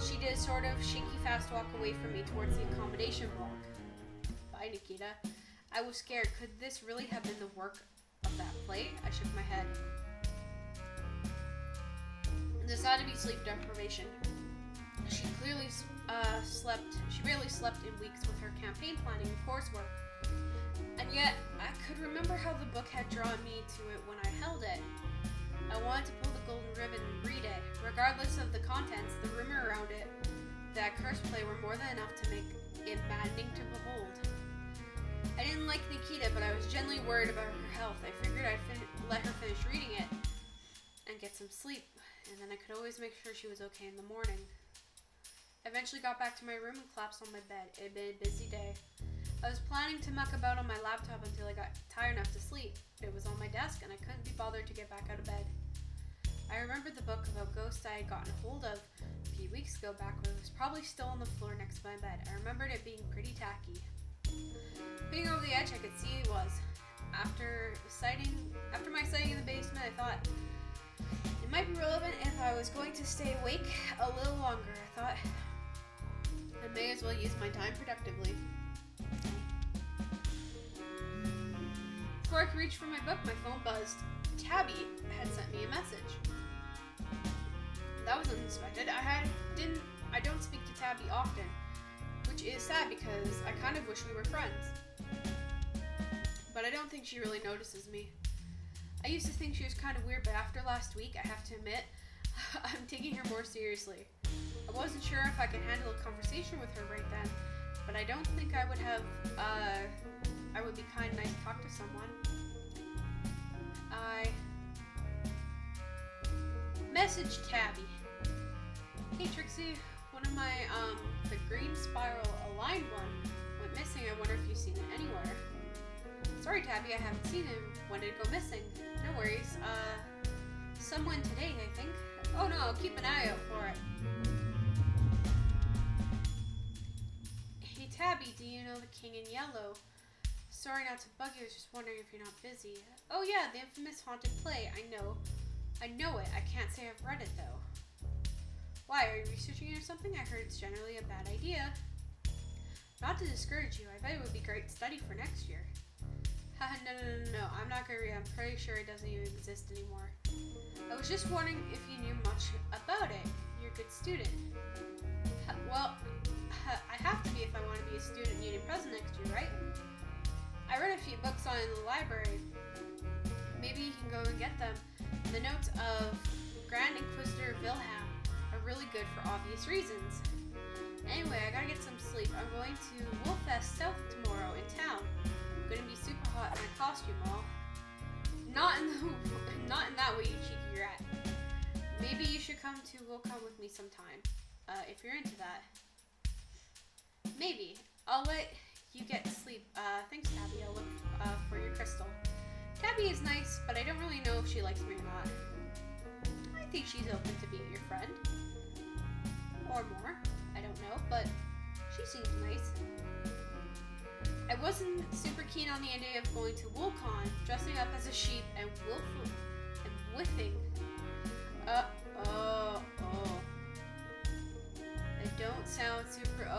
She did a sort of shaky fast walk away from me towards the accommodation block. Bye, Nikita. I was scared. Could this really have been the work of that plate? I shook my head. This had to be sleep deprivation. She clearly she barely slept in weeks with her campaign planning and coursework. And yet, I could remember how the book had drawn me to it when I held it. I wanted to pull the golden ribbon and read it. Regardless of the contents, the rumor around it, that cursed play were more than enough to make it maddening to behold. I didn't like Nikita, but I was genuinely worried about her health. I figured I'd let her finish reading it and get some sleep. and then I could always make sure she was okay in the morning. I eventually got back to my room and collapsed on my bed. It had been a busy day. I was planning to muck about on my laptop until I got tired enough to sleep. It was on my desk and I couldn't be bothered to get back out of bed. I remembered the book about ghosts I had gotten hold of a few weeks ago back when it was probably still on the floor next to my bed. I remembered it being pretty tacky. Being over the edge, I could see it was. After my sighting in the basement, I thought it might be relevant if I was going to stay awake a little longer. I thought I may as well use my time productively. Before I could reach for my book, my phone buzzed. Tabby had sent me a message. That was unexpected. I don't speak to Tabby often, which is sad because I kind of wish we were friends. But I don't think she really notices me. I used to think she was kind of weird, but after last week, I have to admit, I'm taking her more seriously. I wasn't sure if I could handle a conversation with her right then, but I don't think I would have, I would be kind of nice to talk to someone. I messaged Tabby. Hey Trixie, one of my, the green spiral aligned one went missing. I wonder if you've seen it anywhere. Sorry Tabby, I haven't seen him. When did it go missing? No worries. Someone today, I think. Oh no, I'll keep an eye out for it. Hey Tabby, do you know the King in Yellow? Sorry not to bug you, I was just wondering if you're not busy. Oh yeah, the infamous haunted play. I know it. I can't say I've read it though. Why, are you researching it or something? I heard it's generally a bad idea. Not to discourage you, I bet it would be great study for next year. No, I'm not gonna read. I'm pretty sure it doesn't even exist anymore. I was just wondering if you knew much about it. You're a good student. Well, I have to be if I want to be a student union president next year, right? I read a few books on it in the library. Maybe you can go and get them. The notes of Grand Inquisitor Wilhelm are really good for obvious reasons. Anyway, I gotta get some sleep. I'm going to Wolffest South tomorrow in town. I'm gonna be super hot in my costume, all. Not in that way, you cheeky rat. Maybe you should come to WorldCon with me sometime, if you're into that. Maybe. I'll let you get to sleep. Thanks, Tabby. I'll look for your crystal. Tabby is nice, but I don't really know if she likes me or not. I think she's open to being your friend. Or more. I don't know, but she seems nice. I wasn't super keen on the idea of going to WorldCon, dressing up as a sheep and whiffing. It don't sound super,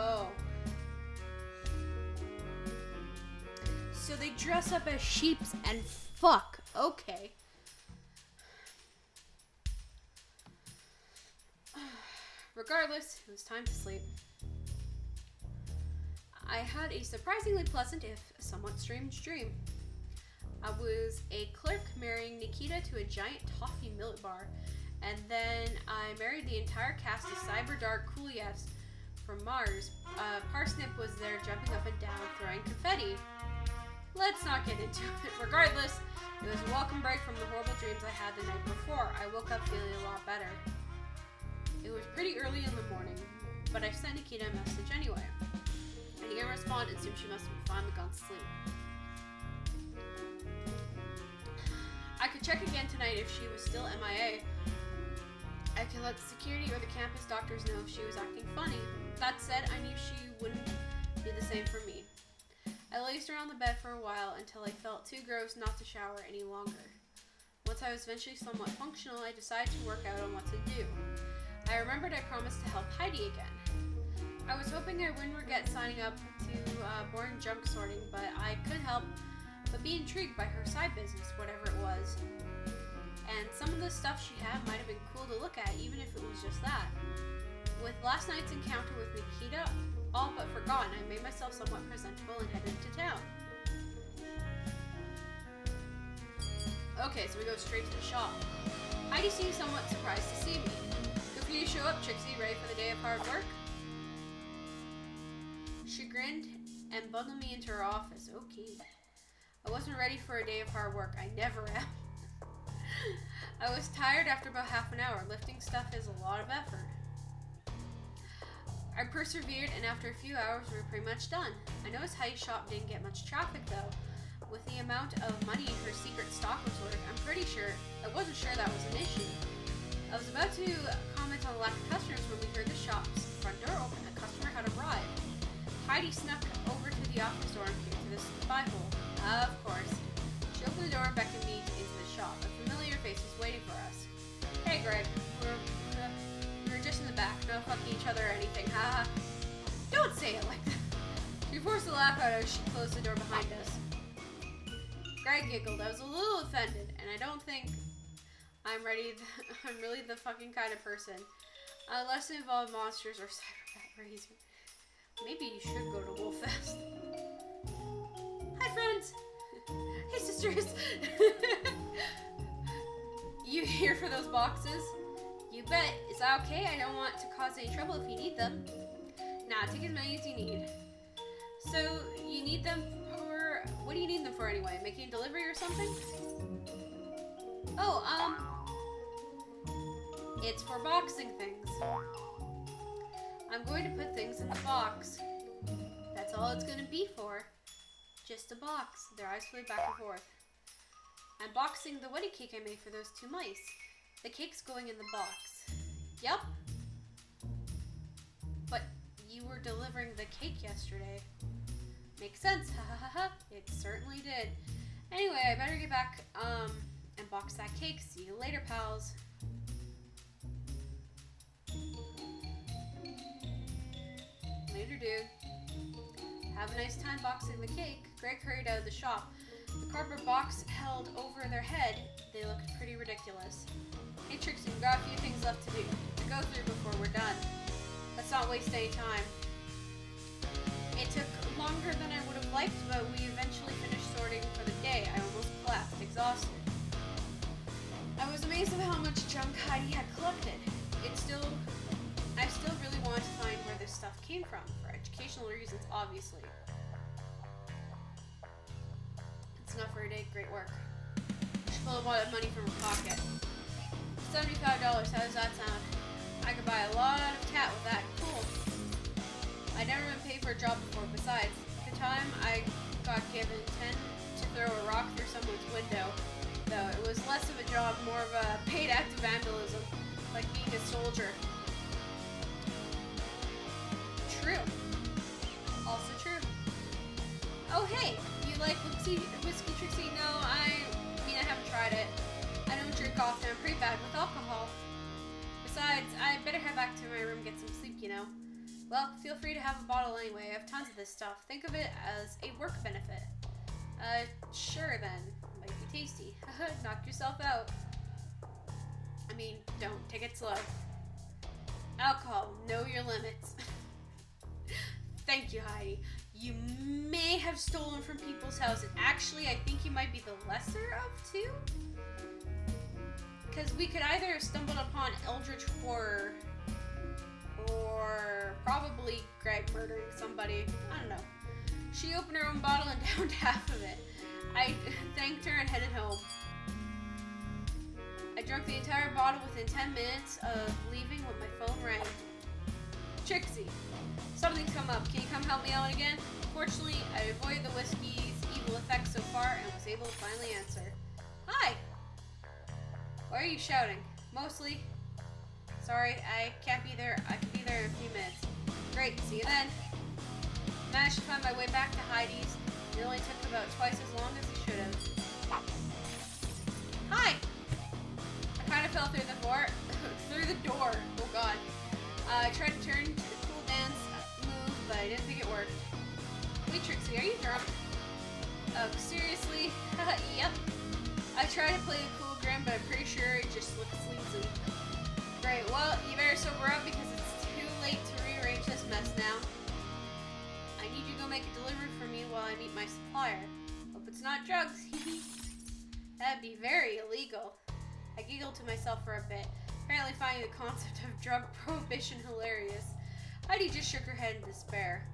So they dress up as sheeps and fuck. Okay. Regardless, it was time to sleep. I had a surprisingly pleasant, if somewhat strange dream. I was a clerk marrying Nikita to a giant toffee millet bar, and then I married the entire cast of Cyberdark Coolies from Mars. Parsnip was there jumping up and down, throwing confetti. Let's not get into it. Regardless, it was a welcome break from the horrible dreams I had the night before. I woke up feeling a lot better. It was pretty early in the morning, but I sent Nikita a message anyway. I didn't respond and assumed she must have finally gone to sleep. I could check again tonight if she was still MIA. I could let the security or the campus doctors know if she was acting funny. That said, I knew she wouldn't be the same for me. I lazed around the bed for a while until I felt too gross not to shower any longer. Once I was eventually somewhat functional, I decided to work out on what to do. I remembered I promised to help Heidi again. I was hoping I wouldn't regret signing up to boring junk sorting, but I couldn't help but be intrigued by her side business, whatever it was. And some of the stuff she had might have been cool to look at, even if it was just that. With last night's encounter with Nikita all but forgotten, I made myself somewhat presentable and headed to town. Okay, so we go straight to the shop. Heidi seemed somewhat surprised to see me. Good for you to show up, Trixie. Ready for the day of hard work? She grinned and bundled me into her office. Okay. I wasn't ready for a day of hard work. I never am. I was tired after about half an hour. Lifting stuff is a lot of effort. I persevered, and after a few hours, we were pretty much done. I noticed Heidi's shop didn't get much traffic, though. With the amount of money her secret stock was worth, I wasn't sure that was an issue. I was about to comment on the lack of customers when we heard the shop's front door open. A customer had arrived. Heidi snuck over to the office door and peered through the spy hole. Of course. She opened the door and beckoned me into the shop. A familiar face was waiting for us. Hey, Greg. We were just in the back. No fucking each other or anything. Haha. Don't say it like that. She forced a laugh out as she closed the door behind us. Greg giggled. I was a little offended, and I don't think I'm really the fucking kind of person. Unless it involved monsters or cyberbat raising. Maybe you should go to Wolffest. Hi, friends! Hey, sisters! You here for those boxes? You bet. Is that okay? I don't want to cause any trouble if you need them. Nah, take as many as you need. So, you need them for... What do you need them for anyway? Making a delivery or something? Oh, it's for boxing things. I'm going to put things in the box. That's all it's going to be for. Just a box. Their eyes flew back and forth. I'm boxing the wedding cake I made for those two mice. The cake's going in the box. Yep. But you were delivering the cake yesterday. Makes sense. Ha ha ha ha. It certainly did. Anyway, I better get back and box that cake. See you later, pals. Later, dude. Have a nice time boxing the cake. Greg hurried out of the shop. The cardboard box held over their head. They looked pretty ridiculous. Hey, Trixie, we've got a few things left to go through before we're done. Let's not waste any time. It took longer than I would have liked, but we eventually finished sorting for the day. I almost collapsed, exhausted. I was amazed at how much junk Heidi had collected. I still really wanted to find where this stuff came from, for educational reasons, obviously. It's enough for a day. Great work. She pulled a lot of money from her pocket. $75, how does that sound? I could buy a lot of cat with that. Cool. I never been paid for a job before. Besides, at the time I got given 10 to throw a rock through someone's window. Though it was less of a job, more of a paid act of vandalism, like being a soldier. True. Also true. Oh hey, you like whiskey, Trixie? No, I haven't tried it. I don't drink often. I'm pretty bad with alcohol. Besides, I better head back to my room and get some sleep, you know. Well, feel free to have a bottle anyway. I have tons of this stuff. Think of it as a work benefit. Sure then. Might be tasty. Knock yourself out. I mean, don't. Take it slow. Alcohol. Know your limits. Thank you, Heidi. You may have stolen from people's houses. Actually, I think you might be the lesser of two. Because we could either have stumbled upon eldritch horror or probably Greg murdering somebody. I don't know. She opened her own bottle and downed half of it. I thanked her and headed home. I drank the entire bottle within 10 minutes of leaving when my phone rang. Trixie, something's come up. Can you come help me out again? Fortunately, I avoided the whiskey's evil effects so far and was able to finally answer. Hi! Why are you shouting? Mostly. Sorry, I can't be there. I can be there in a few minutes. Great, see you then. Managed to find my way back to Heidi's. It only took about twice as long as it should have. Hi! I kind of fell through the door. Oh god. I tried to turn to the cool dance move, but I didn't think it worked. Wait, Trixie, are you drunk? Oh, seriously? Yep. I tried to play the cool grin, but I'm pretty sure it just looked sleazy. Great, well, you better sober up because it's too late to rearrange this mess now. I need you to go make a delivery for me while I meet my supplier. Hope it's not drugs. That'd be very illegal. I giggled to myself for a bit, apparently finding the concept of drug prohibition hilarious. Heidi just shook her head in despair.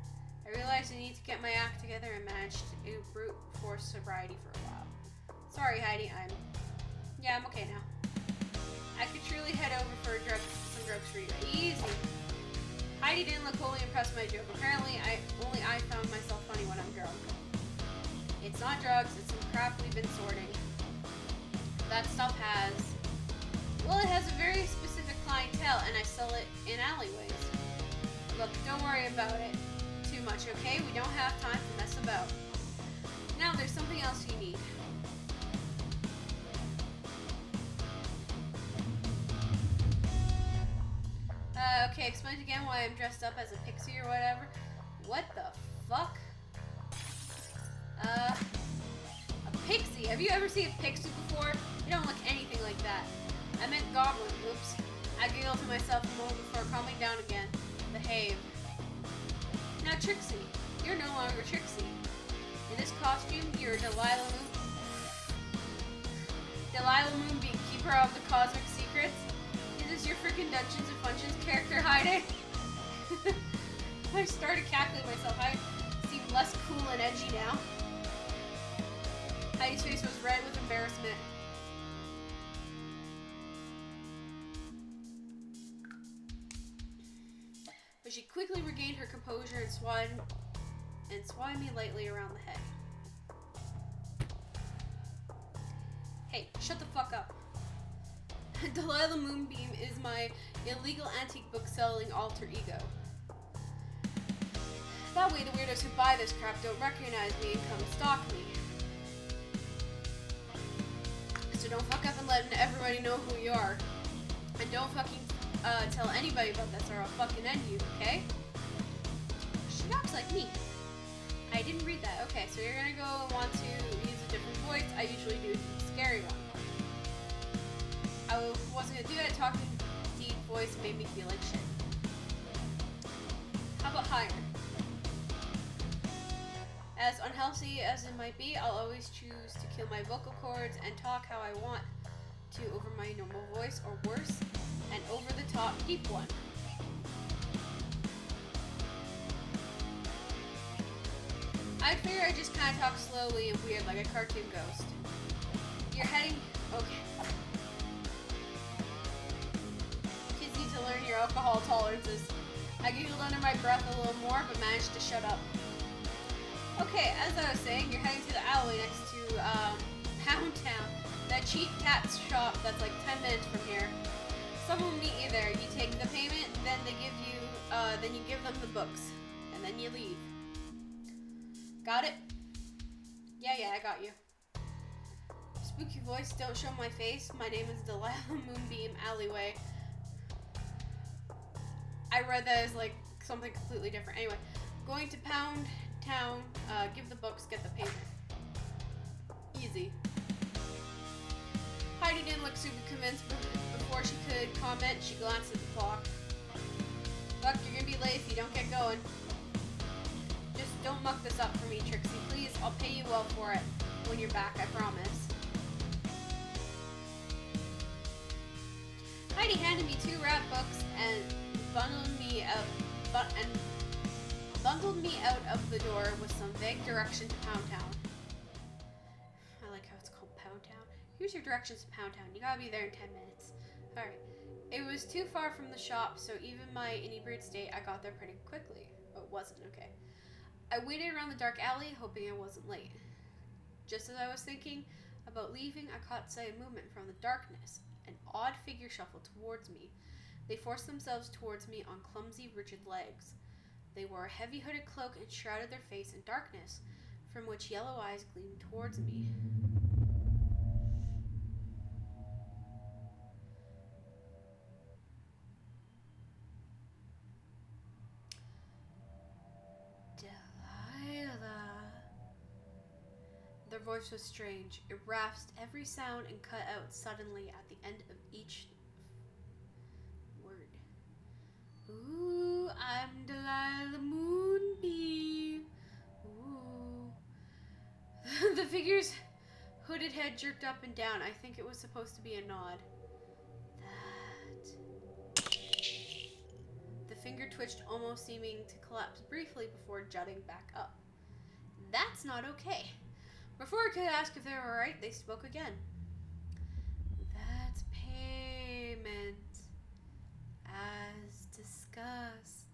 I realized I need to get my act together and managed to brute force sobriety for a while. Sorry, Heidi, I'm Yeah, I'm okay now. I could truly head over for some drugs for you. Easy. Heidi didn't look wholly impressed by my joke. Apparently, only I found myself funny when I'm drunk. It's not drugs, it's some crap we've been sorting. That stuff has... Well, it has a very specific clientele, and I sell it in alleyways. Look, don't worry about it too much, okay? We don't have time to mess about. Now, there's something else you need. Okay, explain again why I'm dressed up as a pixie or whatever. What the fuck? A pixie? Have you ever seen a pixie before? You don't look anything like that. I meant goblin. Oops. I giggled to myself a moment before calming down again. Behave. Now, Trixie, you're no longer Trixie. In this costume, you're Delilah Moonbeam, keeper of the cosmic secrets. Is this your freaking Dungeons and Functions character, Heidi? I started cackling myself. I seem less cool and edgy now. Heidi's face was red with embarrassment. But she quickly regained her composure and swatted me lightly around the head. Hey, shut the fuck up. Delilah Moonbeam is my illegal antique book selling alter ego. That way the weirdos who buy this crap don't recognize me and come stalk me. So don't fuck up and let everybody know who you are. And don't fucking tell anybody about this or I'll fucking end you, okay? She talks like me. I didn't read that. Okay, so you're gonna go and want to use a different voice. I usually do the scary one. I wasn't gonna do that. Talking deep voice made me feel like shit. How about higher? As unhealthy as it might be, I'll always choose to kill my vocal cords and talk how I want to over my normal voice, or worse, an over-the-top deep one. I figure I just kind of talk slowly and weird like a cartoon ghost. You're heading... Okay. Kids need to learn your alcohol tolerances. I giggled under my breath a little more, but managed to shut up. Okay, as I was saying, you're heading to the alley next to Pound Town. That cheap cat's shop that's like 10 minutes from here. Someone will meet you there. You take the payment, then they give you, then you give them the books, and then you leave. Got it? Yeah, I got you. Spooky voice, don't show my face. My name is Delilah Moonbeam Alleyway. I read that as like something completely different. Anyway, going to Pound Town, give the books, get the payment. Easy. Heidi didn't look super convinced, but before she could comment, she glanced at the clock. Look, you're gonna be late if you don't get going. Just don't muck this up for me, Trixie. Please, I'll pay you well for it when you're back, I promise. Heidi handed me 2 rat books and bundled me out of the door with some vague direction to Pound Town. I like how it's called Pound Town. Here's your directions to Pound Town. You gotta be there in 10 minutes. Alright. It was too far from the shop, so even my inebriated state, I got there pretty quickly. Oh, it wasn't, okay. I waited around the dark alley, hoping I wasn't late. Just as I was thinking about leaving, I caught sight of movement from the darkness. An odd figure shuffled towards me. They forced themselves towards me on clumsy, rigid legs. They wore a heavy hooded cloak and shrouded their face in darkness, from which yellow eyes gleamed towards me. Their voice was strange. It rasped every sound and cut out suddenly at the end of each word. Ooh, I'm Delilah Moonbeam. Ooh. The figure's hooded head jerked up and down. I think it was supposed to be a nod. That. The finger twitched, almost seeming to collapse briefly before jutting back up. That's not okay. Before I could ask if they were right, they spoke again. agreement. As discussed.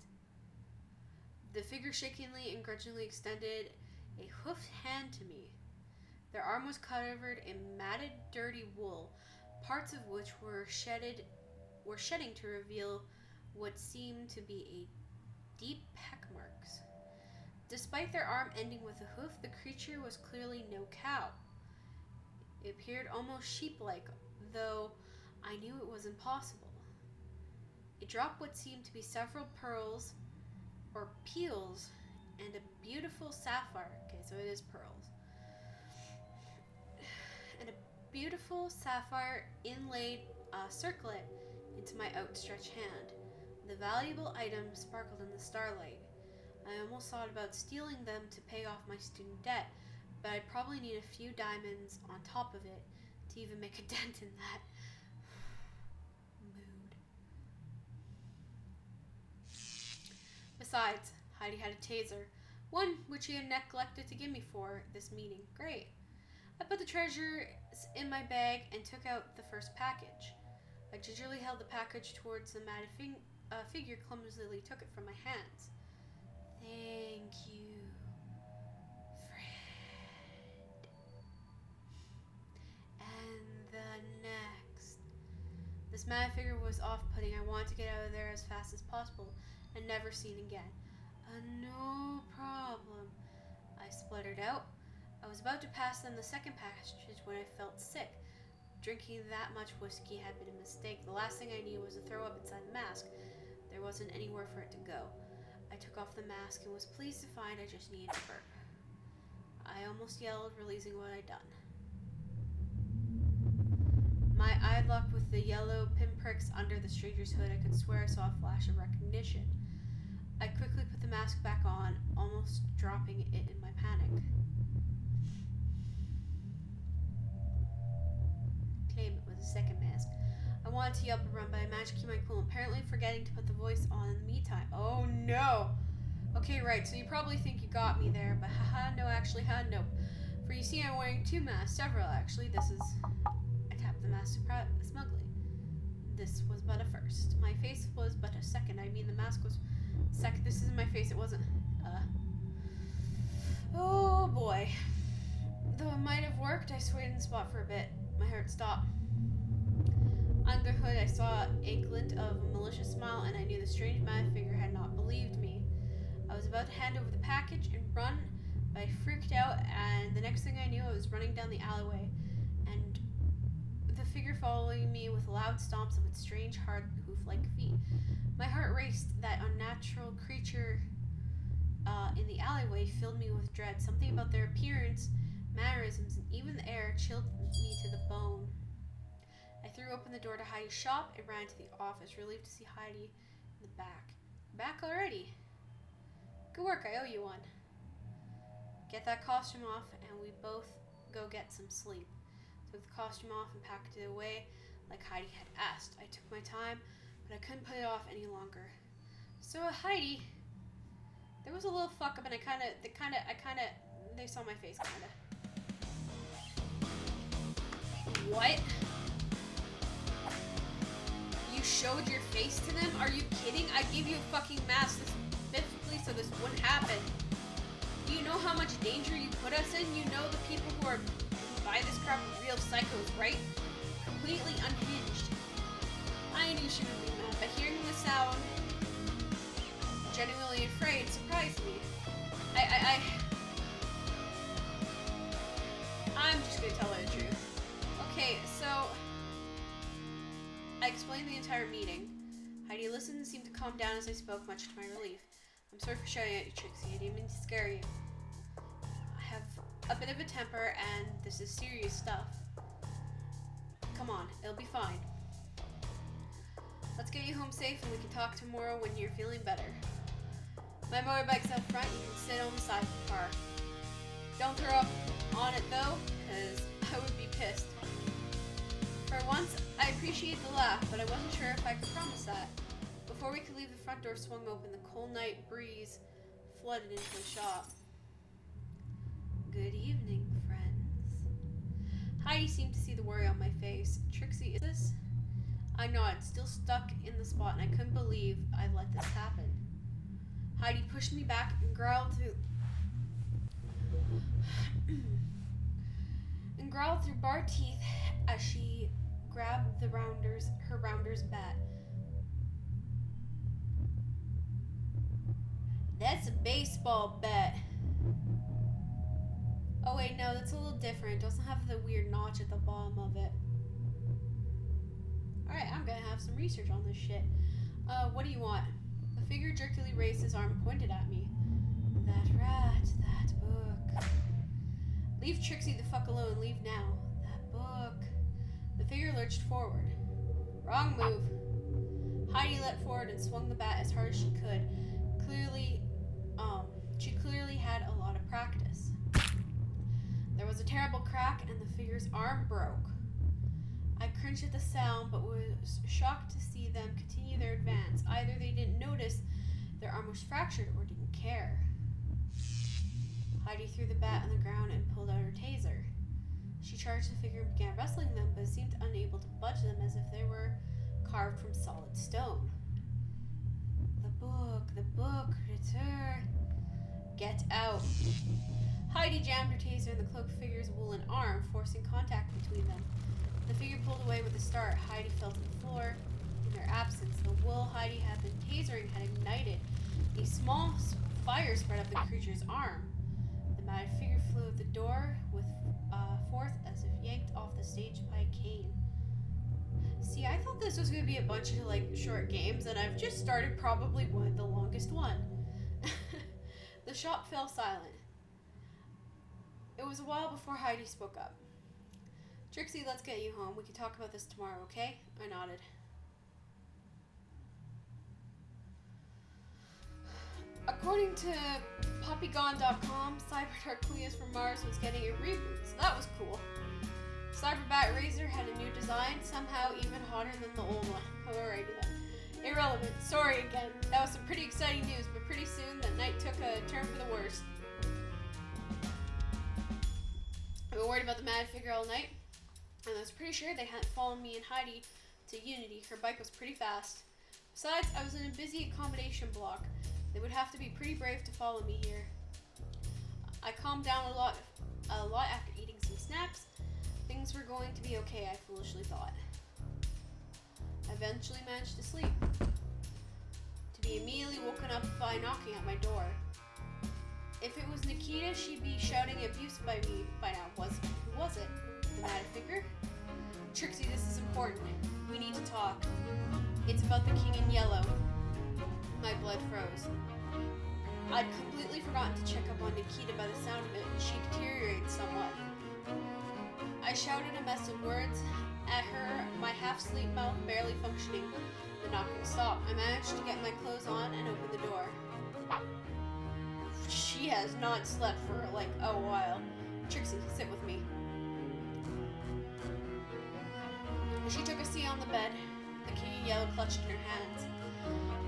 The figure shakingly and grudgingly extended a hoofed hand to me. Their arm was covered in matted, dirty wool, parts of which were shedding to reveal what seemed to be a deep peck marks. Despite their arm ending with a hoof, the creature was clearly no cow. It appeared almost sheep-like, though I knew it was impossible. It dropped what seemed to be several pearls or peels and a beautiful sapphire. Okay, so it is pearls. And a beautiful sapphire inlaid circlet into my outstretched hand. The valuable item sparkled in the starlight. I almost thought about stealing them to pay off my student debt, but I'd probably need a few diamonds on top of it to even make a dent in that. Mood. Besides, Heidi had a taser, one which he had neglected to give me for this meeting. Great. I put the treasures in my bag and took out the first package. I gingerly held the package towards the matted figure, clumsily took it from my hands. Thank you, Fred. And the next. This matted figure was off-putting. I wanted to get out of there as fast as possible and never seen again. No problem, I spluttered out. I was about to pass them the second package when I felt sick. Drinking that much whiskey had been a mistake. The last thing I knew was to throw up inside the mask. There wasn't anywhere for it to go. I took off the mask and was pleased to find I just needed to burp. I almost yelled, realizing what I'd done. My eye locked with the yellow pinpricks under the stranger's hood. I could swear I saw a flash of recognition. I quickly put the mask back on, almost dropping it in my panic. Claim it was a second mask. I wanted to yelp and run, but I managed to keep my cool, apparently forgetting to put the voice on in the meantime. Oh no! Okay, right, so you probably think you got me there, but haha, no, actually, nope. For you see, I'm wearing two masks, several actually. This is... I tapped the mask smugly. This was but a first. My face was but a second. I mean, the mask was second. This isn't my face, it wasn't. Oh boy. Though it might have worked, I swayed in the spot for a bit. My heart stopped. Under the hood, I saw a glint of a malicious smile, and I knew the strange mad figure had not believed me. I was about to hand over the package and run, but I freaked out, and the next thing I knew, I was running down the alleyway, and the figure following me with loud stomps of its strange, hard, hoof-like feet. My heart raced. That unnatural creature in the alleyway filled me with dread. Something about their appearance, mannerisms, and even the air chilled me to the bone. I threw open the door to Heidi's shop and ran to the office, relieved to see Heidi in the back. Back already? Good work, I owe you one. Get that costume off, and we both go get some sleep. Took the costume off and packed it away like Heidi had asked. I took my time, but I couldn't put it off any longer. So Heidi, there was a little fuck up, and they saw my face, kinda. What? You showed your face to them? Are you kidding? I gave you a fucking mask specifically so this wouldn't happen. Do you know how much danger you put us in? You know the people who buy this crap are real psychos, right? Completely unhinged. I knew she would be mad, but hearing the sound, genuinely afraid, surprised me. I'm just gonna tell her the truth. Okay, so I explained the entire meeting. Heidi listened and seemed to calm down as I spoke, much to my relief. I'm sorry for shouting at you, Trixie. I didn't mean to scare you. I have a bit of a temper, and this is serious stuff. Come on, it'll be fine. Let's get you home safe, and we can talk tomorrow when you're feeling better. My motorbike's out front. You can sit on the side of the car. Don't throw up on it, though, because I would be pissed. For once, I appreciate the laugh, but I wasn't sure if I could promise that. Before we could leave, the front door swung open. The cold night breeze flooded into the shop. Good evening, friends. Heidi seemed to see the worry on my face. Trixie, is this? I nodded, still stuck in the spot, and I couldn't believe I'd let this happen. Heidi pushed me back and growled through bared teeth as she grabbed her rounder's bat. That's a baseball bat. Oh wait, no, that's a little different. It doesn't have the weird notch at the bottom of it. Alright, I'm gonna have some research on this shit. What do you want? The figure jerkily raised his arm and pointed at me. That rat, that book. Leave Trixie the fuck alone, leave now. That book. The figure lurched forward. Wrong move. Heidi leapt forward and swung the bat as hard as she could. She clearly had a lot of practice. There was a terrible crack and the figure's arm broke. I cringed at the sound, but was shocked to see them continue their advance. Either they didn't notice their arm was fractured or didn't care. Heidi threw the bat on the ground and pulled out her taser. She charged the figure and began wrestling them, but seemed unable to budge them as if they were carved from solid stone. The book, return. Get out. Heidi jammed her taser in the cloaked figure's woolen arm, forcing contact between them. The figure pulled away with a start. Heidi fell to the floor. In their absence, the wool Heidi had been tasering had ignited. A small fire spread up the creature's arm. The mad figure flew out the door with forth as if yanked off the stage by a cane. See, I thought this was going to be a bunch of short games, and I've just started probably the longest one. The shop fell silent. It was a while before Heidi spoke up. Trixie, let's get you home. We can talk about this tomorrow, okay? I nodded. According to Poppygon.com, CyberDark from Mars was getting a reboot, so that was cool. Cyberbat Razor had a new design, somehow even hotter than the old one. Alrighty then. Irrelevant. Sorry again. That was some pretty exciting news, but pretty soon that night took a turn for the worst. I've been worried about the mad figure all night, and I was pretty sure they hadn't followed me and Heidi to Unity. Her bike was pretty fast. Besides, I was in a busy accommodation block. They would have to be pretty brave to follow me here. I calmed down a lot after eating some snacks. Things were going to be okay, I foolishly thought. I eventually managed to sleep, to be immediately woken up by knocking at my door. If it was Nikita, she'd be shouting abuse by me by now. Who was it? The mad figure? Trixie, this is important. We need to talk. It's about the King in Yellow. My blood froze. I'd completely forgotten to check up on Nikita by the sound of it, and she deteriorated somewhat. I shouted a mess of words at her, my half-asleep mouth barely functioning. The knocking stopped. I managed to get my clothes on and open the door. She has not slept for a while. Trixie, sit with me. She took a seat on the bed, the King in Yellow clutched in her hands.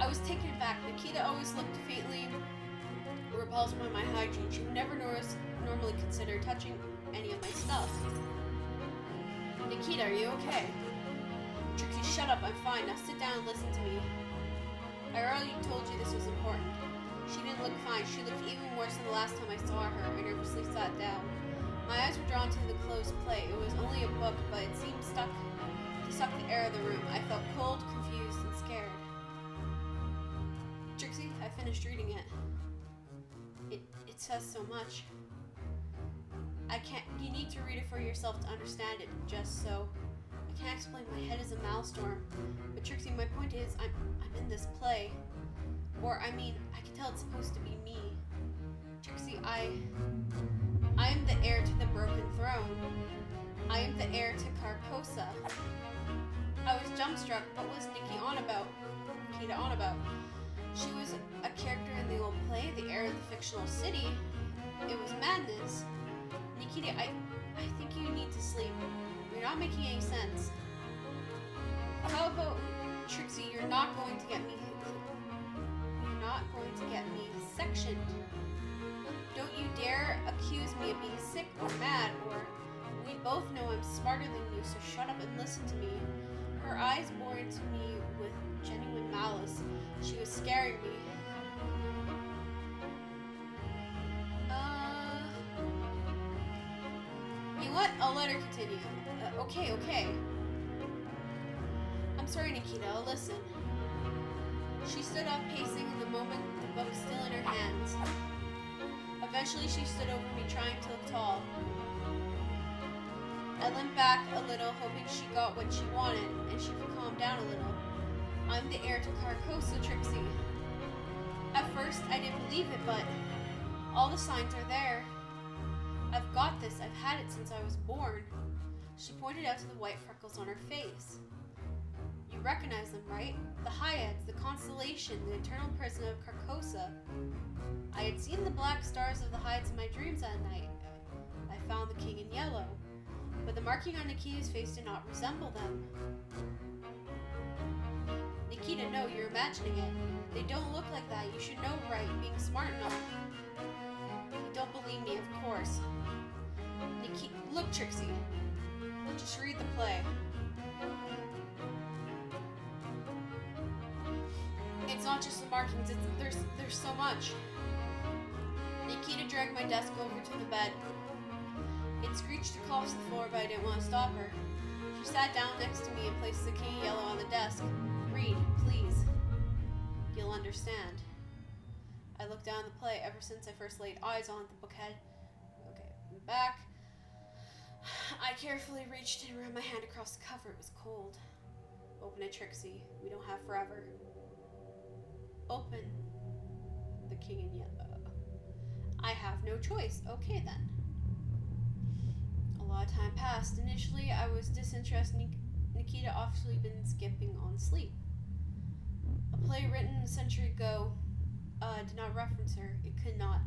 I was taken aback. Nikita always looked faintly repulsed by my hygiene. She would never normally consider touching any of my stuff. Nikita, are you okay? Trixie, shut up, I'm fine. Now sit down and listen to me. I already told you this was important. She didn't look fine. She looked even worse than the last time I saw her. I nervously sat down. My eyes were drawn to the closed plate. It was only a book, but it seemed to suck the air of the room. I felt cold, confused, and scared. Trixie, I finished reading it. It says so much. You need to read it for yourself to understand it, just so. I can't explain, my head is a maelstrom. But Trixie, my point is, I'm in this play. Or, I can tell it's supposed to be me. Trixie, I am the heir to the broken throne. I am the heir to Carcosa. I was dumbstruck. What was Nikita on about? She was a character in the old play, the heir of the fictional city. It was madness. Nikita, I think you need to sleep. You're not making any sense. How about, Trixie, you're not going to get me sectioned. Don't you dare accuse me of being sick or mad, or we both know I'm smarter than you, so shut up and listen to me. her eyes bore into me with genuine malice. She was scaring me. You know what? I'll let her continue. Okay. I'm sorry, Nikita. I'll listen. She stood up, pacing in the moment, the book still in her hands. Eventually, she stood over me, trying to look tall. I leaned back a little, hoping she got what she wanted, and she could calm down a little. I'm the heir to Carcosa, Trixie. At first, I didn't believe it, but all the signs are there. I've got this. I've had it since I was born. She pointed out to the white freckles on her face. You recognize them, right? The Hyads, the constellation, the eternal prison of Carcosa. I had seen the black stars of the Hyades in my dreams that night. I found the king in yellow, but the marking on Nikita's face did not resemble them. Nikita, no, you're imagining it. They don't look like that. You should know, right? Being smart enough. You don't believe me, of course. Nikita, look, Trixie. Just read the play. It's not just the markings, there's so much. Nikita dragged my desk over to the bed. It screeched across the floor, but I didn't want to stop her. She sat down next to me and placed the King Yellow on the desk. Read, please. You'll understand. I looked down the play ever since I first laid eyes on the bookhead. Okay, I'm back. I carefully reached and ran my hand across the cover. It was cold. Open it, Trixie. We don't have forever. Open the King in Yellow. I have no choice. Okay, then. A lot of time passed. Initially, I was disinterested. Nikita obviously been skipping on sleep. A play written a century ago did not reference her. It could not.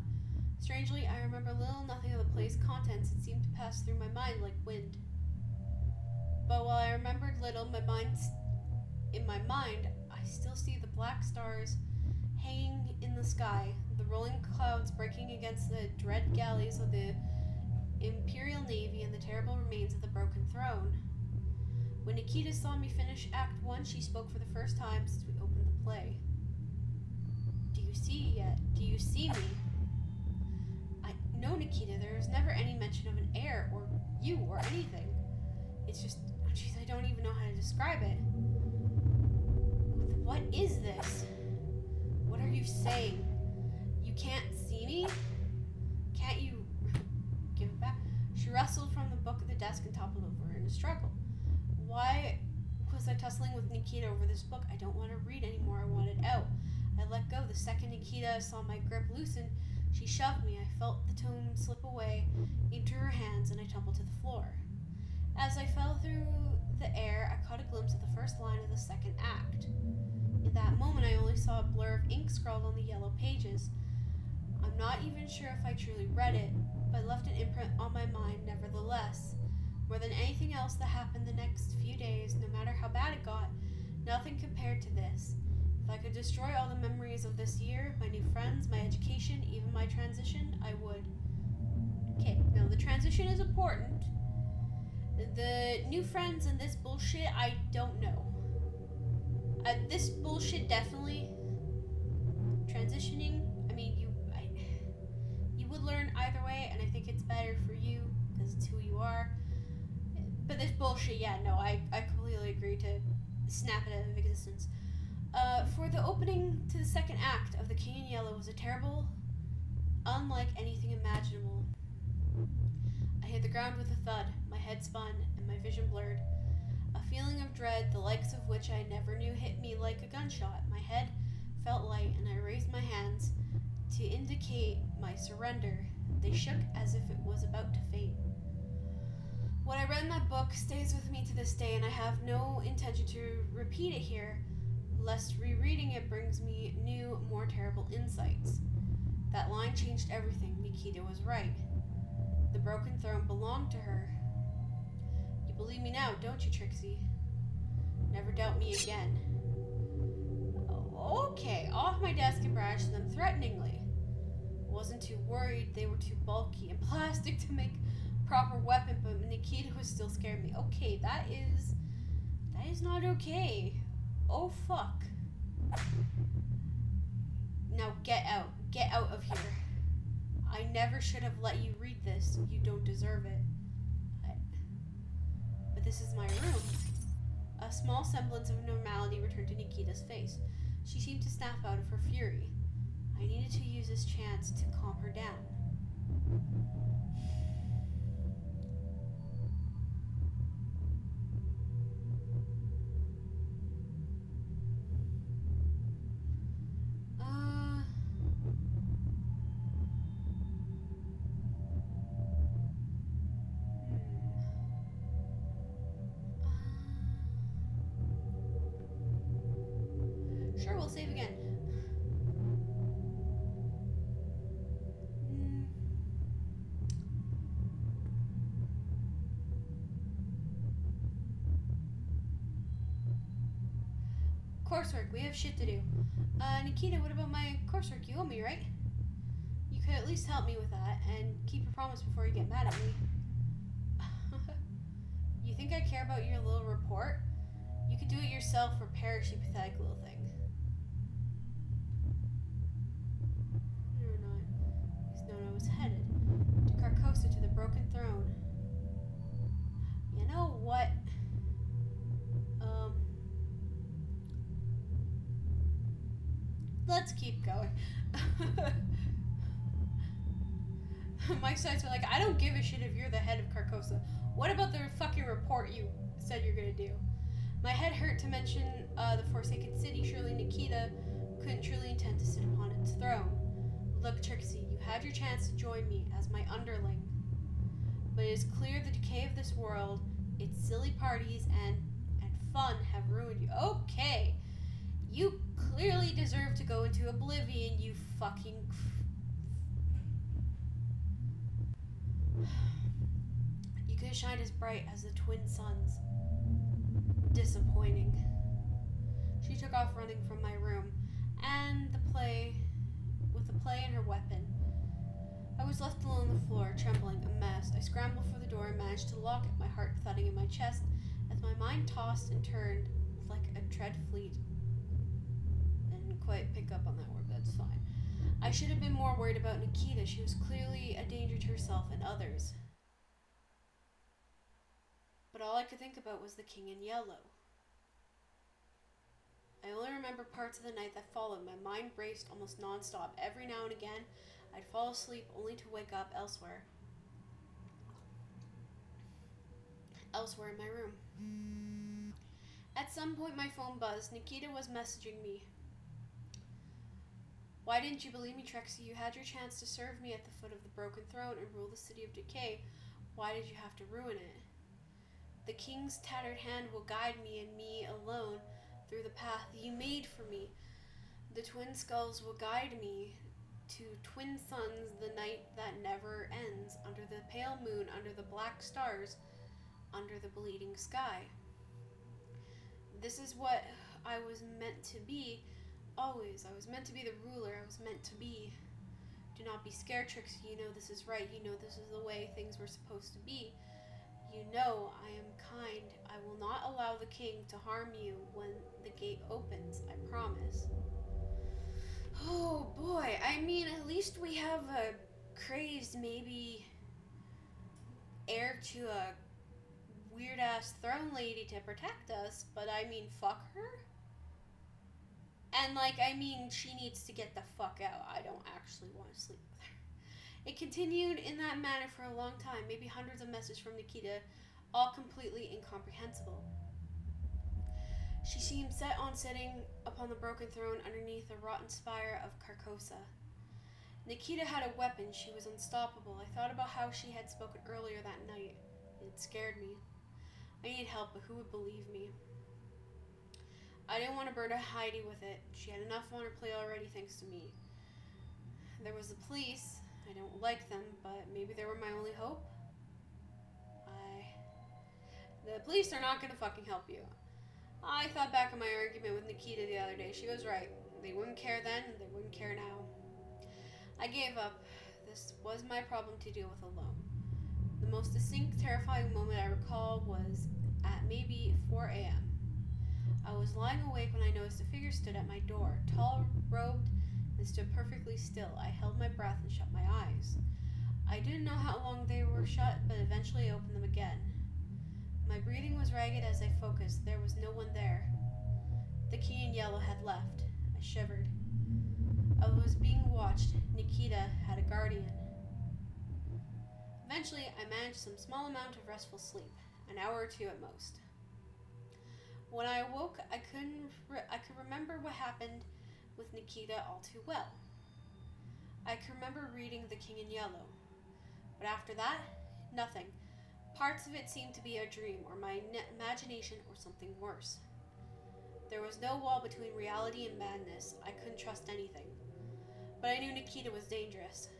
Strangely, I remember little nothing of the play's contents. It seemed to pass through my mind like wind. But while I remembered little, in my mind, I still see the black stars hanging in the sky, the rolling clouds breaking against the dread galleys of the Imperial Navy and the terrible remains of the broken throne. When Nikita saw me finish Act 1, she spoke for the first time since we opened the play. Do you see yet? Do you see me? No, Nikita, there was never any mention of an heir or you or anything. It's just, geez, I don't even know how to describe it. What is this? What are you saying? You can't see me? Can't you give it back? She wrestled from the book at the desk and toppled over in a struggle. Why was I tussling with Nikita over this book? I don't want to read anymore. I want it out. I let go. The second Nikita saw my grip loosen, she shoved me. I felt the tome slip away into her hands and I tumbled to the floor. As I fell through the air, I caught a glimpse of the first line of the second act. In that moment, I only saw a blur of ink scrawled on the yellow pages. I'm not even sure if I truly read it, but it left an imprint on my mind nevertheless. More than anything else that happened the next few days, no matter how bad it got, nothing compared to this. If I could destroy all the memories of this year, my new friends, my education, even my transition, I would. Okay, now the transition is important. The new friends and this bullshit, I don't know. This bullshit definitely. Transitioning, I mean, you would learn either way, and I think it's better for you because it's who you are. But this bullshit, yeah, no, I completely agree to snap it out of existence. For the opening to the second act of The King in Yellow was a terrible, unlike anything imaginable. I hit the ground with a thud, my head spun, and my vision blurred. A feeling of dread, the likes of which I never knew, hit me like a gunshot. My head felt light, and I raised my hands to indicate my surrender. They shook as if it was about to faint. What I read in that book stays with me to this day, and I have no intention to repeat it here, lest rereading it brings me new, more terrible insights. That line changed everything. Nikita was right. The broken throne belonged to her. You believe me now, don't you, Trixie? Never doubt me again. Okay, off my desk and brandished them threateningly. I wasn't too worried. They were too bulky and plastic to make proper weapon, but Nikita was still scaring me. Okay, that is That is not okay. Oh, fuck. Now get out. Get out of here. I never should have let you read this. You don't deserve it. But this is my room. A small semblance of normality returned to Nikita's face. She seemed to snap out of her fury. I needed to use this chance to calm her down. Sure, we'll save again. Coursework, we have shit to do. Nikita, what about my coursework? You owe me, right? You could at least help me with that and keep your promise before you get mad at me. You think I care about your little report? You could do it yourself or perish, you pathetic little thing. Or not. He's known I was headed to Carcosa, to the Broken Throne. You know what? Let's keep going. My sides are like, I don't give a shit if you're the head of Carcosa. What about the fucking report you said you're gonna do? My head hurt to mention the Forsaken City. Surely Nikita couldn't truly intend to sit upon its throne. Look, Trixie, you had your chance to join me as my underling. But it is clear the decay of this world, its silly parties and fun have ruined you. Okay. You clearly deserve to go into oblivion, you fucking... You could have shined as bright as the twin suns. Disappointing. She took off running from my room, and with the play and her weapon. I was left alone on the floor, trembling, a mess. I scrambled for the door and managed to lock it, my heart thudding in my chest, as my mind tossed and turned like a tread fleet. Quite pick up on that word, but that's fine. I should have been more worried about Nikita. She was clearly a danger to herself and others. But all I could think about was the king in yellow. I only remember parts of the night that followed. My mind raced almost non-stop. Every now and again, I'd fall asleep only to wake up elsewhere. Elsewhere in my room. At some point, my phone buzzed. Nikita was messaging me. Why didn't you believe me, Trixie? You had your chance to serve me at the foot of the Broken Throne and rule the City of Decay. Why did you have to ruin it? The king's tattered hand will guide me and me alone through the path you made for me. The twin skulls will guide me to twin suns, the night that never ends, under the pale moon, under the black stars, under the bleeding sky. This is what I was meant to be. Always. I was meant to be the ruler. I was meant to be. Do not be scared, Trixie. You know this is right. You know this is the way things were supposed to be. You know I am kind. I will not allow the king to harm you when the gate opens. I promise. Oh boy. I mean, at least we have a crazed, maybe heir to a weird-ass throne lady to protect us. But I mean, fuck her? And, I mean, she needs to get the fuck out. I don't actually want to sleep with her. It continued in that manner for a long time, maybe hundreds of messages from Nikita, all completely incomprehensible. She seemed set on sitting upon the broken throne underneath the rotten spire of Carcosa. Nikita had a weapon. She was unstoppable. I thought about how she had spoken earlier that night. It scared me. I needed help, but who would believe me? I didn't want to burn Heidi with it. She had enough on her plate already, thanks to me. There was the police. I don't like them, but maybe they were my only hope. The police are not going to fucking help you. I thought back on my argument with Nikita the other day. She was right. They wouldn't care then, they wouldn't care now. I gave up. This was my problem to deal with alone. The most distinct, terrifying moment I recall was at maybe 4 a.m. was lying awake when I noticed a figure stood at my door, tall, robed, and stood perfectly still. I held my breath and shut my eyes. I didn't know how long they were shut, but eventually opened them again. My breathing was ragged as I focused. There was no one there. The king in yellow had left. I shivered. I was being watched. Nikita had a guardian. Eventually, I managed some small amount of restful sleep, an hour or two at most. When I awoke, I could remember what happened with Nikita all too well. I could remember reading The King in Yellow. But after that, nothing. Parts of it seemed to be a dream, or my imagination, or something worse. There was no wall between reality and madness. I couldn't trust anything. But I knew Nikita was dangerous.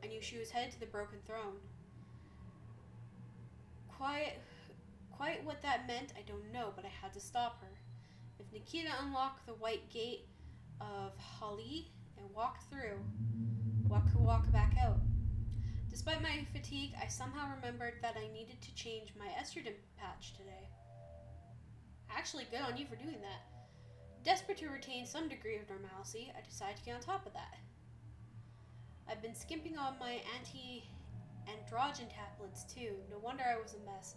I knew she was headed to the Broken Throne. Quite what that meant, I don't know, but I had to stop her. If Nikita unlocked the white gate of Hali and walked through, what could walk back out? Despite my fatigue, I somehow remembered that I needed to change my estrogen patch today. Actually, good on you for doing that. Desperate to retain some degree of normalcy, I decided to get on top of that. I've been skimping on my anti-androgen tablets too. No wonder I was a mess.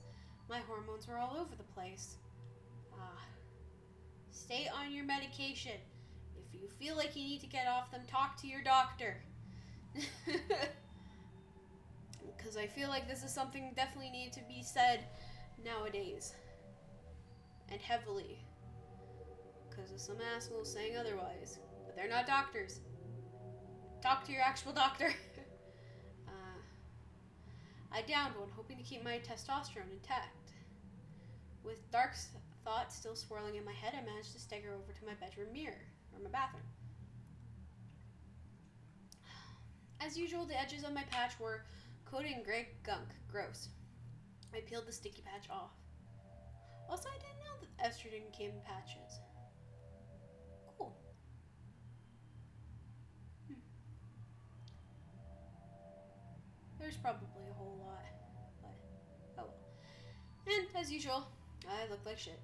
My hormones were all over the place. Stay on your medication. If you feel like you need to get off them, talk to your doctor. Because I feel like this is something definitely needs to be said nowadays. And heavily. Because of some assholes saying otherwise. But they're not doctors. Talk to your actual doctor. I downed one, hoping to keep my testosterone intact. With dark thoughts still swirling in my head, I managed to stagger over to my bedroom mirror, or my bathroom. As usual, the edges of my patch were coated in gray gunk. Gross. I peeled the sticky patch off. Also, I didn't know that estrogen came in patches. Cool. There's probably a whole lot, but oh well. And as usual, I looked like shit.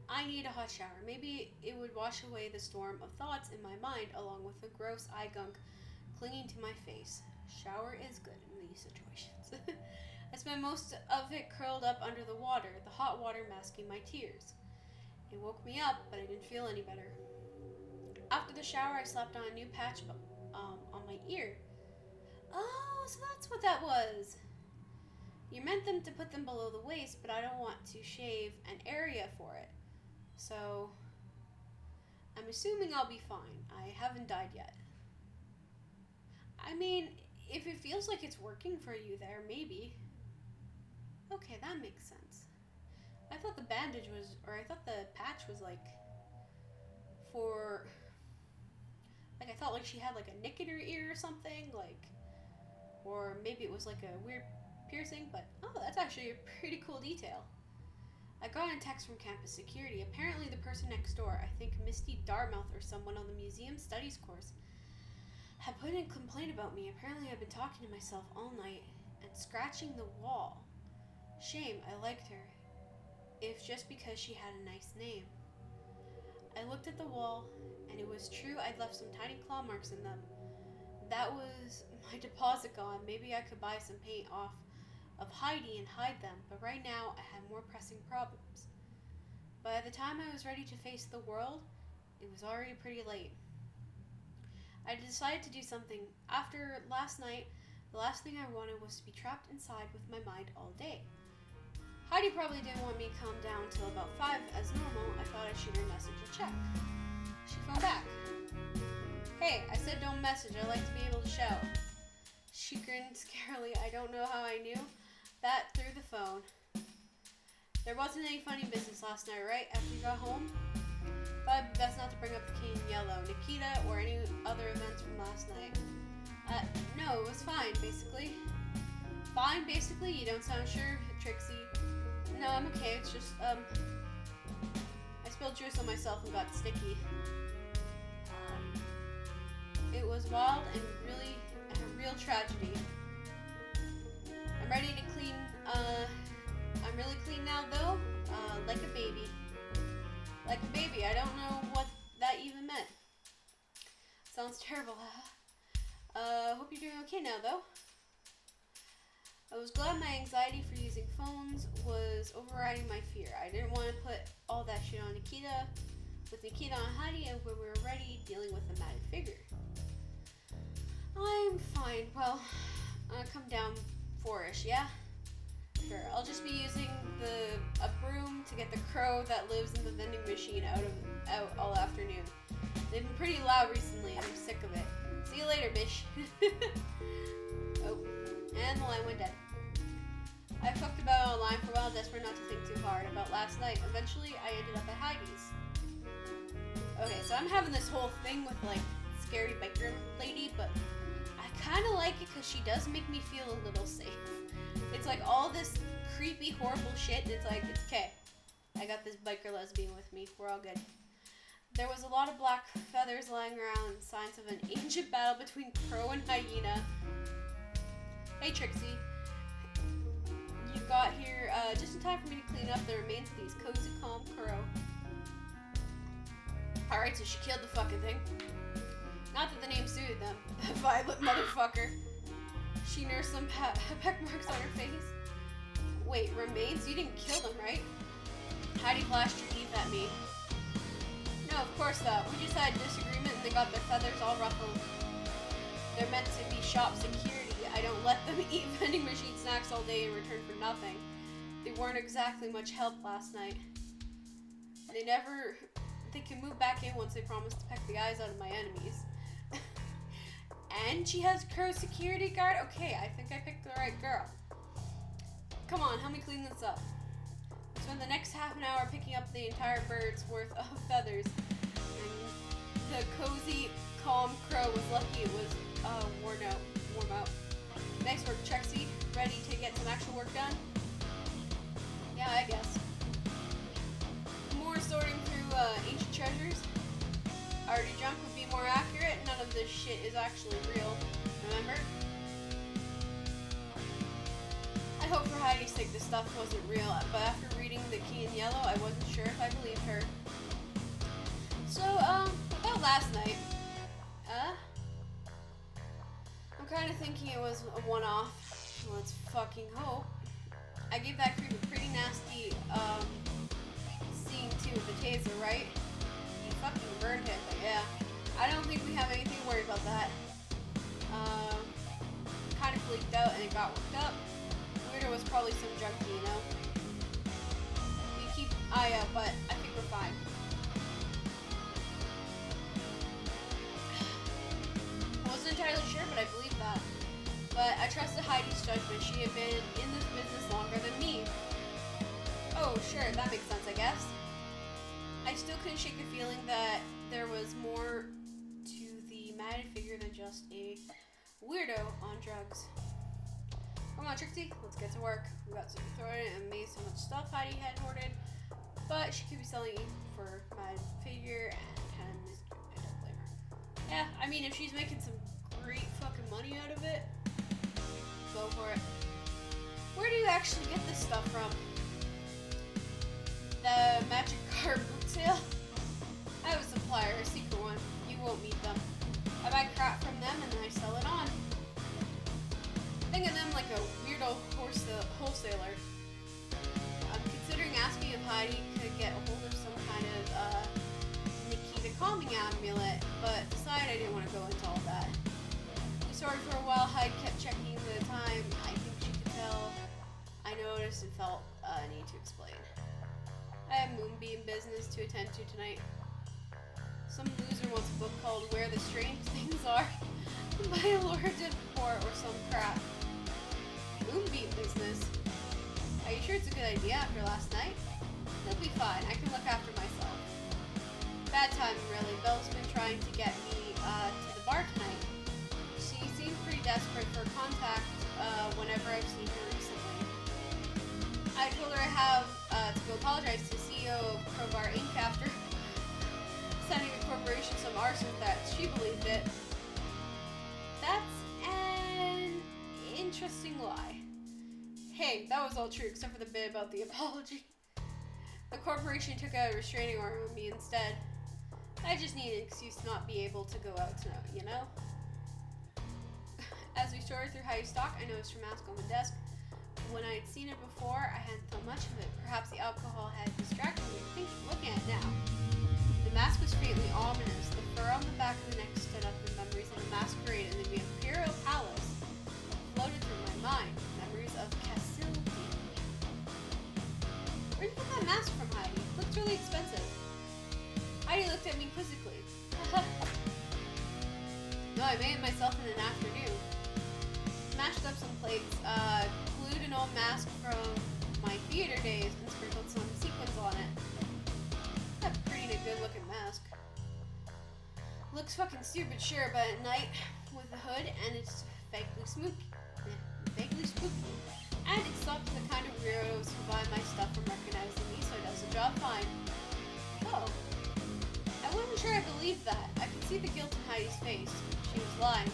I need a hot shower. Maybe it would wash away the storm of thoughts in my mind along with the gross eye gunk clinging to my face. Shower is good in these situations. I spent most of it curled up under the water, the hot water masking my tears. It woke me up, but I didn't feel any better. After the shower, I slapped on a new patch on my ear. Oh, so that's what that was. You meant them to put them below the waist, but I don't want to shave an area for it. So, I'm assuming I'll be fine. I haven't died yet. I mean, if it feels like it's working for you there, maybe. Okay, that makes sense. I thought the bandage was, or I thought the patch was like, for, like I thought like she had like a nick in her ear or something, like, or maybe it was like a weird piercing, but oh, that's actually a pretty cool detail. I got a text from campus security. Apparently the person next door, I think Misty Dartmouth or someone on the museum studies course, had put in a complaint about me. Apparently I've been talking to myself all night and scratching the wall. Shame, I liked her. If just because she had a nice name. I looked at the wall, and it was true I'd left some tiny claw marks in them. That was my deposit gone. Maybe I could buy some paint off of Heidi and hide them, but right now I had more pressing problems. By the time I was ready to face the world, it was already pretty late. I decided to do something. After last night, the last thing I wanted was to be trapped inside with my mind all day. Heidi probably didn't want me to calm down till about 5 as normal. I thought I'd shoot her a message and check. She phoned back. Hey, I said don't message. I like to be able to shout. She grinned scarily. I don't know how I knew that through the phone. There wasn't any funny business last night, right? After you got home? But best not to bring up the King in Yellow, Nikita, or any other events from last night. No, it was fine, basically. Fine, basically? You don't sound sure, Trixie. No, I'm okay. It's just, I spilled juice on myself and got sticky. It was wild and really a real tragedy. I'm ready to clean, I'm really clean now, though, like a baby. like a baby. I don't know what that even meant. Sounds terrible. Hope you're doing okay now, though. I was glad my anxiety for using phones was overriding my fear. I didn't want to put all that shit on Nikita, with Nikita and Heidi, and when we were ready, dealing with the mad figure. I'm fine. Well, I'll come down 4-ish, yeah? Sure. I'll just be using a broom to get the crow that lives in the vending machine out all afternoon. They've been pretty loud recently, and I'm sick of it. See you later, bish. Oh, and the line went dead. I fucked about online for a while, desperate not to think too hard about last night. Eventually, I ended up at Heidi's. Okay, so I'm having this whole thing with, like, scary biker lady, but I kind of like it because she does make me feel a little safe. It's like all this creepy, horrible shit, and it's like, it's okay. I got this biker lesbian with me. We're all good. There was a lot of black feathers lying around, signs of an ancient battle between crow and hyena. Hey, Trixie. You got here just in time for me to clean up the remains of these cozy, calm crow. Alright, so she killed the fucking thing. Not that the name suited them. That violet motherfucker. She nursed some peck marks on her face. Wait, remains? You didn't kill them, right? Heidi flashed her teeth at me. No, of course not. We just had a disagreement and they got their feathers all ruffled. They're meant to be shop security. I don't let them eat vending machine snacks all day in return for nothing. They weren't exactly much help last night. They can move back in once they promise to peck the eyes out of my enemies. And she has crow security guard? Okay, I think I picked the right girl. Come on, help me clean this up. Spend the next half an hour picking up the entire bird's worth of feathers. And the cozy, calm crow was lucky it was warm out. Nice work, Trixie. Ready to get some actual work done? Yeah, I guess. More sorting through ancient treasures. Already junk would be more accurate. None of this shit is actually real. Remember? I hope for Heidi's sake this stuff wasn't real, but after reading The Key in Yellow, I wasn't sure if I believed her. So, about last night, I'm kind of thinking it was a one-off. Let's fucking hope. I gave that creep a pretty nasty, scene too with the taser, right? You fucking burned him, but yeah. I don't think we have anything to worry about that. Kind of freaked out and it got worked up. Weirder was probably some junkie, you know? You keep an eye out, but I think we're fine. I wasn't entirely sure, but I believe that. But I trusted Heidi's judgment. She had been in this business longer than me. Oh, sure, that makes sense, I guess. I still couldn't shake the feeling that there was more to the matted figure than just a weirdo on drugs. Come on, Trixie, let's get to work. We got some throwing and made so much stuff Heidi had hoarded, but she could be selling for my figure and I don't blame her. Yeah, I mean, if she's making some great fucking money out of it, go for it. Where do you actually get this stuff from? The Magic Car boot sale? I have a supplier, a secret one. You won't meet them. I buy crap from them and then I sell it on. Think of them like a weirdo wholesaler. I'm considering asking if Heidi could get a hold of some kind of Nikita calming amulet, but decided I didn't want to go into all that. Sorry for a while, Heidi kept checking the time. I think she could tell. I noticed and felt a need to explain. I have Moonbeam business to attend to tonight. Some loser wants a book called Where the Strange Things Are by a Laura Deport or some crap. Moonbeam business? Are you sure it's a good idea after last night? It'll be fine. I can look after myself. Bad timing, really. Belle's been trying to get me to the bar tonight. She seems pretty desperate for contact whenever I've seen her recently. I told her I have to go apologize to CEO of Crowbar Inc. after sending the corporation some arson threats. She believed it. That's an interesting lie. Hey, that was all true except for the bit about the apology. The corporation took out a restraining order on me instead. I just need an excuse to not be able to go out tonight, you know? As we sorted through Heidi's stock, I noticed her mask on the desk. When I had seen it before, I hadn't thought much of it. Perhaps the alcohol had distracted me. Looking at it now. The mask was faintly ominous. The fur on the back of the neck stood up in memories of the masquerade in the Imperial Palace. Floated through my mind. Memories of Casildi. Where'd you get that mask from, Heidi? Looks really expensive. Heidi looked at me quizzically. No, I made it myself in an afternoon. Smashed up some plates, glued an old mask from my theater days and sprinkled some sequins on it. That's a pretty good looking mask. Looks fucking stupid, sure, but at night with the hood and it's vaguely spooky. And it stops the kind of weirdos who buy my stuff from recognizing me, so it does the job fine. Oh. I wasn't sure I believed that. I could see the guilt in Heidi's face. She was lying.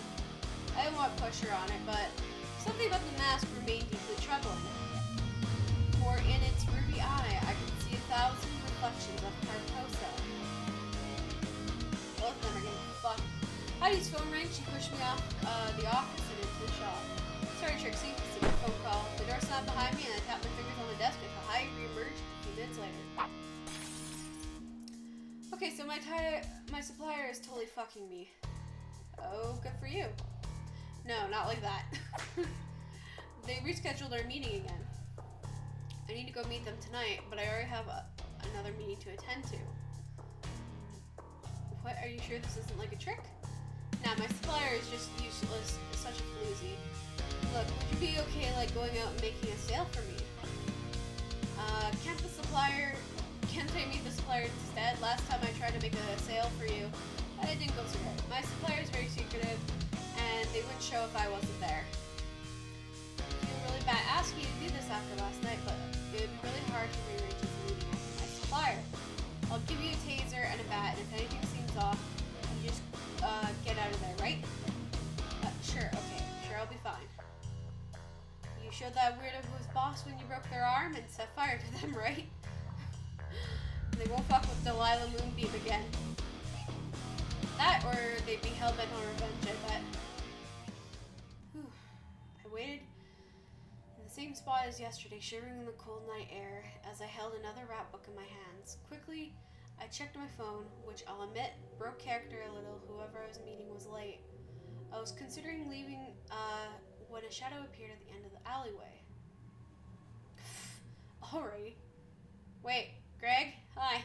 I didn't want to push her on it, but something about the mask remained deeply troubling. For in its ruby eye, I could see 1,000 reflections of Carcosa. Both of them are getting fucked. Heidi's phone rang. She pushed me off the office and into the shop. Sorry, Trixie. It's a phone call. The door slammed behind me, and I tapped my fingers on the desk until Heidi re-emerged a few minutes later. Okay, so my supplier is totally fucking me. Oh, good for you. No, not like that. They rescheduled our meeting again. I need to go meet them tonight, but I already have another meeting to attend to. What? Are you sure this isn't like a trick? Nah, my supplier is just useless. Such a floozy. Look, would you be okay, like, going out and making a sale for me? Can't I meet the supplier instead? Last time I tried to make a sale for you, it didn't go so good. My supplier is very secretive, and they wouldn't show if I wasn't there. I feel really bad asking you to do this after last night, but it would be really hard to rearrange this meeting with my supplier. I'll give you a taser and a bat, and if anything seems off, you just get out of there, right? Sure, okay. Sure, I'll be fine. You showed that weirdo who was boss when you broke their arm and set fire to them, right? They won't fuck with Delilah Moonbeam again. That, or they'd be hell-bent on revenge, I bet. Whew. I waited in the same spot as yesterday, shivering in the cold night air, as I held another rap book in my hands. Quickly, I checked my phone, which I'll admit broke character a little. Whoever I was meeting was late. I was considering leaving when a shadow appeared at the end of the alleyway. Alrighty. Wait, Greg? Hi.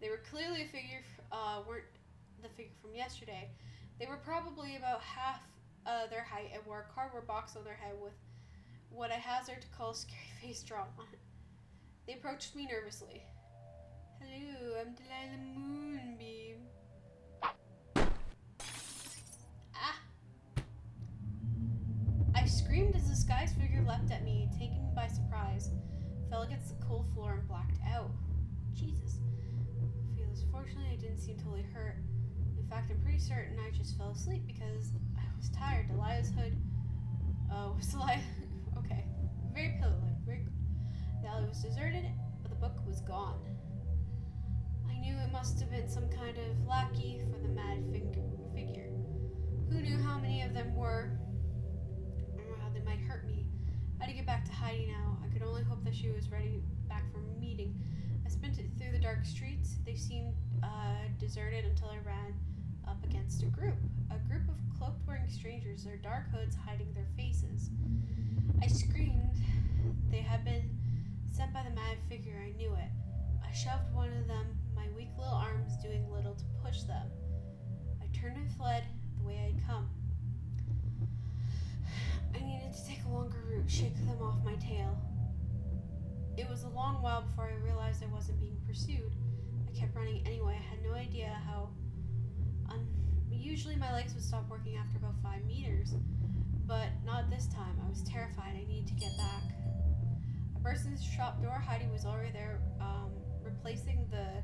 They were clearly a figure, weren't the figure from yesterday. They were probably about half their height and wore a cardboard box on their head with what I hazard to call a scary face drawn on it. They approached me nervously. Hello, I'm Delilah Moonbeam. Ah! I screamed as the sky's figure leapt at me, taking me by surprise. Fell against the cold floor and blacked out. Jesus. Fortunately, I didn't seem totally hurt. In fact, I'm pretty certain I just fell asleep because I was tired. Delilah's hood was Delilah. Okay. Very pillow-like. Very good. The alley was deserted, but the book was gone. I knew it must have been some kind of lackey for the mad figure. Who knew how many of them were, or how they might hurt me. I had to get back to Heidi now. I could only hope that she was ready back from a meeting. I sprinted through the dark streets. They seemed deserted until I ran up against a group of cloaked-wearing strangers, their dark hoods hiding their faces. I screamed. They had been sent by the mad figure. I knew it. I shoved one of them, my weak little arms doing little to push them. I turned and fled the way I'd come. I needed to take a longer route, shake them off my tail. It was a long while before I realized I wasn't being pursued. I kept running anyway. I had no idea how. Usually my legs would stop working after about 5 meters, but not this time. I was terrified. I needed to get back. I burst into the shop door. Heidi was already there, replacing the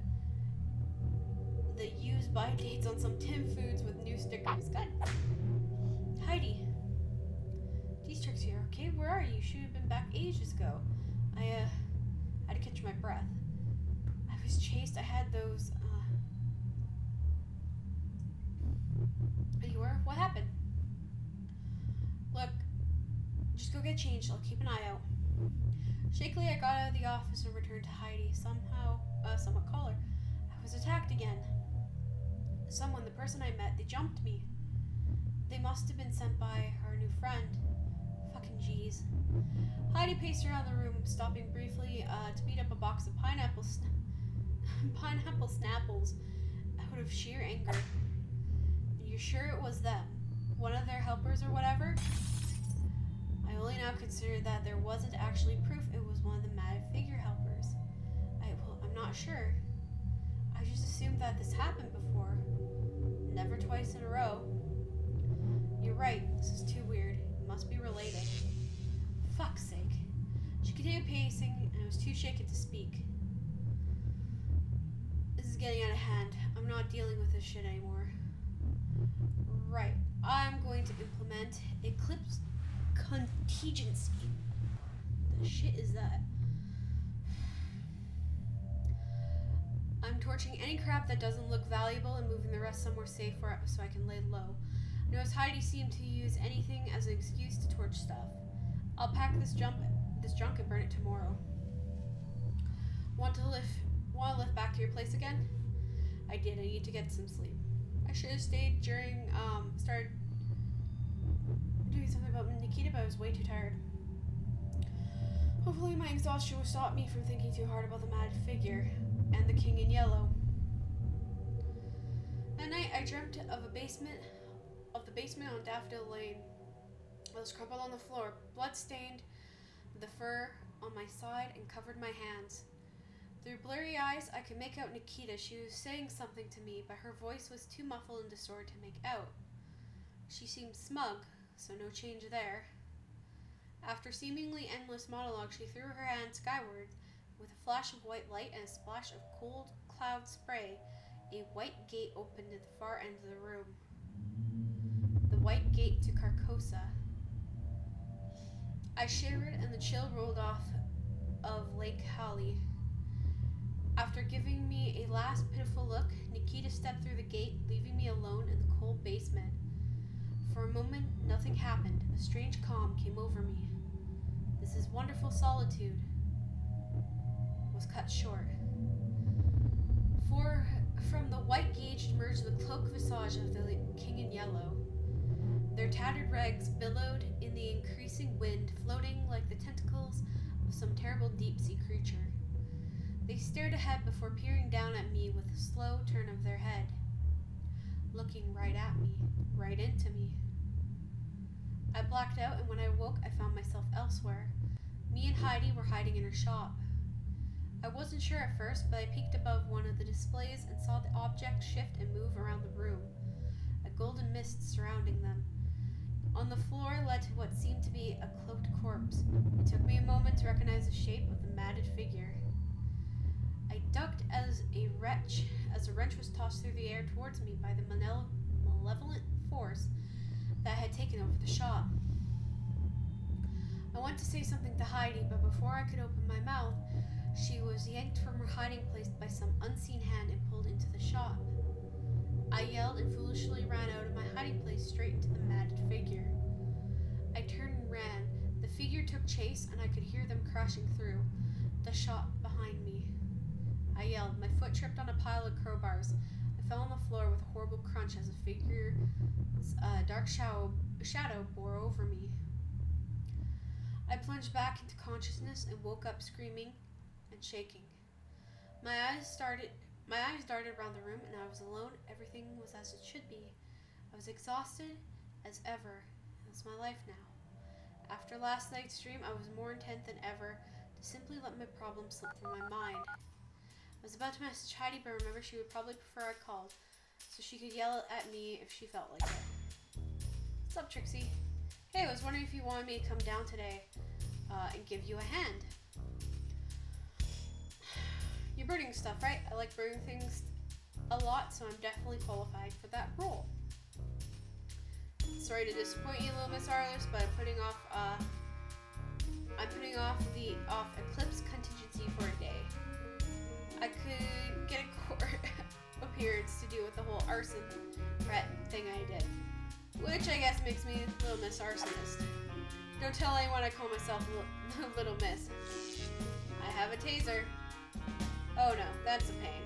used by dates on some Tim Foods with new stickers. God. Heidi. Geez, Trixie, you're okay? Where are you? You should have been back ages ago. I had to catch my breath. chased, I had those, You were? What happened? Look, just go get changed. I'll keep an eye out. Shakily, I got out of the office and returned to Heidi, somewhat calmer. I was attacked again. Someone, the person I met, they jumped me. They must have been sent by our new friend. Fucking jeez. Heidi paced around the room, stopping briefly to beat up a box of pineapple snapples out of sheer anger. You're sure it was them? One of their helpers or whatever? I only now consider that there wasn't actually proof it was one of the mad figure helpers. I'm not sure. I just assumed that this happened before. Never twice in a row. You're right, this is too weird. It must be related. Fuck's sake. She continued pacing, and I was too shaken to speak. This is getting out of hand. I'm not dealing with this shit anymore. Right. I'm going to implement Eclipse contingency. The shit is that? I'm torching any crap that doesn't look valuable and moving the rest somewhere safe so I can lay low. I notice Heidi seemed to use anything as an excuse to torch stuff. I'll pack this junk and burn it tomorrow. Want to lift back to your place again? I did. I need to get some sleep. I should have stayed during started doing something about Nikita, but I was way too tired. Hopefully my exhaustion will stop me from thinking too hard about the mad figure and the king in yellow. That night I dreamt of the basement on Daffodil Lane. I was crumpled on the floor, blood-stained, the fur on my side and covered my hands. Through blurry eyes, I could make out Nikita. She was saying something to me, but her voice was too muffled and distorted to make out. She seemed smug, so no change there. After seemingly endless monologue, she threw her hand skyward. With a flash of white light and a splash of cold cloud spray, a white gate opened at the far end of the room. The white gate to Carcosa. I shivered and the chill rolled off of Lake Hali. After giving me a last pitiful look, Nikita stepped through the gate, leaving me alone in the cold basement. For a moment, nothing happened. A strange calm came over me. This is wonderful solitude was cut short. From the white gauge emerged the cloaked visage of the king in yellow. Their tattered rags billowed in the increasing wind, floating like the tentacles of some terrible deep-sea creature. They stared ahead before peering down at me with a slow turn of their head, looking right at me, right into me. I blacked out, and when I woke, I found myself elsewhere. Me and Heidi were hiding in her shop. I wasn't sure at first, but I peeked above one of the displays and saw the objects shift and move around the room, a golden mist surrounding them. On the floor led to what seemed to be a cloaked corpse. It took me a moment to recognize the shape of the matted figure. I ducked as a wrench was tossed through the air towards me by the malevolent force that had taken over the shop. I wanted to say something to Heidi, but before I could open my mouth, she was yanked from her hiding place by some unseen hand and pulled into the shop. I yelled and foolishly ran out of my hiding place straight into the matted figure. I turned and ran. The figure took chase, and I could hear them crashing through the shop behind me. I yelled. My foot tripped on a pile of crowbars. I fell on the floor with a horrible crunch as a figure's dark shadow bore over me. I plunged back into consciousness and woke up screaming and shaking. My eyes darted around the room, and I was alone. Everything was as it should be. I was exhausted as ever. That's my life now. After last night's dream, I was more intent than ever to simply let my problems slip from my mind. I was about to message Heidi, but remember she would probably prefer I called, so she could yell at me if she felt like it. What's up, Trixie? Hey, I was wondering if you wanted me to come down today and give you a hand. You're burning stuff, right? I like burning things a lot, so I'm definitely qualified for that role. Sorry to disappoint you a little, Miss Arliss, but I'm putting off Eclipse contingency for a day. I could appearance to do with the whole arson threat thing I did. Which I guess makes me Little Miss Arsonist. Don't tell anyone I call myself Little Miss. I have a taser. Oh no, that's a pain.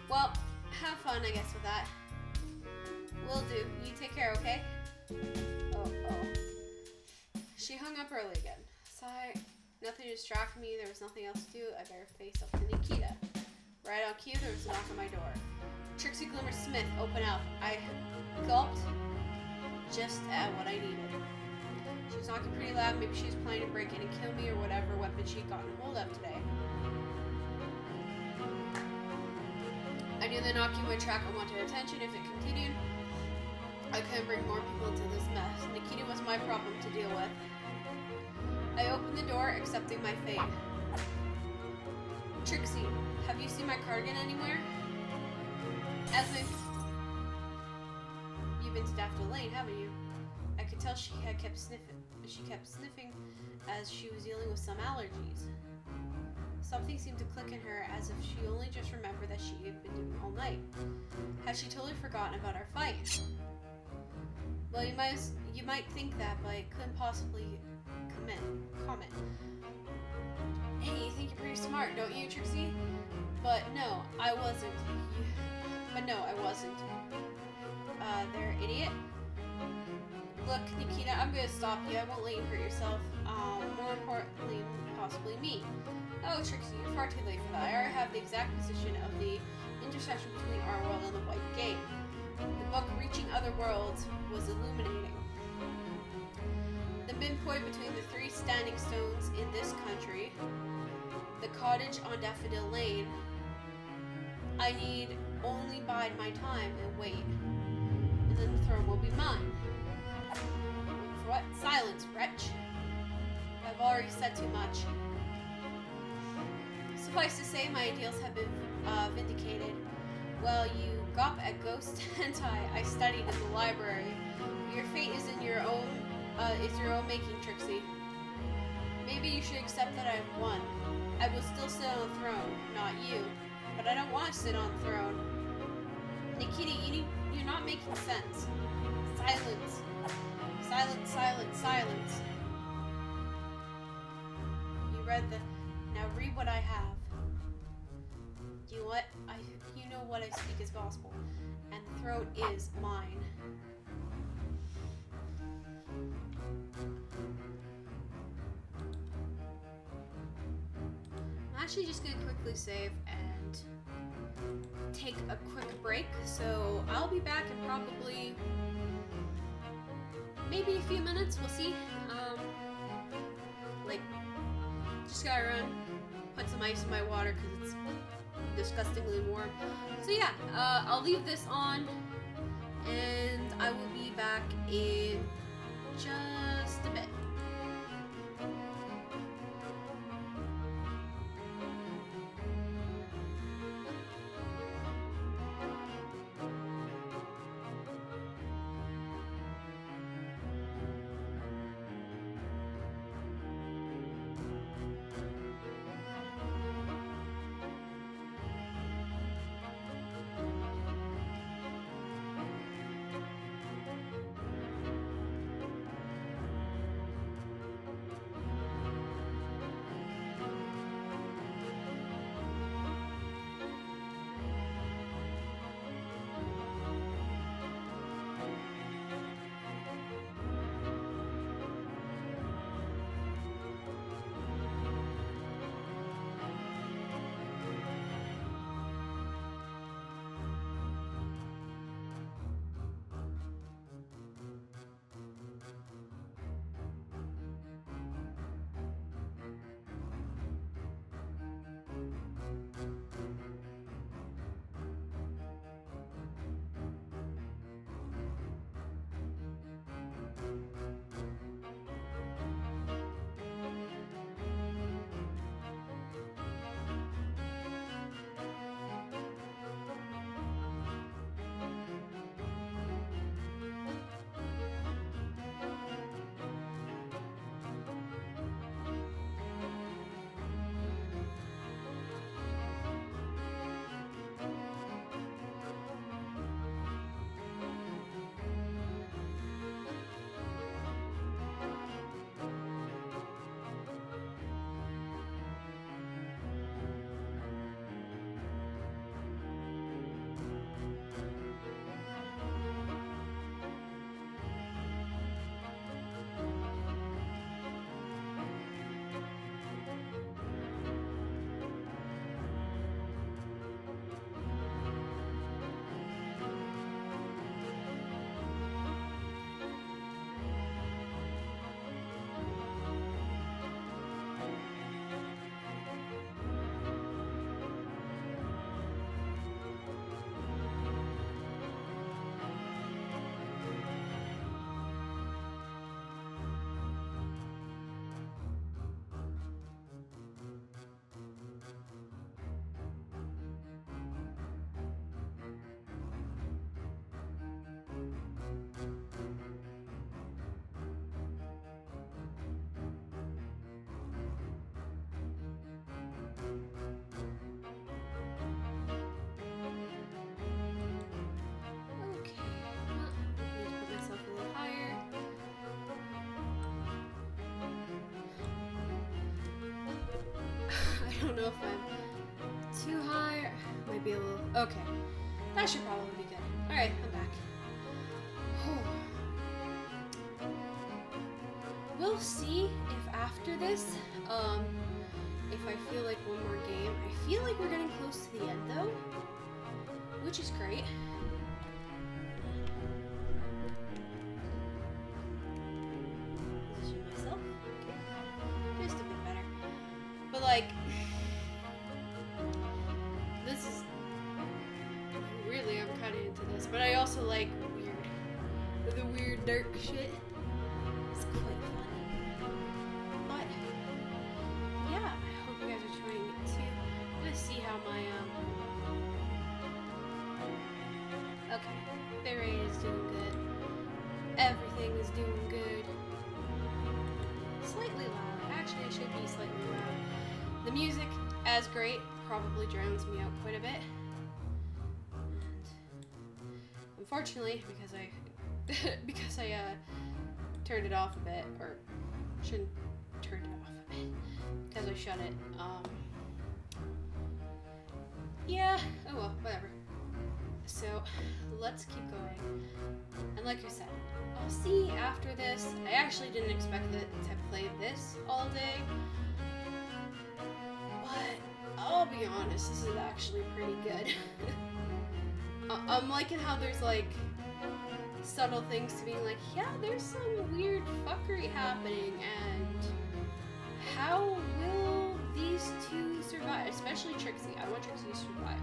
Well, have fun, I guess, with that. Will do. You take care, okay? Oh. She hung up early again. Sigh. Nothing to distract me. There was nothing else to do. I better face up to Nikita. Right on cue, there was a knock on my door. Trixie Glimmer Smith, open up. I gulped just at what I needed. She was knocking pretty loud. Maybe she was planning to break in and kill me or whatever weapon she'd gotten hold of today. I knew the knocking would attract unwanted attention if it continued. I couldn't bring more people into this mess. Nikita was my problem to deal with. I opened the door, accepting my fate. Trixie, have you seen my cardigan anywhere? You've been to Daffodil Lane, haven't you? I could tell she kept sniffing as she was dealing with some allergies. Something seemed to click in her as if she only just remembered that she had been doing all night. Had she totally forgotten about our fight? Well, you might think that, but I couldn't possibly comment. Hey, you think you're pretty smart, don't you, Trixie? But no, I wasn't. There, idiot. Look, Nikita, I'm gonna stop you. I won't let you hurt yourself. More importantly, possibly me. Oh, Trixie, you're far too late for that. I already have the exact position of the intersection between our world and the White Gate. The book Reaching Other Worlds was illuminating. The midpoint between the three standing stones in this country, the cottage on Daffodil Lane. I need only bide my time and wait, and then the throne will be mine. For what? Silence, wretch. I've already said too much. Suffice to say, my ideals have been vindicated. Well, you gawp at ghost hentai I studied in the library. Your fate is in your own making, Trixie. Maybe you should accept that I've won. I will still sit on the throne, not you. But I don't want to sit on the throne. Nikita, you're not making sense. Silence. Silence, silence, silence. You read now read what I have. You know what? You know what I speak is gospel. And the throne is mine. I'm actually just gonna quickly save and take a quick break, so I'll be back in probably maybe a few minutes. We'll see. Just gotta run, put some ice in my water because it's disgustingly warm. So yeah, I'll leave this on, and I will be back in just a bit. don't know if I'm too high. Might be a little. Okay. That should probably be good. Alright, I'm back. We'll see if after this, if I feel like one more game. I feel like we're getting close to the end though, which is great. Position myself. Okay. Just a bit better. But like, this is really, I'm kind of into this, but I also like the weird dark shit. It's quite fun. But yeah, I hope you guys are trying it too. I'm gonna see how my okay, the rate is doing good. Everything is doing good. Slightly loud. Actually, it should be slightly loud. The music, as great, probably drowns me out quite a bit. Unfortunately, because I turned it off a bit, or shouldn't turn it off a bit, because I shut it. Yeah. Oh well, whatever. So let's keep going. And like I said, I'll see after this. I actually didn't expect it to play this all day, but I'll be honest, this is actually pretty good. I'm liking how there's like subtle things to being like, yeah, there's some weird fuckery happening, and how will these two survive? Especially Trixie. I want Trixie to survive.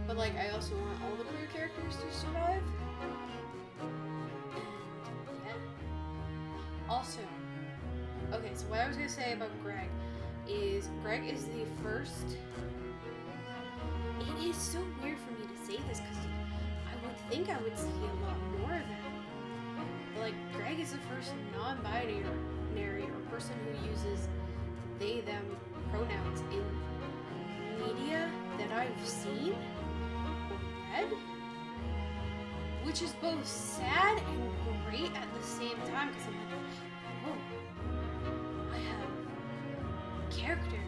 But like, I also want all the player characters to survive. And yeah. Also, okay, so what I was gonna say about Greg is the first. It is so weird for me to say this because I would think I would see a lot more of them. But like, Greg is the first non-binary or person who uses they, them pronouns in media that I've seen or read, which is both sad and great at the same time because I'm like, oh, I have character.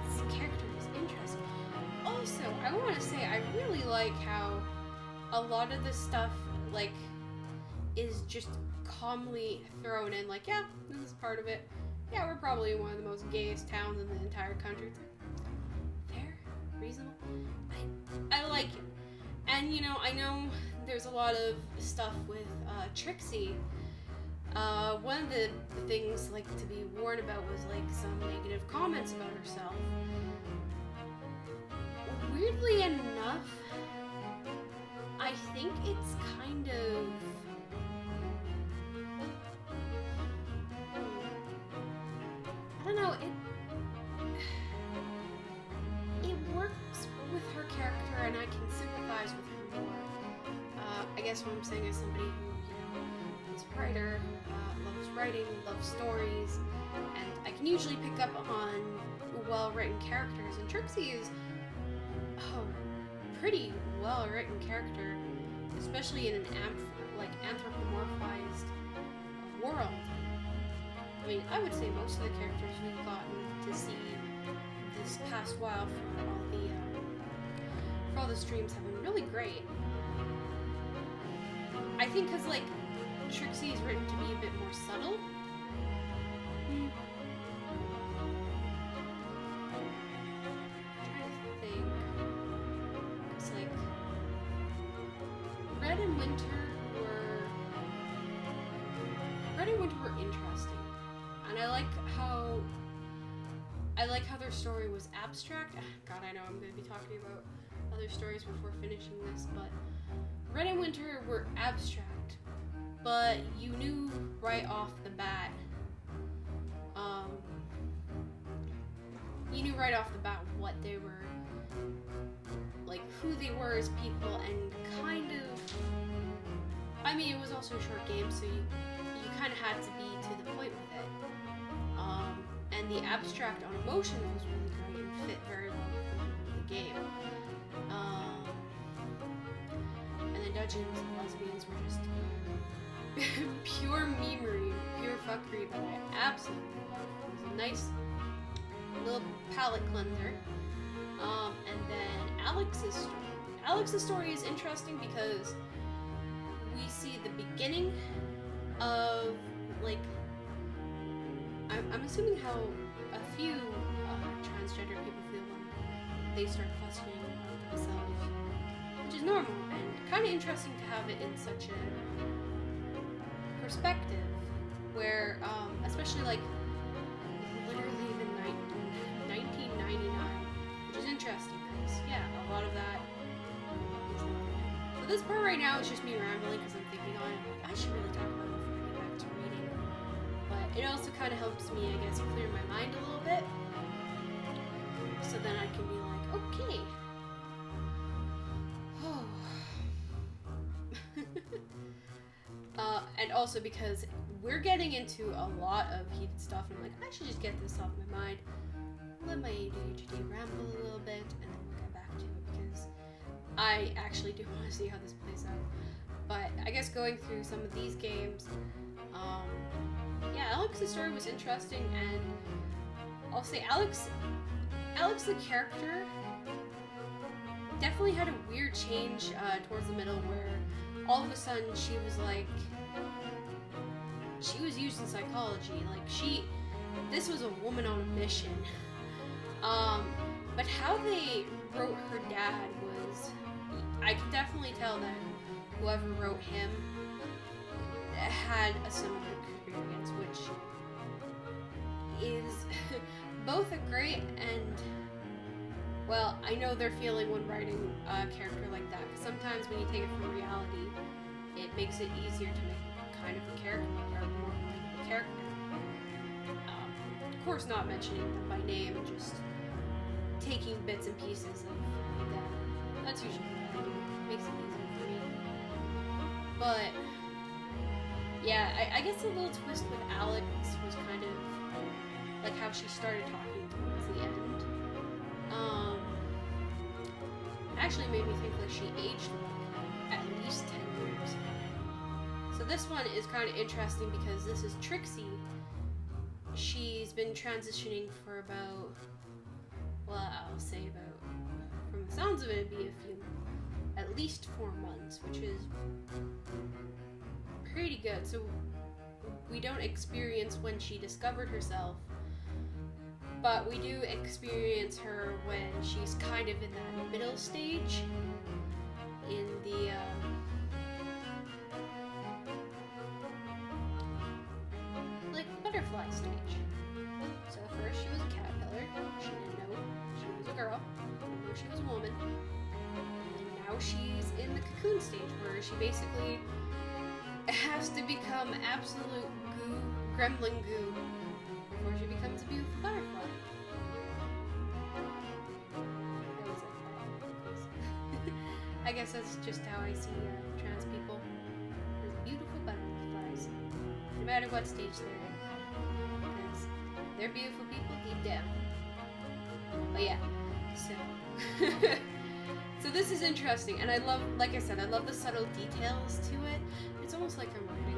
This character is interesting. Also, I want to say I really like how a lot of this stuff like is just calmly thrown in, like, yeah, this is part of it. Yeah, we're probably in one of the most gayest towns in the entire country. It's like, fair, reasonable. I like it. And, you know, I know there's a lot of stuff with Trixie. One of the things, like, to be warned about was, like, some negative comments about herself. Weirdly enough, I think it's kind of... I don't know, it works with her character and I can sympathize with her more. I guess what I'm saying is somebody who, you know, is a writer, loves writing, loves stories, and I can usually pick up on well-written characters, and Trixie is a pretty well-written character, especially in an anthropomorphized world. I mean, I would say most of the characters we've gotten to see this past while for all the streams have been really great. I think because, like, Trixie is written to be a bit more subtle. I'm trying to think. It's like Red and Winter were interesting. And I like how their story was abstract. God, I know I'm going to be talking about other stories before finishing this, but Red and Winter were abstract, but you knew right off the bat, what they were, like, who they were as people, and kind of, I mean, it was also a short game, so you kind of had to be to the point with it. And the abstract on emotions was really great and fit very well with the game. And then Dungeons and Lesbians were just pure memery, pure fuckery that I absolutely love. It was a nice little palate cleanser. And then Alex's story. Alex's story is interesting because we see the beginning of, like, I'm assuming how a few transgender people feel when they start questioning themselves, which is normal and kind of interesting to have it in such a perspective where, especially like literally even 1999, which is interesting because, yeah, a lot of that is not there. So this part right now is just me rambling because I'm thinking on it. I should really talk about it before I get back to reading. But it also kind of helps me, I guess, clear my mind a little bit. So then I can be like, okay. And also because we're getting into a lot of heated stuff, and I'm like, I should just get this off my mind, let my ADHD ramble a little bit, and then we'll get back to it because I actually do want to see how this plays out. But I guess going through some of these games, yeah, Alex's story was interesting, and I'll say Alex the character definitely had a weird change towards the middle where all of a sudden she was like, she was using psychology, like this was a woman on a mission. But how they wrote her dad was, I could definitely tell that whoever wrote him had a similar experience, which is both a great and, well, I know they're feeling when writing a character like that, because sometimes when you take it from reality, it makes it easier to make kind of a character, or more relatable character. Of course not mentioning them by name, just taking bits and pieces of them. That's usually what I do. It makes it easier for me. But, yeah, I guess a little twist with Alex was kind of like how she started talking towards the end. Actually made me think like she aged like at least 10 years. So this one is kind of interesting because this is Trixie. She's been transitioning for about, well, I'll say about, from the sounds of it, it'd be at least 4 months, which is pretty good. So we don't experience when she discovered herself, but we do experience her when she's kind of in that middle stage, in the, like, butterfly stage. So first she was a caterpillar, she didn't know she was a girl, didn't know she was a woman, and now she's in the cocoon stage where she basically has to become absolute goo, gremlin goo, before she becomes a beautiful butterfly. I guess that's just how I see trans people, as beautiful butterflies, no matter what stage they're in, because they're beautiful people deep down. But yeah, so so this is interesting, and I love, like I said, I love the subtle details to it. It's almost like I'm writing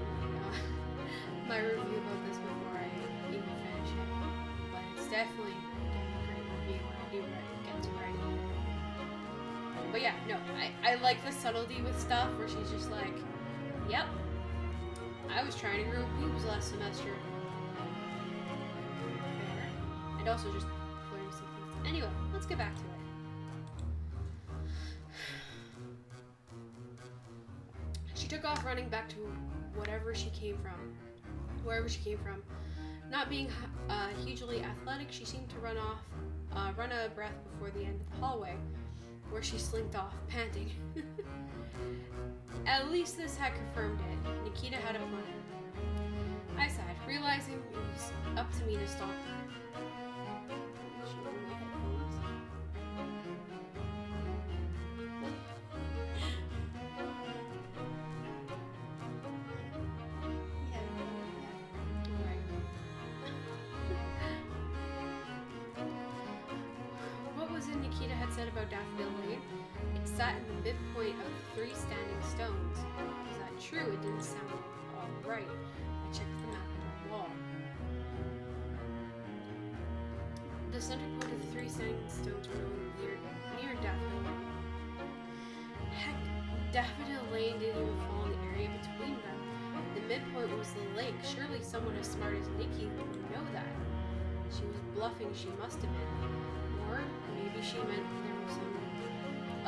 my review about this before I even finish it, but it's definitely a great review when I do get to write it. But yeah, no, I like the subtlety with stuff where she's just like, yep, I was trying to grow boobs last semester. Fair. And also just learning some things. Anyway, let's get back to it. She took off running back to wherever she came from. Not being hugely athletic, she seemed to run out of breath before the end of the hallway, where she slinked off, panting. At least this had confirmed it. Nikita had a plan. I sighed, realizing it was up to me to stop her. She wore my headphones. Nikita had said about Daffodil Lane, it sat in the midpoint of 3 standing stones. Was that true? It didn't sound all right. I checked the map on the wall. The center point of the three sandstones were near Daffodil. Heck, Daffodil Lane didn't even fall in the area between them. The midpoint was the lake. Surely someone as smart as Nikki would know that. She was bluffing, she must have been. Or maybe she meant there was some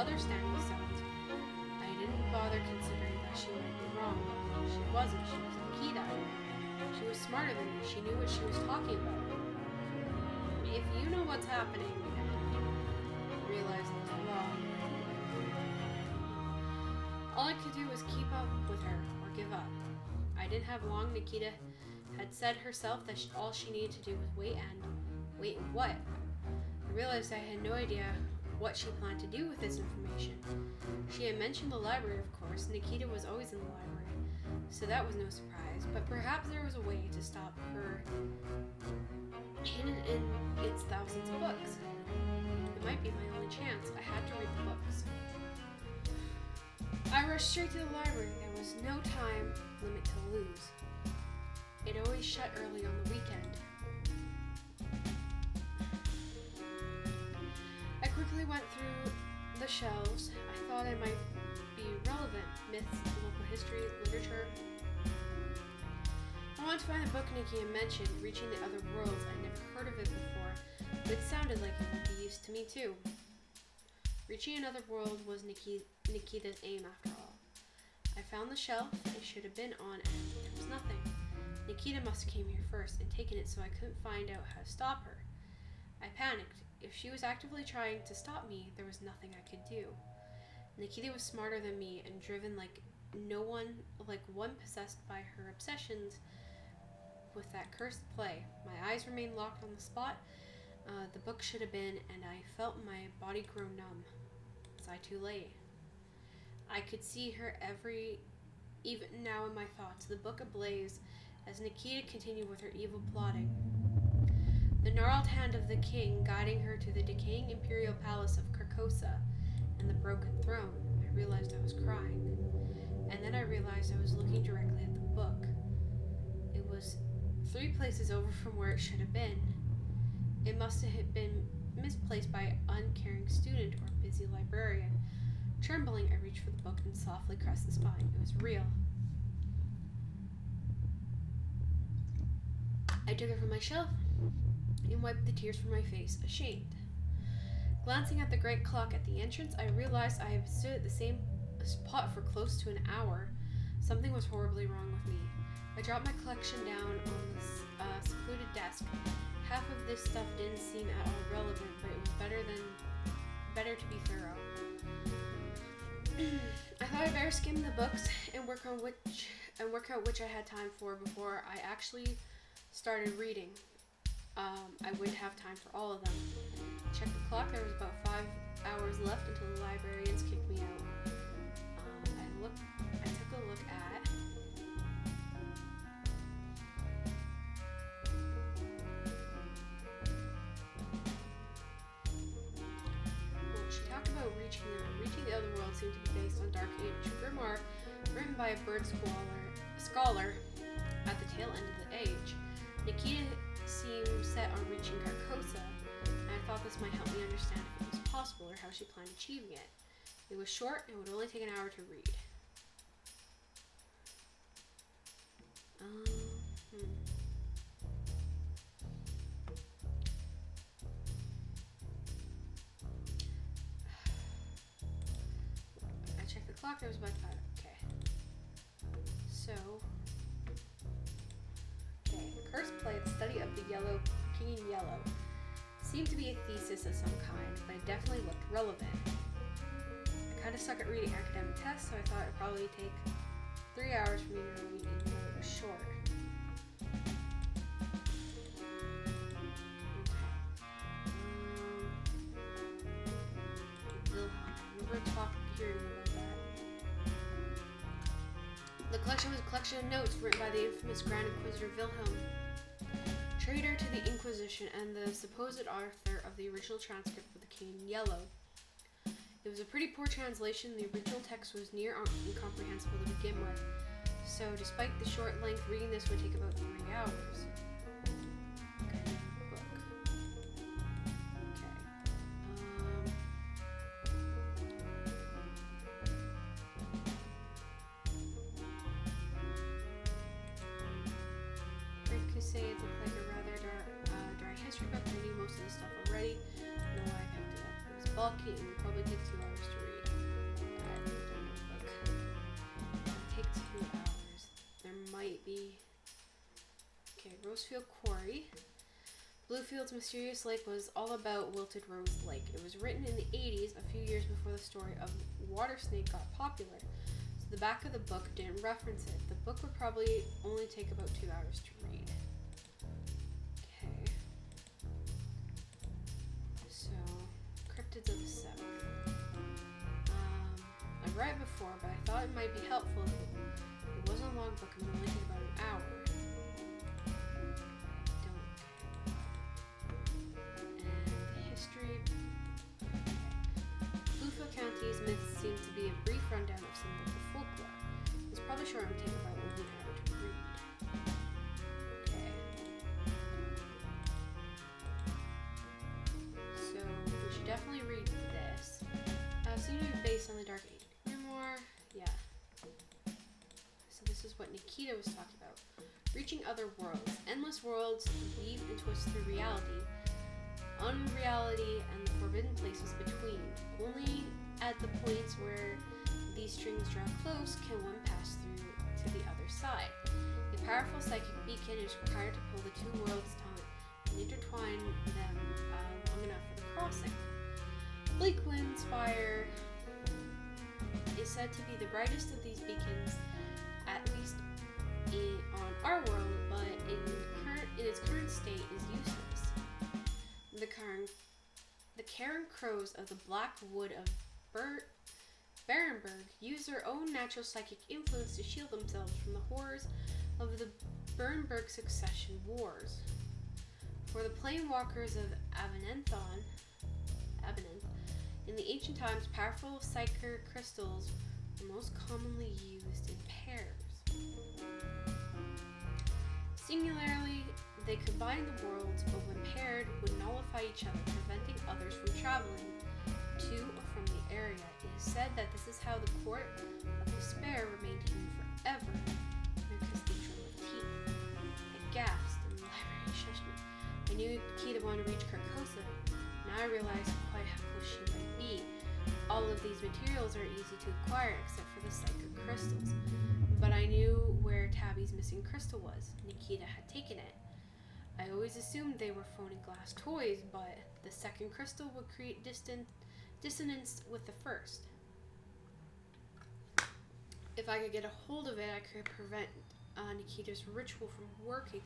other standing stones. I didn't bother considering that she might be wrong. She wasn't. She was Nikita. She was smarter than me. She knew what she was talking about. If you know what's happening and realize it's wrong, all I could do was keep up with her or give up. I didn't have long. Nikita had said herself that all she needed to do was wait what? I realized I had no idea what she planned to do with this information. She had mentioned the library, of course. Nikita was always in the library, so that was no surprise, but perhaps there was a way to stop her hidden in its thousands of books. It might be my only chance. I had to read the books. I rushed straight to the library. There was no time limit to lose. It always shut early on the weekend. I quickly went through the shelves. I thought it might be relevant. Myths, local history, literature. I wanted to find the book Nikki had mentioned, Reaching the Other Worlds. I'd never heard of it before, but it sounded like it would be used to me too. Reaching another world was Nikita's aim after all. I found the shelf it should have been on and there was nothing. Nikita must have came here first and taken it, so I couldn't find out how to stop her. I panicked. If she was actively trying to stop me, there was nothing I could do. Nikita was smarter than me and driven like one possessed by her obsessions with that cursed play. My eyes remained locked on the spot the book should have been, and I felt my body grow numb. Was I too late? I could see her even now in my thoughts, the book ablaze as Nikita continued with her evil plotting. The gnarled hand of the king guiding her to the decaying imperial palace of Carcosa and the broken throne. I realized I was crying. And then I realized I was looking directly at the book. It was 3 places over from where it should have been. It must have been misplaced by an uncaring student or busy librarian. Trembling, I reached for the book and softly caressed the spine. It was real. I took it from my shelf and wiped the tears from my face, ashamed. Glancing at the great clock at the entrance, I realized I had stood at the same spot for close to an hour. Something was horribly wrong with me. I dropped my collection down on the secluded desk. Half of this stuff didn't seem at all relevant, but it was better to be thorough. I thought I'd better skim the books and work out which I had time for before I actually started reading. I wouldn't have time for all of them. Checked the clock. There was about 5 hours left until the librarians kicked me out. I took a look at she talked about reaching the other world seemed to be based on Dark Age grimoire written by a bird scholar at the tail end of the age. Nikita seemed set on reaching Carcosa, and I thought this might help me understand if it was possible or how she planned achieving it. It was short and would only take an hour to read. I checked the clock, there was about 5. Okay. So, Cursed Play, the study of the King in Yellow. Seemed to be a thesis of some kind, but it definitely looked relevant. I kind of suck at reading academic tests, so I thought it'd probably take 3 hours for me to read, even though it was short. The collection was a collection of notes written by the infamous Grand Inquisitor Wilhelm, traitor to the Inquisition and the supposed author of the original transcript of the King in Yellow. It was a pretty poor translation. The original text was near incomprehensible to begin with, so despite the short length, reading this would take about 3 hours. Okay, book. bulky and would probably take 2 hours to read. Take 2 hours. There might be. Okay, Rosefield Quarry. Bluefield's mysterious lake was all about Wilted Rose Lake. It was written in the 80s, a few years before the story of Water Snake got popular. So the back of the book didn't reference it. The book would probably only take about 2 hours to read. Okay. So, Cryptids of the South. I read it before, but I thought it might be helpful if it wasn't a long book and would only take about an hour. Bluefield County's myths seem to be a brief rundown of some local folklore. It's probably sure it would take about only an hour to read. Okay. So we should definitely read this. Seems to be based on the Dark Age. Memoir, yeah. So this is what Nikita was talking about. Reaching other worlds. Endless worlds weave and twist through reality, unreality, and the forbidden places between. Only at the points where these strings draw close can one pass through to the other side. A powerful psychic beacon is required to pull the two worlds taut and intertwine them long enough for the crossing. Bleakwind Spire is said to be the brightest of these beacons, at least on our world, but in its current state is useless. The Karen Crows of the Black Wood of Barenberg use their own natural psychic influence to shield themselves from the horrors of the Bernberg succession wars. For the Planewalkers of Abenenth, in the ancient times, powerful psychic crystals were most commonly used in pairs. Singularly, they combine the worlds, but when paired, would nullify each other, preventing others from traveling to or from the area. It is said that this is how the Court of Despair remained hidden forever in a cathedral of teeth. I gasped, and the library shushed me. I knew Nikita wanted to reach Carcosa. Now I realized quite how close she might be. All of these materials are easy to acquire, except for the psychic crystals. But I knew where Tabby's missing crystal was. Nikita had taken it. I always assumed they were phony glass toys, but the second crystal would create dissonance with the first. If I could get a hold of it, I could prevent Nikita's ritual from working.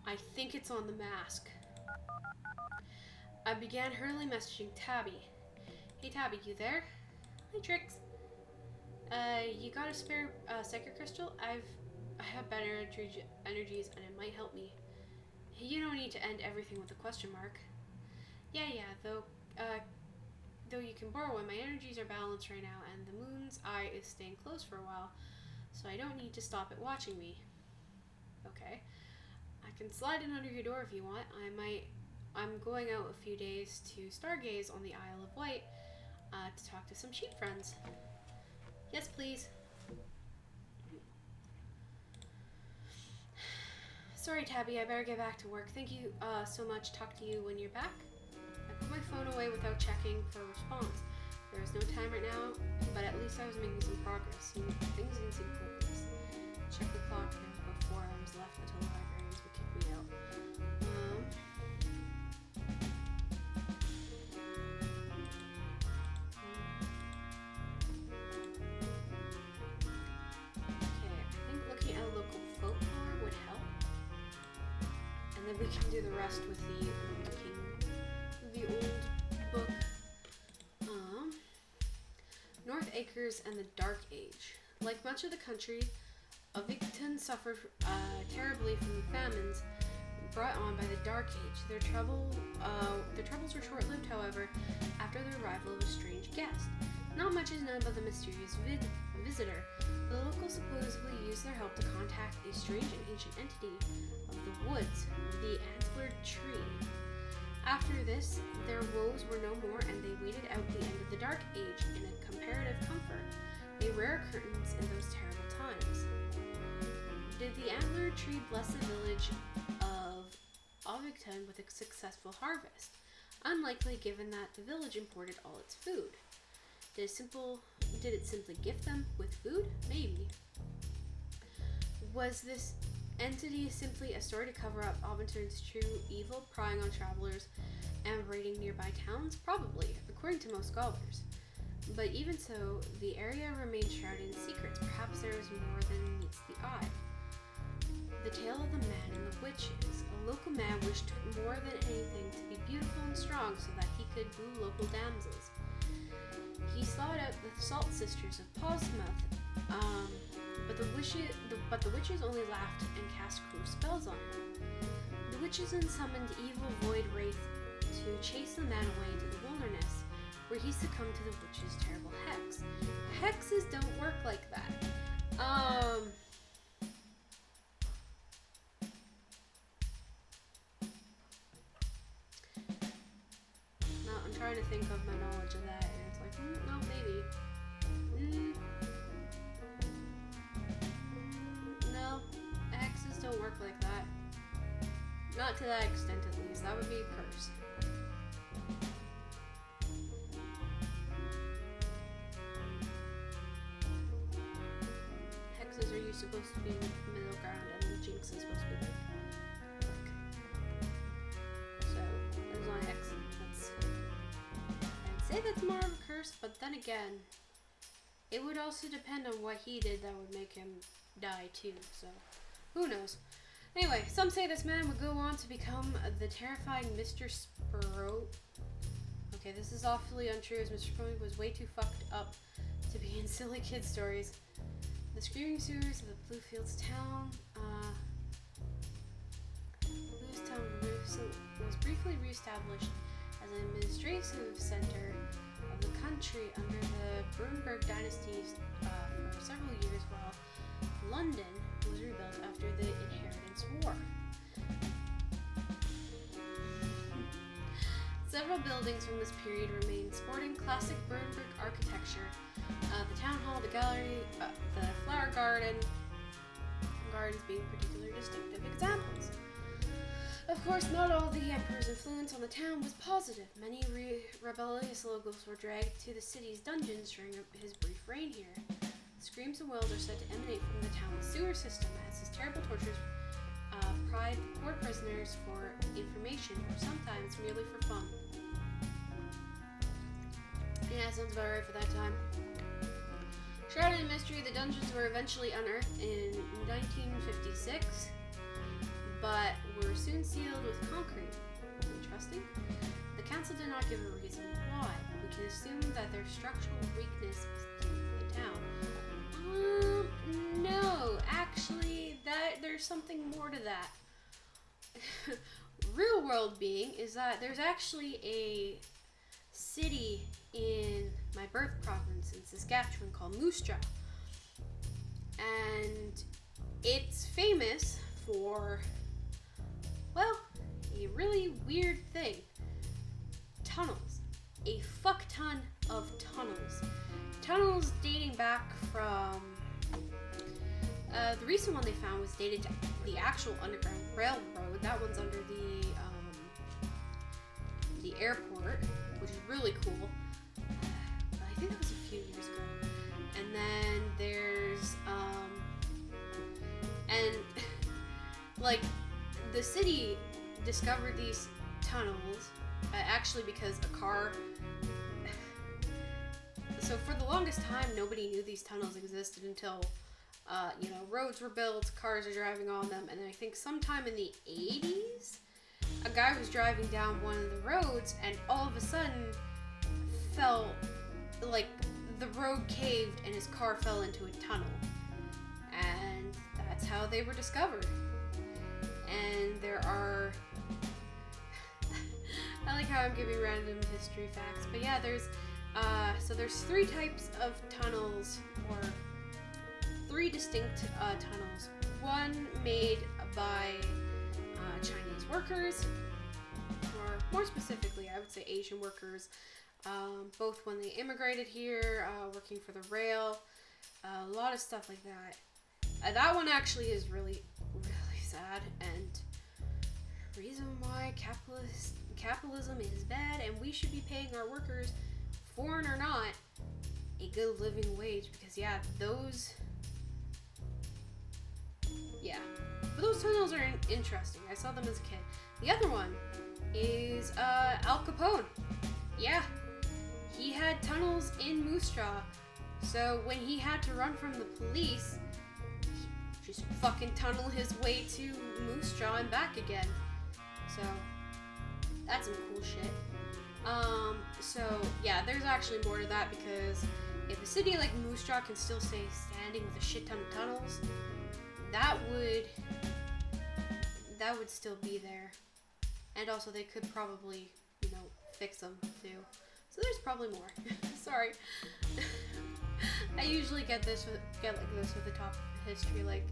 I think it's on the mask. I began hurriedly messaging Tabby. Hey Tabby, you there? Hi Trix. You got a spare psychic crystal? I have better energies and it might help me. You don't need to end everything with a question mark. Yeah, though you can borrow it. My energies are balanced right now and the moon's eye is staying closed for a while, so I don't need to stop it watching me. Okay. I can slide in under your door if you want. I'm going out a few days to stargaze on the Isle of Wight to talk to some sheep friends. Yes, please. Sorry, Tabby, I better get back to work. Thank you so much. Talk to you when you're back. I put my phone away without checking for a response. There is no time right now, but at least I was making some progress. Things didn't seem hopeless. Check the clock. There's about 4 hours left until the librarians would kick me out. We can do the rest with the old book. North Acres and the Dark Age. Like much of the country, Ovington suffered terribly from the famines brought on by the Dark Age. Their troubles were short-lived, however, after the arrival of a strange guest. Not much is known about the mysterious visitor. The locals supposedly used their help to contact a strange and ancient entity of the woods, the antlered tree. After this, their woes were no more, and they waited out the end of the Dark Age in a comparative comfort, a rare occurrence in those terrible times. Did the antlered tree bless the village of Ovington with a successful harvest? Unlikely given that the village imported all its food. Did it simply gift them with food? Maybe. Was this entity simply a story to cover up Aventurn's true evil, prying on travelers and raiding nearby towns? Probably, according to most scholars. But even so, the area remains shrouded in secrets. Perhaps there is more than meets the eye. The tale of the man and the witches. A local man wished more than anything to be beautiful and strong so that he could woo local damsels. He sought out the Salt Sisters of Portsmouth, but the witches only laughed and cast cruel spells on him. The witches then summoned evil void wraith to chase the man away into the wilderness, where he succumbed to the witch's terrible hex. Hexes don't work like that. No, I'm trying to think of my knowledge of that, and it's like, no, maybe. No, hexes don't work like that. Not to that extent, at least. That would be a curse. Hexes are you supposed to be in the middle ground, and then Jinx is supposed to be like. So, there's my hex. I'd say that's more of a curse, but then again, it would also depend on what he did that would make him die too, so who knows. Anyway, some say this man would go on to become the terrifying Mr. Sprout. Okay, this is awfully untrue, as Mr. Sprout was way too fucked up to be in silly kid stories. The screaming sewers of the Bluefields town, was briefly reestablished as an administrative center of the country under the Brunberg dynasty for several years, while London was rebuilt after the Inheritance War. Several buildings from this period remain, sporting classic Brunberg architecture. The town hall, the gallery, the flower gardens being particularly distinctive examples. Of course, not all the emperor's influence on the town was positive. Many rebellious locals were dragged to the city's dungeons during his brief reign here. Screams and wails are said to emanate from the town's sewer system, as his terrible tortures pried poor prisoners for information, or sometimes merely for fun. Yeah, sounds about right for that time. Shrouded in mystery, the dungeons were eventually unearthed in 1956, but were soon sealed with concrete. Interesting. The council did not give a reason why. We can assume that their structural weakness was due to the town. No, actually, there's something more to that. Real world being is that there's actually a city in my birth province in Saskatchewan called Moose Jaw, and it's famous for, well, a really weird thing. Tunnels. A fuck ton of tunnels. Tunnels dating back from, the recent one they found was dated to the actual Underground Railroad. That one's under the airport, which is really cool. But I think that was a few years ago. And then there's, and like, the city discovered these tunnels, actually because a car, so for the longest time, nobody knew these tunnels existed until, roads were built, cars are driving on them, and I think sometime in the 80s, a guy was driving down one of the roads, and all of a sudden, felt like the road caved and his car fell into a tunnel. And that's how they were discovered. And there are, I like how I'm giving random history facts, but yeah, there's 3 types of tunnels, or 3 distinct tunnels. One made by Chinese workers, or more specifically, I would say Asian workers, both when they immigrated here, working for the rail, a lot of stuff like that. That one actually is really, really sad, and reason why capitalism is bad and we should be paying our workers, foreign or not, a good living wage, because but those tunnels are interesting. I saw them as a kid. The other one is Al Capone. Yeah, he had tunnels in Moose Jaw, so when he had to run from the police, he just fucking tunnel his way to Moose Jaw and back again. So that's some cool shit. So yeah, there's actually more to that, because if a city like Moose Jaw can still stay standing with a shit ton of tunnels, that would still be there. And also they could probably, fix them too. So there's probably more. Sorry. I usually get like this with the topic of history. Like,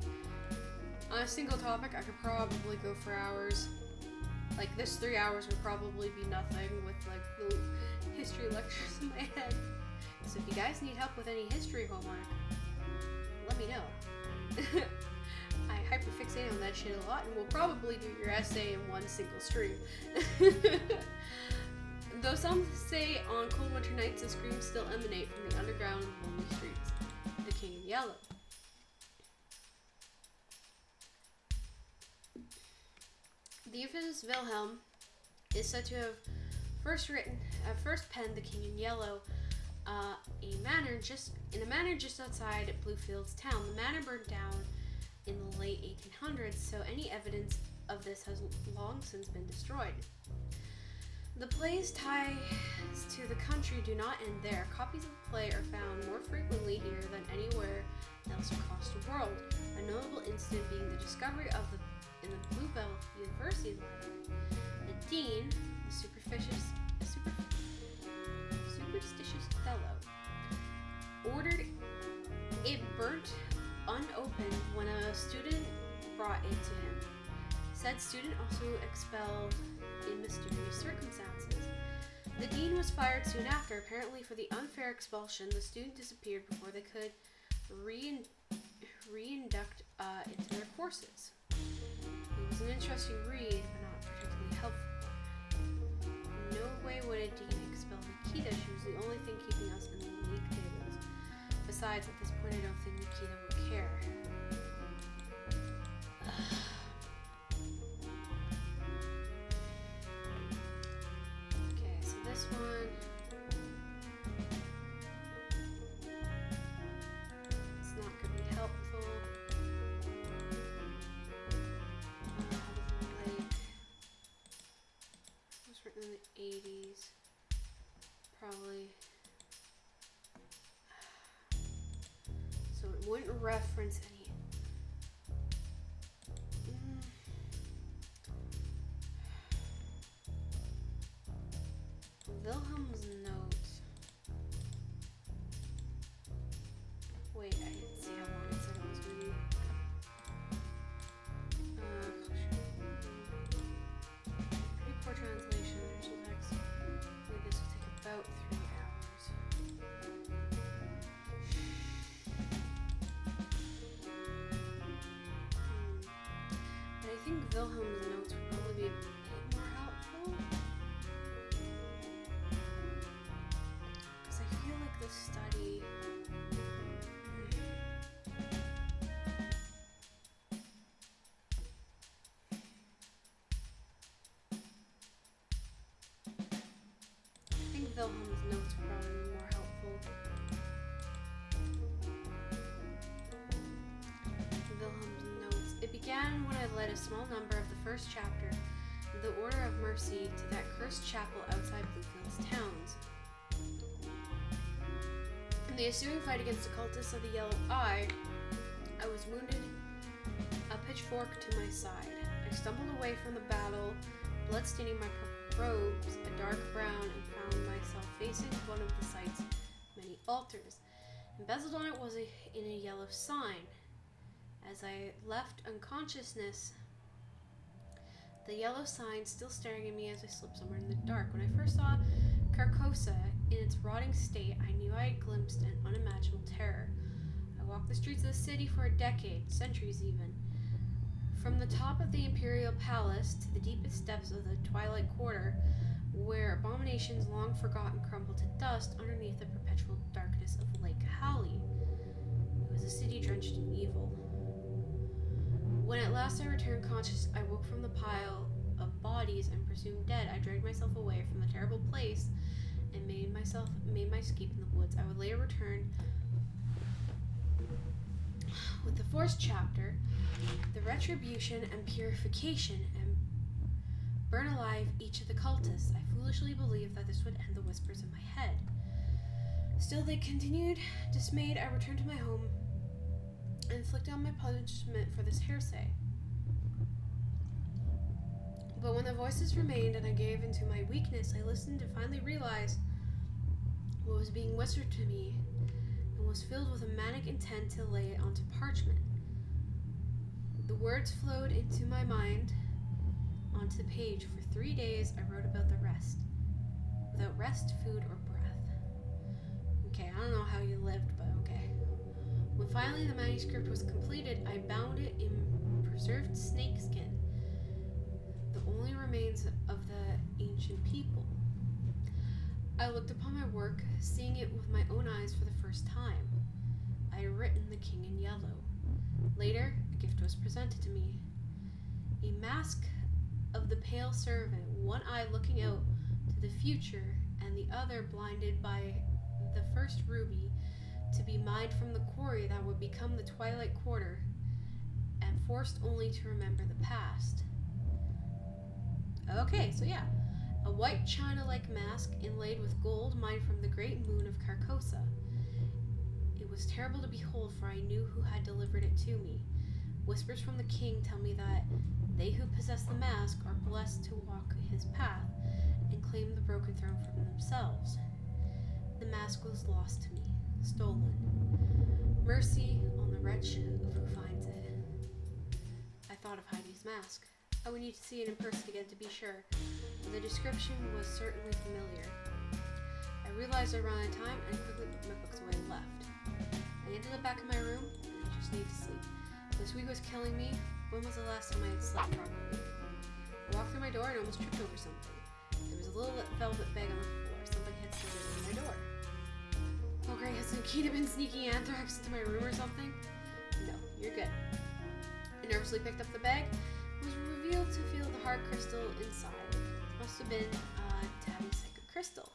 on a single topic, I could probably go for hours. Like, this 3 hours would probably be nothing with, like, the history lectures in my head. So if you guys need help with any history homework, let me know. I hyperfixate on that shit a lot, and we'll probably do your essay in one single stream. Though some say on cold winter nights the screams still emanate from the underground lonely streets. The King in Yellow. The infamous Wilhelm is said to have first penned The King in Yellow, in a manor just outside Bluefields town. The manor burned down in the late 1800s, so any evidence of this has long since been destroyed. The play's ties to the country do not end there. Copies of the play are found more frequently here than anywhere else across the world. A notable incident being the discovery in the Bluebell University library. The dean, a superstitious fellow, ordered it burnt unopened when a student brought it to him. Said student also expelled in mysterious circumstances. The dean was fired soon after, apparently for the unfair expulsion. The student disappeared before they could reinduct into their courses. It was an interesting read, but not particularly helpful. No way would a dean expel Nikita. She was the only thing keeping us in the league tables. Besides, at this point, I don't think Nikita would care. Okay, so this one. It's not going to be helpful. It was written in the 80s. Probably. So it wouldn't reference any. Wilhelm's notes. Wait, I didn't see how long it said it was going to be. Pretty poor translation. There's the text. Maybe this will take about 3 hours. But I think Wilhelm's notes would probably be a bit more helpful. Because I feel like the study... I think Wilhelm's notes would probably be more helpful. Wilhelm's notes. It began when I led a small number of the first chapter of the Order of Mercy to that cursed chapel outside Bluefields towns. In the ensuing fight against the cultists of the Yellow Eye, I was wounded, a pitchfork to my side. I stumbled away from the battle, blood staining my robes a dark brown, and found myself facing one of the site's many altars. Embezzled on it was in a yellow sign. As I left unconsciousness, the yellow sign still staring at me as I slipped somewhere in the dark. When I first saw Carcosa in its rotting state, I knew I had glimpsed an unimaginable terror. I walked the streets of the city for a decade, centuries even. From the top of the Imperial Palace to the deepest depths of the Twilight Quarter, where abominations long forgotten crumble to dust underneath the perpetual darkness of Lake Halley. It was a city drenched in evil. When at last I returned conscious, I woke from the pile of bodies and presumed dead. I dragged myself away from the terrible place and made my escape in the woods. I would later return with the fourth chapter, the retribution and purification, and burn alive each of the cultists. I foolishly believed that this would end the whispers in my head. Still they continued. Dismayed, I returned to my home and inflicted on my punishment for this heresy. But when the voices remained and I gave into my weakness, I listened to finally realize what was being whispered to me and was filled with a manic intent to lay it onto parchment. The words flowed into my mind onto the page. For 3 days, I wrote about the rest, without rest, food, or breath. Okay, I don't know how you lived, but okay. When finally the manuscript was completed, I bound it in preserved snakeskin, the only remains of the ancient people. I looked upon my work, seeing it with my own eyes for the first time. I had written the king in yellow. Later, a gift was presented to me. A mask of the pale servant, one eye looking out to the future and the other blinded by the first ruby to be mined from the quarry that would become the Twilight Quarter, and forced only to remember the past. Okay, so yeah. A white china-like mask inlaid with gold mined from the great moon of Carcosa. It was terrible to behold, for I knew who had delivered it to me. Whispers from the king tell me that they who possess the mask are blessed to walk his path and claim the broken throne for themselves. The mask was lost to me, stolen. Mercy on the wretch who finds it. I thought of Heidi's mask. I would need to see it in person again to be sure, but the description was certainly familiar. I realized I ran out of time and quickly put my books away and left. I entered the back of my room and I just needed to sleep. This week was killing me. When was the last time I had slept properly? I walked through my door and almost tripped over something. There was a little velvet bag on the floor. Somebody had slipped in my door. Oh great, has Nikita been sneaking anthrax into my room or something? No, you're good. I nervously picked up the bag. Was revealed to feel the hard crystal inside. Must have been Tabby's sacred crystal.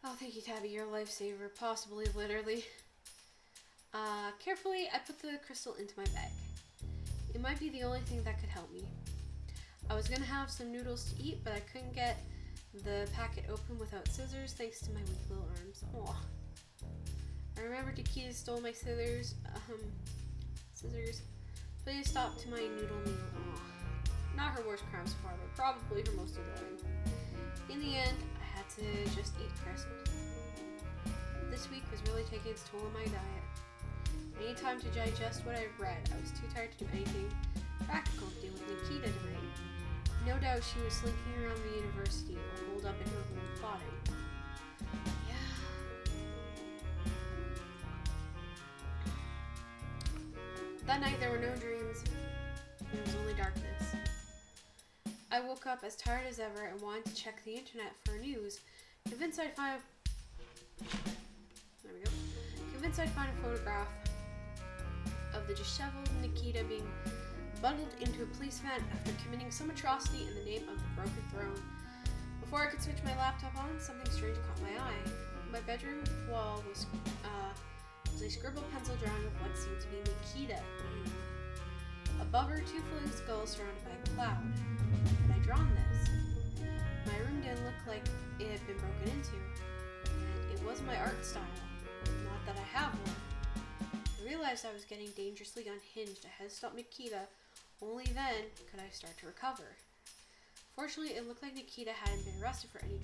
Oh, thank you, Tabby. You're a lifesaver. Possibly, literally. Carefully, I put the crystal into my bag. It might be the only thing that could help me. I was gonna have some noodles to eat, but I couldn't get the packet open without scissors, thanks to my weak little arms. Aw. I remembered Nikita stole my scissors. Put a stop to my noodle meal. Not her worst crime so far, but probably her most annoying. In the end, I had to just eat crisps. This week was really taking its toll on my diet. I needed time to digest what I read. I was too tired to do anything practical to deal with Nikita tonight. No doubt she was slinking around the university or holed up in her room plotting. That night there were no dreams. There was only darkness. I woke up as tired as ever and wanted to check the internet for news, convinced I'd find a photograph of the disheveled Nikita being bundled into a police van after committing some atrocity in the name of the broken throne. Before I could switch my laptop on, something strange caught my eye. My bedroom wall was a scribbled pencil drawing of what seemed to be Nikita. Above her, two floating skulls surrounded by a cloud. Had I drawn this? My room didn't look like it had been broken into, and it was my art style. Not that I have one. I realized I was getting dangerously unhinged. I had to stop Nikita. Only then could I start to recover. Fortunately, it looked like Nikita hadn't been arrested for any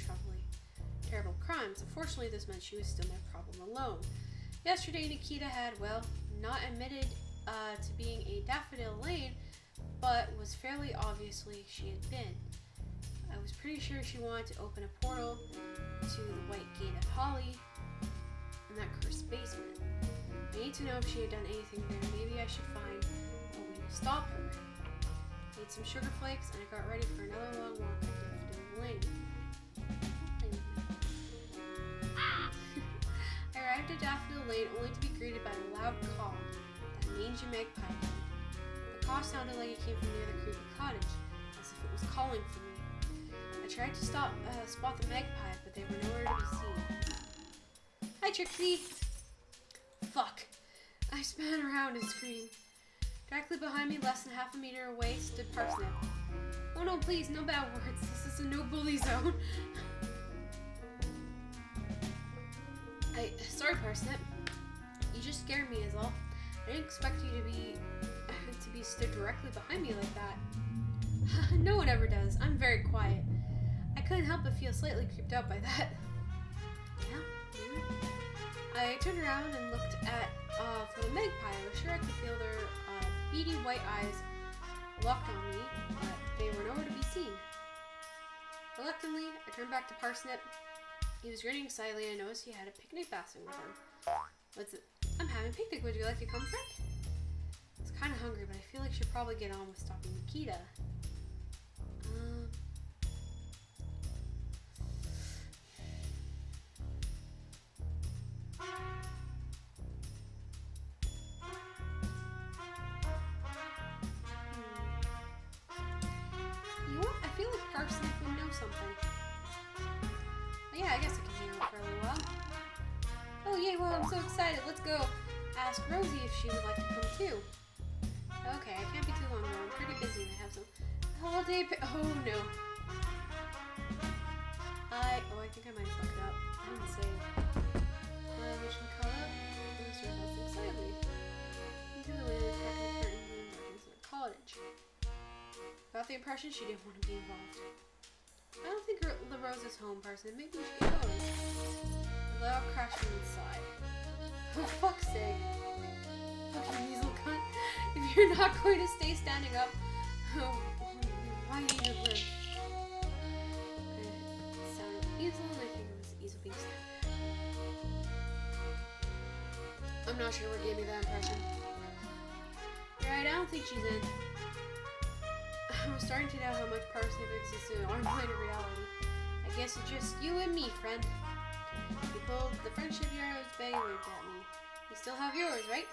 terrible crimes. Unfortunately, this meant she was still my problem alone. Yesterday, Nikita had, well, not admitted to being a Daffodil Lane, but was fairly obviously she had been. I was pretty sure she wanted to open a portal to the White Gate of Holly in that cursed basement. I need to know if she had done anything there. Maybe I should find a way to stop her. ate some sugar flakes, and I got ready for another long walk up the lane. I arrived at Daffodil Lane only to be greeted by a loud caw, that mangy magpie. The caw sounded like it came from near the creepy cottage, as if it was calling for me. I tried to spot the magpie, but they were nowhere to be seen. Hi, Trixie! Fuck. I span around and screamed. Directly behind me, less than half a meter away, stood Parsnip. Oh no, please, no bad words. This is a no-bully zone. Sorry, Parsnip. You just scared me is all. I didn't expect you to be stood directly behind me like that. No one ever does. I'm very quiet. I couldn't help but feel slightly creeped out by that. Yeah, maybe. I turned around and looked for the magpie. I was sure I could feel their beady white eyes locked on me, but they were nowhere to be seen. Reluctantly, I turned back to Parsnip. He was grinning slyly, and I noticed he had a picnic basket with him. What's it? I'm having a picnic. Would you like to come, friend? I was kind of hungry, but I feel like I should probably get on with stopping Nikita. You know what? I feel like Parsnip would know something. Yeah, I guess I can hang out for a little while. Oh yay, well, I'm so excited. Let's go ask Rosie if she would like to come too. Okay, I can't be too long though. I'm pretty busy and I have some holiday oh no. I think I might fuck it up. I didn't say television color. That's exciting. Into the way they crack the curtain and darkness in her cottage. Got the impression she didn't want to be involved. I don't think the Rose is home, Parson. Maybe we should get going. A loud crash from inside. Oh, fuck's sake. Fucking weasel cunt. If you're not going to stay standing up, why do you even live? It sounded easel, and I think it was easel being stabbed. I'm not sure what gave me that impression. You're right, I don't think she's in. I'm starting to know how much Parsnip exists in our plane of reality. I guess it's just you and me, friend. You pulled the friendship yarn I was begging waved at me. You still have yours, right?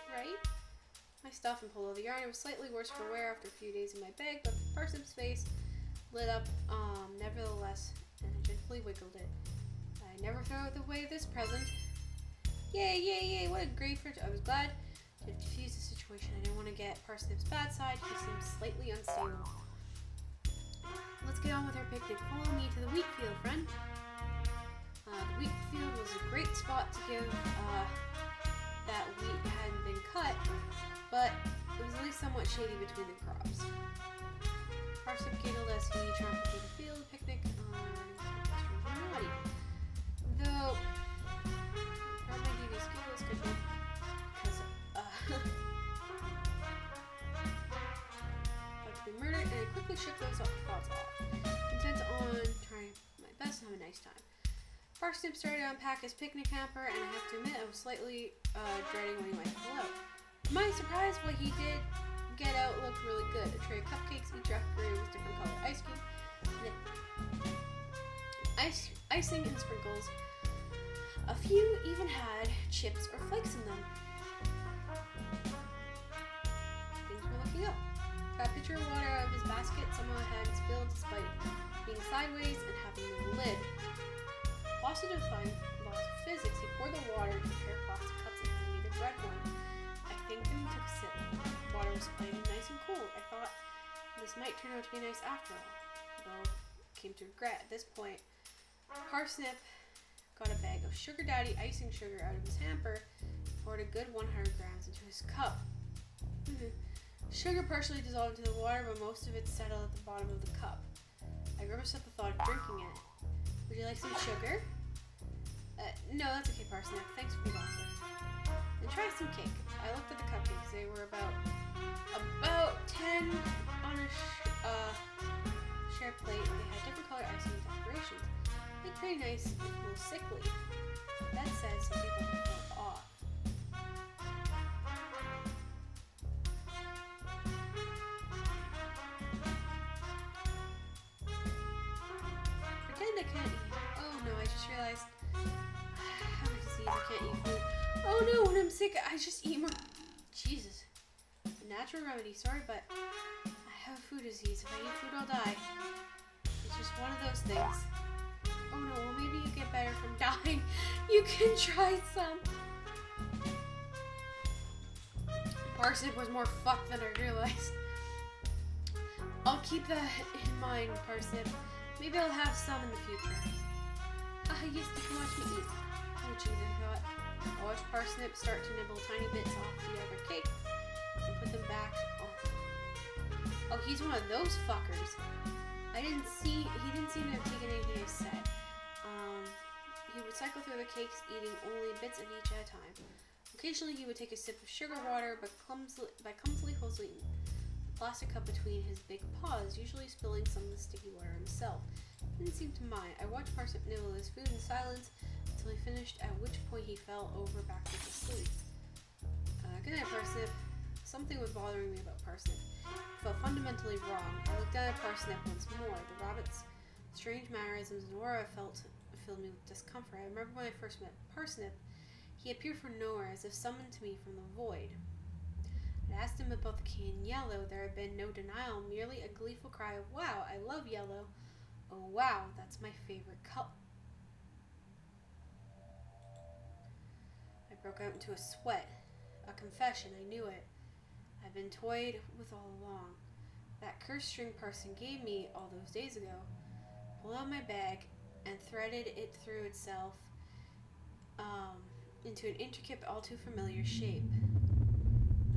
Right? I stuffed and pulled all the yarn. It was slightly worse for wear after a few days in my bag, but Parsnip's face lit up nevertheless, and I gently wiggled it. I never throw away this present. Yay, yay, yay, what a great friendship. I was glad to defuse the situation. I didn't want to get Parsnip's bad side. He seemed slightly unstable. Let's get on with our picnic. Follow me to the wheat field, friend. The wheat field was a great spot to give that wheat hadn't been cut, but it was at least somewhat shady between the crops. Parsnip giggled as he trampled through the field picnic naughty. Though I might give you a skill description because about to be murdered, and I quickly shook those thoughts off, intent on trying my best to have a nice time. Parsnip started to unpack his picnic hamper, and I have to admit I was slightly dreading what he might pull out. To my surprise, what he did get out looked really good. A tray of cupcakes, each decorated with different colored ice cream, icing and sprinkles. A few even had chips or flakes in them. Things were looking up. Got a pitcher of water out of his basket. Somehow had spilled despite being sideways and having no lid. Also to define laws of physics, he poured the water into a pair of plastic cups and handed me the red one. I think and took a sip. The water was plain and nice and cool. I thought this might turn out to be nice after all, though I came to regret. At this point, Parsnip got a bag of Sugar Daddy icing sugar out of his hamper and poured a good 100 grams into his cup. Sugar partially dissolved into the water, but most of it settled at the bottom of the cup. I grimaced at the thought of drinking it. Would you like some sugar? No, that's okay, Parsnip. Thanks for the offer. And try some cake. I looked at the cupcakes. They were about 10 on a shared plate. They had different color icing and decorations. They looked pretty nice and a little sickly. That said, some people can feel off. Oh no, when I'm sick, I just eat more. Jesus. A natural remedy, sorry, but I have a food disease. If I eat food, I'll die. It's just one of those things. Oh no, well maybe you get better from dying. You can try some. Parsnip was more fucked than I realized. I'll keep that in mind, Parsnip. Maybe I'll have some in the future. Yes, you can watch me eat. Oh jeez, I thought. I watched Parsnip start to nibble tiny bits off the other cake and put them back on. Oh, he's one of those fuckers. He didn't seem to have taken anything I said. He would cycle through the cakes, eating only bits of each at a time. Occasionally, he would take a sip of sugar water, but clumsily holds the plastic cup between his big paws, usually spilling some of the sticky water himself. He didn't seem to mind. I watched Parsnip nibble his food in silence until he finished, at which point he fell over backwards asleep. Good night, Parsnip. Something was bothering me about Parsnip. It felt fundamentally wrong. I looked down at Parsnip once more. The rabbit's strange mannerisms and aura filled me with discomfort. I remember when I first met Parsnip, he appeared from nowhere, as if summoned to me from the void. I asked him about the key in yellow. There had been no denial, merely a gleeful cry of, "Wow, I love yellow. Oh wow, that's my favorite color." I broke out into a sweat. A confession, I knew it. I'd been toyed with all along. That cursed string person gave me all those days ago. Pulled out my bag and threaded it through itself into an intricate, all too familiar shape.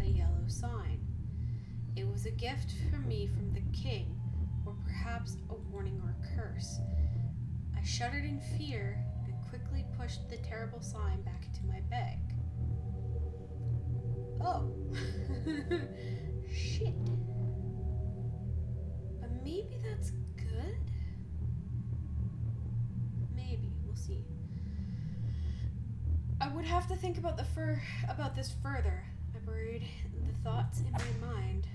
A yellow sign. It was a gift for me from the king, or perhaps a warning or a curse. I shuddered in fear and quickly pushed the terrible sign back into my bag. Oh. Shit. But maybe that's good? Maybe. We'll see. I would have to think about about this further. I buried the thoughts in my mind.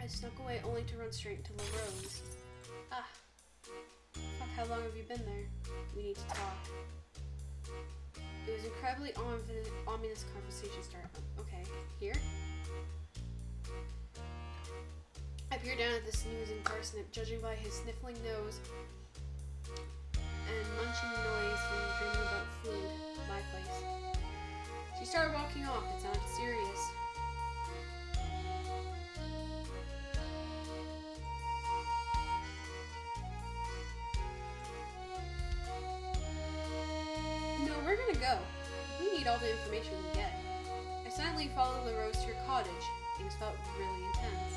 I snuck away only to run straight into LaRose. Fuck, how long have you been there? We need to talk. It was incredibly ominous conversation started. Okay, here? I peered down at the snoozing Parsnip, judging by his sniffling nose and munching noise from dreaming about food. My place. She started walking off. It sounded serious. No, we're gonna go. We need all the information we get. I silently followed LaRose to her cottage. Things felt really intense.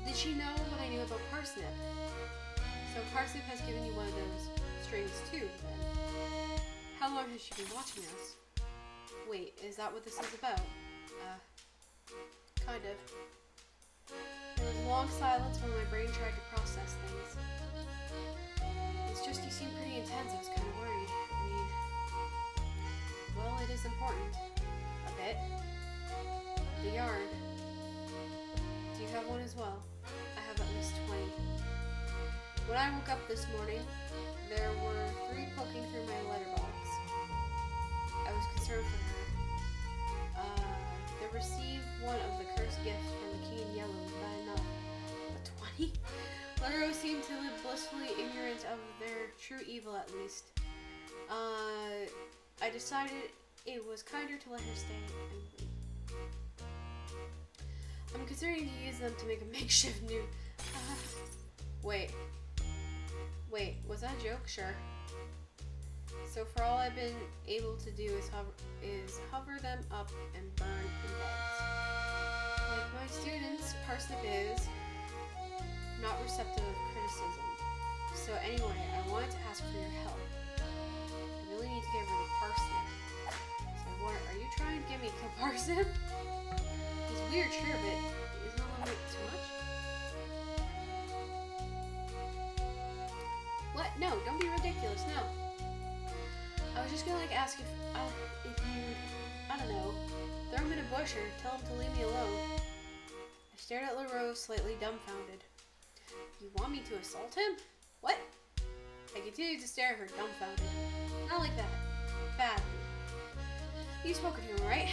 Did she know what I knew about Parsnip? So Parsnip has given you one of those strings too, then. How long has she been watching us? Wait, is that what this is about? Kind of. There was a long silence while my brain tried to process things. It's just you seem pretty intense. I was kind of worried. I mean, well, it is important. A bit. The yard. Do you have one as well? I have at least 20. When I woke up this morning, there were 3 poking through my letterbox. I was concerned for her. They received one of the cursed gifts from the key in yellow was bad enough. But 20? LaRose seemed to live blissfully ignorant of their true evil, at least. I decided it was kinder to let her stay and wait. I'm considering to use them to make a makeshift new... Wait, was that a joke? Sure. So for all I've been able to do is hover them up and burn in bags. Like my students, Parsnip is not receptive of criticism. So anyway, I wanted to ask for your help. I really need to get rid of Parsnip. So I wonder, are you trying to get me to kill Parsnip? He's weird, sure, but isn't that a little bit too much? What? No, don't be ridiculous, no. I was just gonna ask if you'd, I don't know, throw him in a bush or tell him to leave me alone. I stared at LaRose, slightly dumbfounded. You want me to assault him? What? I continued to stare at her, dumbfounded. Not like that. Badly. you've spoken to him, right?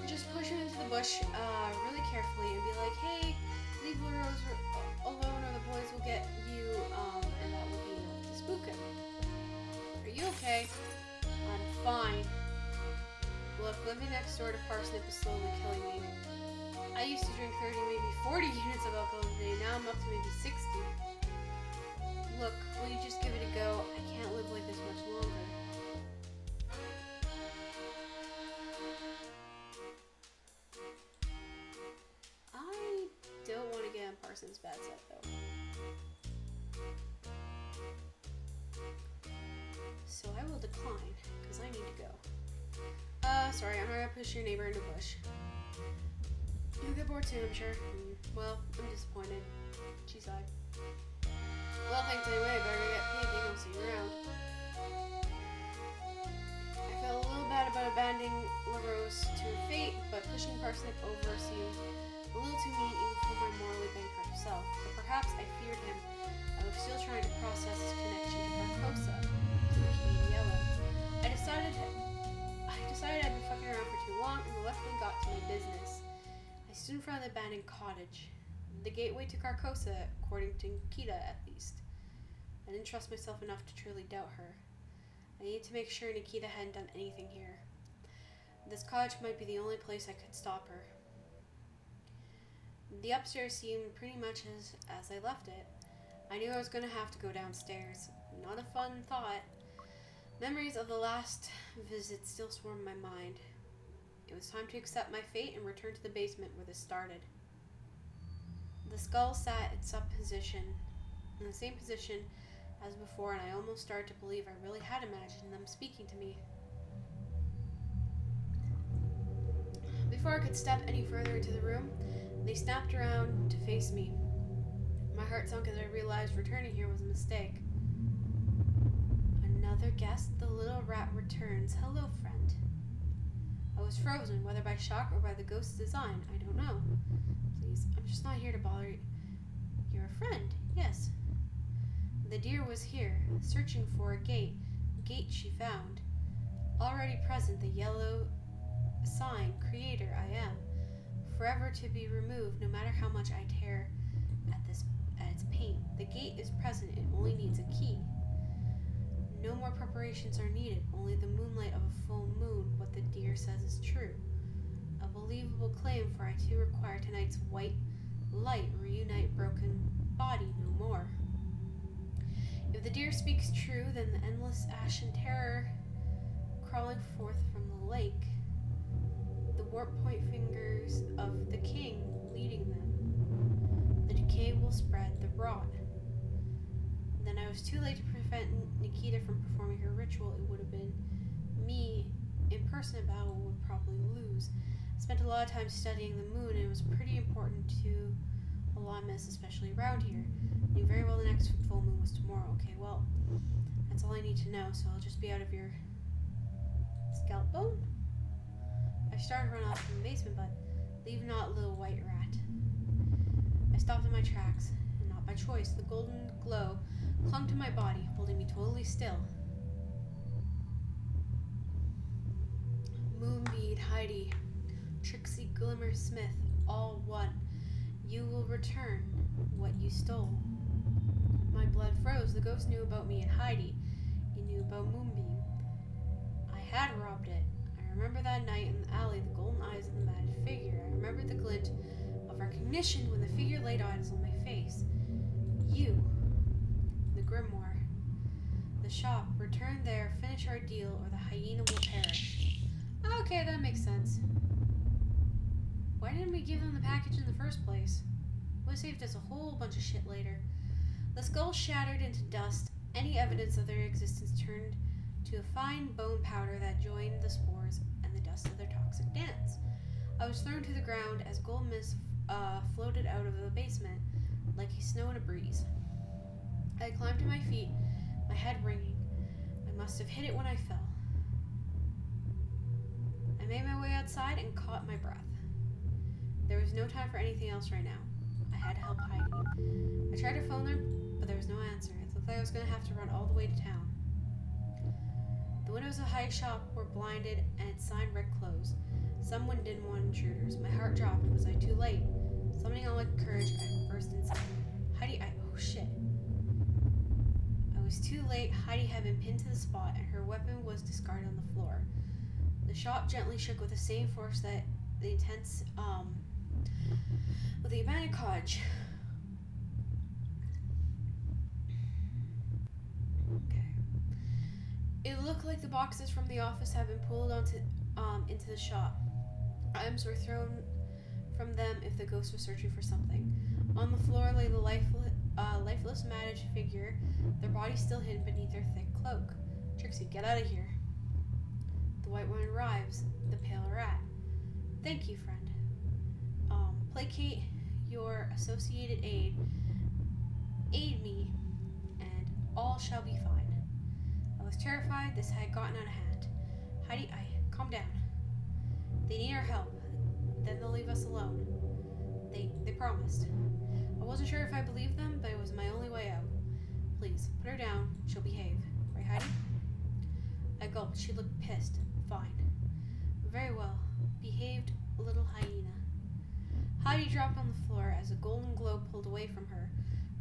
Just push him into the bush really carefully and be like, hey, leave Rose alone or the boys will get you, and that will be enough to spook him. Are you okay? I'm fine. Look, living next door to Parsnip is slowly killing me. I used to drink 30, maybe 40 units of alcohol a day. Now I'm up to maybe 60. Look, will you just give it a go? I can't live like this much longer. I don't want to get on Parsnip's bad side, though. So I will decline, because I need to go. Sorry, I'm not gonna push your neighbor into the bush. You'll get bored soon, I'm sure. Well, I'm disappointed. She sighed. Well, thanks anyway, better go get painting, I'll see you around. I felt a little bad about abandoning LaRose to her fate, but pushing Parsnip over seemed a little too mean even for my morally bankrupt self. But perhaps I feared him. I was still trying to process his connection to Carcosa, to the Canadian Yellow. I decided I'd been fucking around for too long and reluctantly got to my business. I stood in front of the abandoned cottage, the gateway to Carcosa, according to Nikita at least. I didn't trust myself enough to truly doubt her. I needed to make sure Nikita hadn't done anything here. This cottage might be the only place I could stop her. The upstairs seemed pretty much as I left it. I knew I was going to have to go downstairs. Not a fun thought. Memories of the last visit still swarmed my mind. It was time to accept my fate and return to the basement where this started. The skull sat in the same position as before, and I almost started to believe I really had imagined them speaking to me. Before I could step any further into the room, they snapped around to face me. My heart sunk as I realized returning here was a mistake. Another guest, the little rat returns. Hello, friend. I was frozen, whether by shock or by the ghost's design. I don't know. Please, I'm just not here to bother you. You're a friend, yes. The deer was here, searching for a gate she found. Already present, the yellow sign, Creator, I am. Forever to be removed, no matter how much I tear at its paint. The gate is present, it only needs a key. No more preparations are needed, only the moonlight of a full moon. What the deer says is true. A believable claim, for I too require tonight's white light. Reunite broken body no more. If the deer speaks true, then the endless ashen terror crawling forth from the lake, the warp point fingers of the king leading them, the decay will spread, the rot. Then I was too late to prevent Nikita from performing her ritual. It would have been me in person. A battle would probably lose. I spent a lot of time studying the moon, and it was pretty important to alignments, especially around here. I knew very well the next full moon was tomorrow. Okay, well, that's all I need to know, so I'll just be out of your scalp bone. I started to run off from the basement, but leave not, little white rat. I stopped in my tracks, and not by choice. The golden glow clung to my body, holding me totally still. Moonbead, Heidi, Trixie, Glimmer, Smith, all one. You will return what you stole. My blood froze. The ghost knew about me and Heidi. He knew about Moonbeam. I had robbed it. I remember that night in the alley, the golden eyes of the mad figure. I remember the glint of recognition when the figure laid eyes on my face. You. The grimoire. The shop. Return there, finish our deal, or the hyena will perish. Okay, that makes sense. Why didn't we give them the package in the first place? Would have saved us a whole bunch of shit later. The skull shattered into dust. Any evidence of their existence turned to a fine bone powder that joined the spores and the dust of their toxic dance. I was thrown to the ground as gold mist floated out of the basement like snow in a breeze. I climbed to my feet, my head ringing. I must have hit it when I fell. I made my way outside and caught my breath. There was no time for anything else right now. I had to help Heidi. I tried to phone her, but there was no answer. It looked like I was going to have to run all the way to town. The windows of Heidi's shop were blinded and its sign read closed. Someone didn't want intruders. My heart dropped. Was I too late? Summoning all my courage, I burst inside. Heidi, oh shit. I was too late. Heidi had been pinned to the spot, and her weapon was discarded on the floor. The shop gently shook with the same force that the intense, with the abandoned cottage. Okay. It looked like the boxes from the office had been pulled into the shop. Items were thrown from them if the ghost was searching for something. On the floor lay the lifeless matted figure, their bodies still hidden beneath their thick cloak. Trixie, get out of here. The white one arrives, the pale rat. Thank you, friend. Placate your associated aid me, and all shall be fine. I was terrified this had gotten out of hand. Heidi, calm down. They need our help. Then they'll leave us alone. They promised. I wasn't sure if I believed them, but it was my only way out. Please, put her down. She'll behave. Right, Heidi? I gulped. She looked pissed. Fine. Very well. Behaved, little hyena. Heidi dropped on the floor as a golden glow pulled away from her.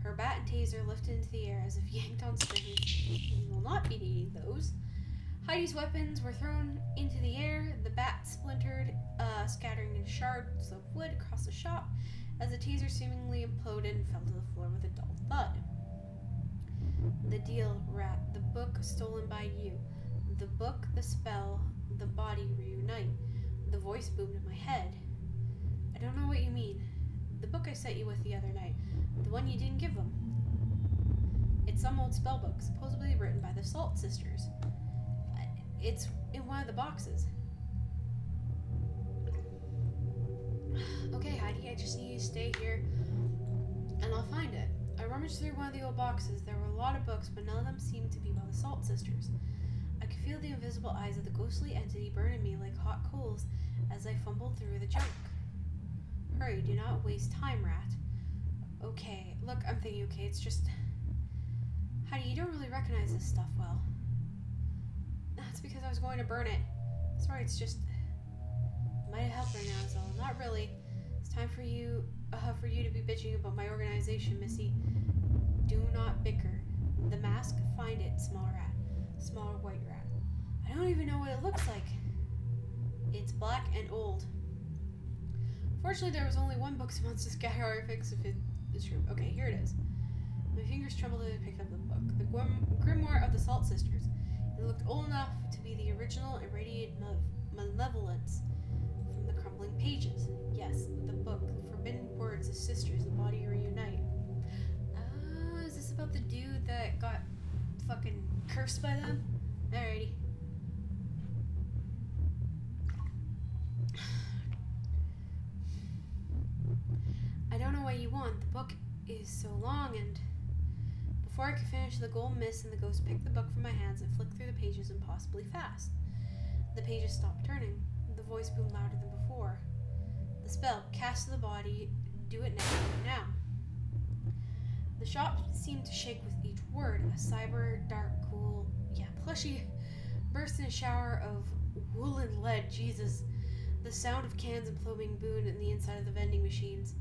Her bat and taser lifted into the air as if yanked on springs. You will not be needing those. Heidi's weapons were thrown into the air. The bat splintered, scattering in shards of wood across the shop as the taser seemingly imploded and fell to the floor with a dull thud. The deal, rat. The book stolen by you. The book, the spell, the body reunite. The voice boomed in my head. I don't know what you mean. The book I sent you with the other night. The one you didn't give them. It's some old spell book, supposedly written by the Salt Sisters. It's in one of the boxes. Okay, Heidi, I just need you to stay here, and I'll find it. I rummaged through one of the old boxes. There were a lot of books, but none of them seemed to be by the Salt Sisters. I could feel the invisible eyes of the ghostly entity burning me like hot coals as I fumbled through the junk. Hurry, do not waste time, rat. Okay, look, I'm thinking, okay, it's just... Heidi, you don't really recognize this stuff well. That's because I was going to burn it. Sorry, it's just... Might have helped right now, is all. Not really. It's time for you to be bitching about my organization, Missy. Do not bicker. The mask, find it, small rat. Small white rat. I don't even know what it looks like. It's black and old. Fortunately, there was only one book amongst this fix if it is true. Okay, here it is. My fingers trembled as I picked up the book. The Grimoire of the Salt Sisters. It looked old enough to be the original and radiated malevolence from the crumbling pages. Yes, the book, the forbidden words of sisters, the body reunite. Is this about the dude that got fucking cursed by them? Alrighty. I don't know what you want. The book is so long, and... Before I could finish, the gold mist and the ghost picked the book from my hands and flicked through the pages impossibly fast. The pages stopped turning. The voice boomed louder than before. The spell, cast to the body, do it now. The shop seemed to shake with each word. A cyber, dark, cool, plushy, burst in a shower of woolen lead. Jesus. The sound of cans imploding boomed in the inside of the vending machines.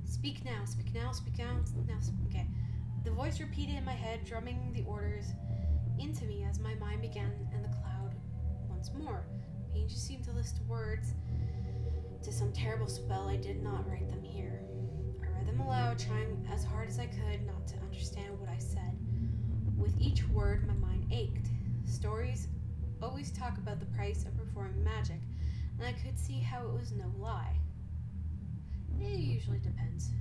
Speak now, speak now, speak now, okay. The voice repeated in my head, drumming the orders into me as my mind began in the cloud once more. The pages seemed to list words to some terrible spell. I did not write them here. I read them aloud, trying as hard as I could not to understand what I said. With each word, my mind ached. Stories always talk about the price of performing magic, and I could see how it was no lie. It usually depends.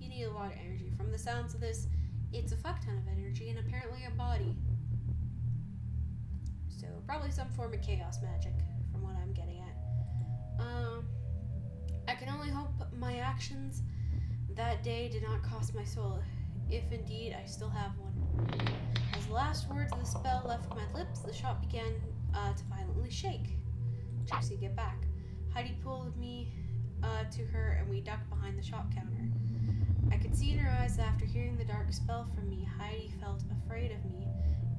You need a lot of energy. From the sounds of this, it's a fuck ton of energy and apparently a body. So probably some form of chaos magic, from what I'm getting at. I can only hope my actions that day did not cost my soul, if indeed I still have one. As the last words of the spell left my lips, the shop began to violently shake. Trixie, get back. Heidi pulled me to her, and we ducked behind the shop counter. I could see in her eyes that after hearing the dark spell from me, Heidi felt afraid of me,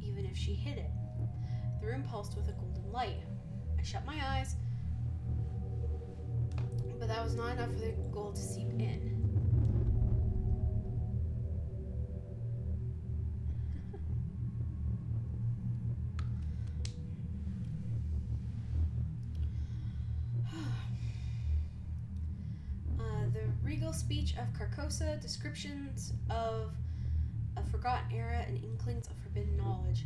even if she hid it. The room pulsed with a golden light. I shut my eyes, but that was not enough for the gold to seep in. The regal speech of Carcosa, descriptions of a forgotten era and inklings of forbidden knowledge.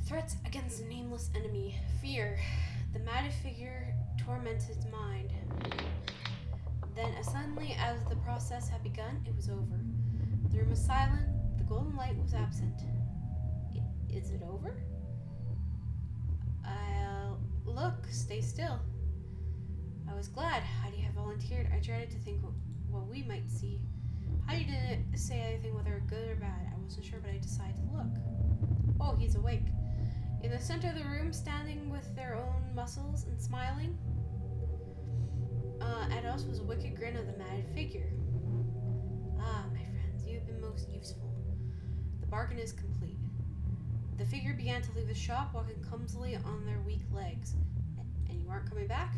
Threats against a nameless enemy. Fear. The matted figure tormented his mind. Then, as suddenly as the process had begun, it was over. The room was silent. The golden light was absent. Is it over? I'll look. Stay still. I was glad Heidi had volunteered. I dreaded to think what we might see. Heidi didn't say anything whether good or bad. I wasn't sure, but I decided to look. Oh, he's awake. In the center of the room, standing with their own muscles and smiling, at us was a wicked grin of the matted figure. Ah, my friends, you have been most useful. The bargain is complete. The figure began to leave the shop, walking clumsily on their weak legs. And you aren't coming back?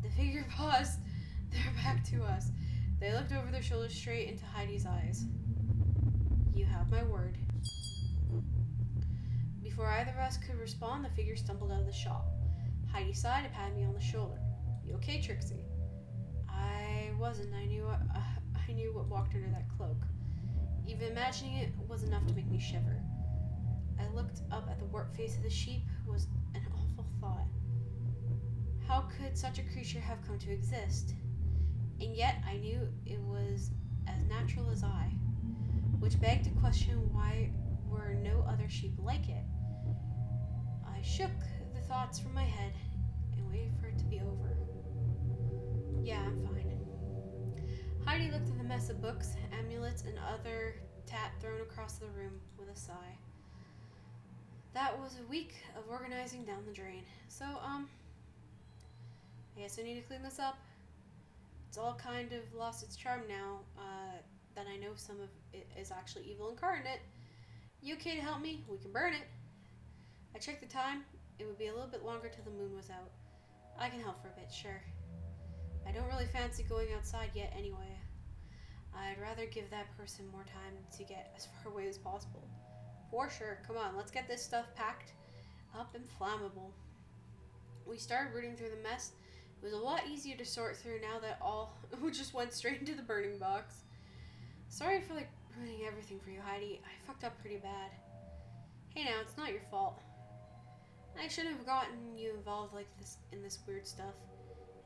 The figure paused, their back to us. They looked over their shoulders straight into Heidi's eyes. You have my word. Before either of us could respond, the figure stumbled out of the shop. Heidi sighed and patted me on the shoulder. You okay, Trixie? I wasn't. I knew what walked under that cloak. Even imagining it was enough to make me shiver. I looked up at the warped face of the sheep. It was an awful thought. How could such a creature have come to exist? And yet I knew it was as natural as I, which begged to question why were no other sheep like it. I shook the thoughts from my head and waited for it to be over. Yeah, I'm fine. Heidi looked at the mess of books, amulets, and other tat thrown across the room with a sigh. That was a week of organizing down the drain. So, I guess I need to clean this up. It's all kind of lost its charm now, that I know some of it is actually evil incarnate. You okay to help me? We can burn it. I checked the time. It would be a little bit longer till the moon was out. I can help for a bit, sure. I don't really fancy going outside yet anyway. I'd rather give that person more time to get as far away as possible. For sure. Come on, let's get this stuff packed up and flammable. We started rooting through the mess. It was a lot easier to sort through now that all just went straight into the burning box. Sorry for ruining everything for you, Heidi. I fucked up pretty bad. Hey now, it's not your fault. I shouldn't have gotten you involved like this in this weird stuff.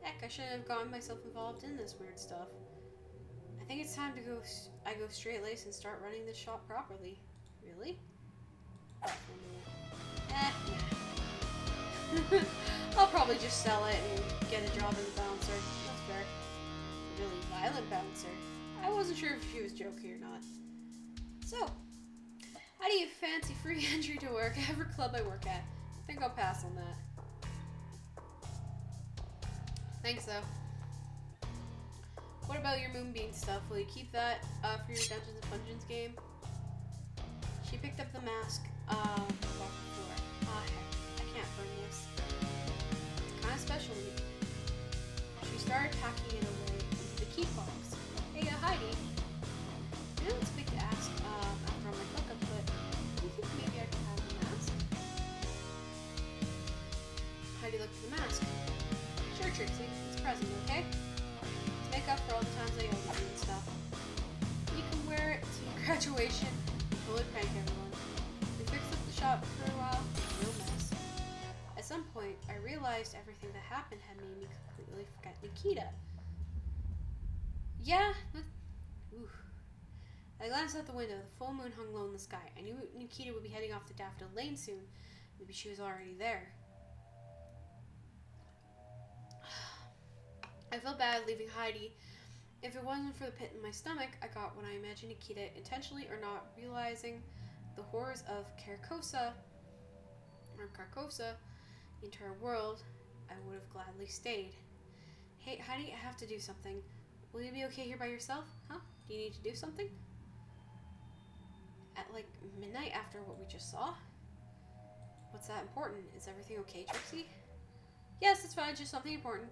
Heck, I shouldn't have gotten myself involved in this weird stuff. I think it's time to go straight-laced and start running this shop properly. Really? Nah. I'll probably just sell it and get a job as a bouncer. That's fair. A really violent bouncer. I wasn't sure if she was joking or not. So, how do you fancy free entry to work at every club I work at? I think I'll pass on that. Thanks, though. What about your Moonbeam stuff? Will you keep that for your Dungeons & Pungeons game? She picked up the mask off the floor. Ah, heck. I can't burn this. It's kind of special to me. She started packing it away into the key box. Hey, Heidi. I know it's big to ask after all my fuck-ups, but do you think maybe I could have the mask? Heidi looked at the mask. Sure, Trixie. It's a present, okay? To make up for all the times I yelled at you and stuff. You can wear it to your graduation and totally prank everyone. We fixed up the shop for a while. No mess. At some point, I realized everything that happened had made me completely forget Nikita. Yeah, ooh. I glanced out the window. The full moon hung low in the sky. I knew Nikita would be heading off to Daffodil Lane soon. Maybe she was already there. I felt bad leaving Heidi. If it wasn't for the pit in my stomach, I got when I imagined Nikita, intentionally or not, realizing the horrors of Carcosa, the entire world, I would have gladly stayed. Hey, Heidi, I have to do something. Will you be okay here by yourself? Huh? Do you need to do something? At midnight after what we just saw? What's that important? Is everything okay, Trixie? Yes, it's fine, just something important.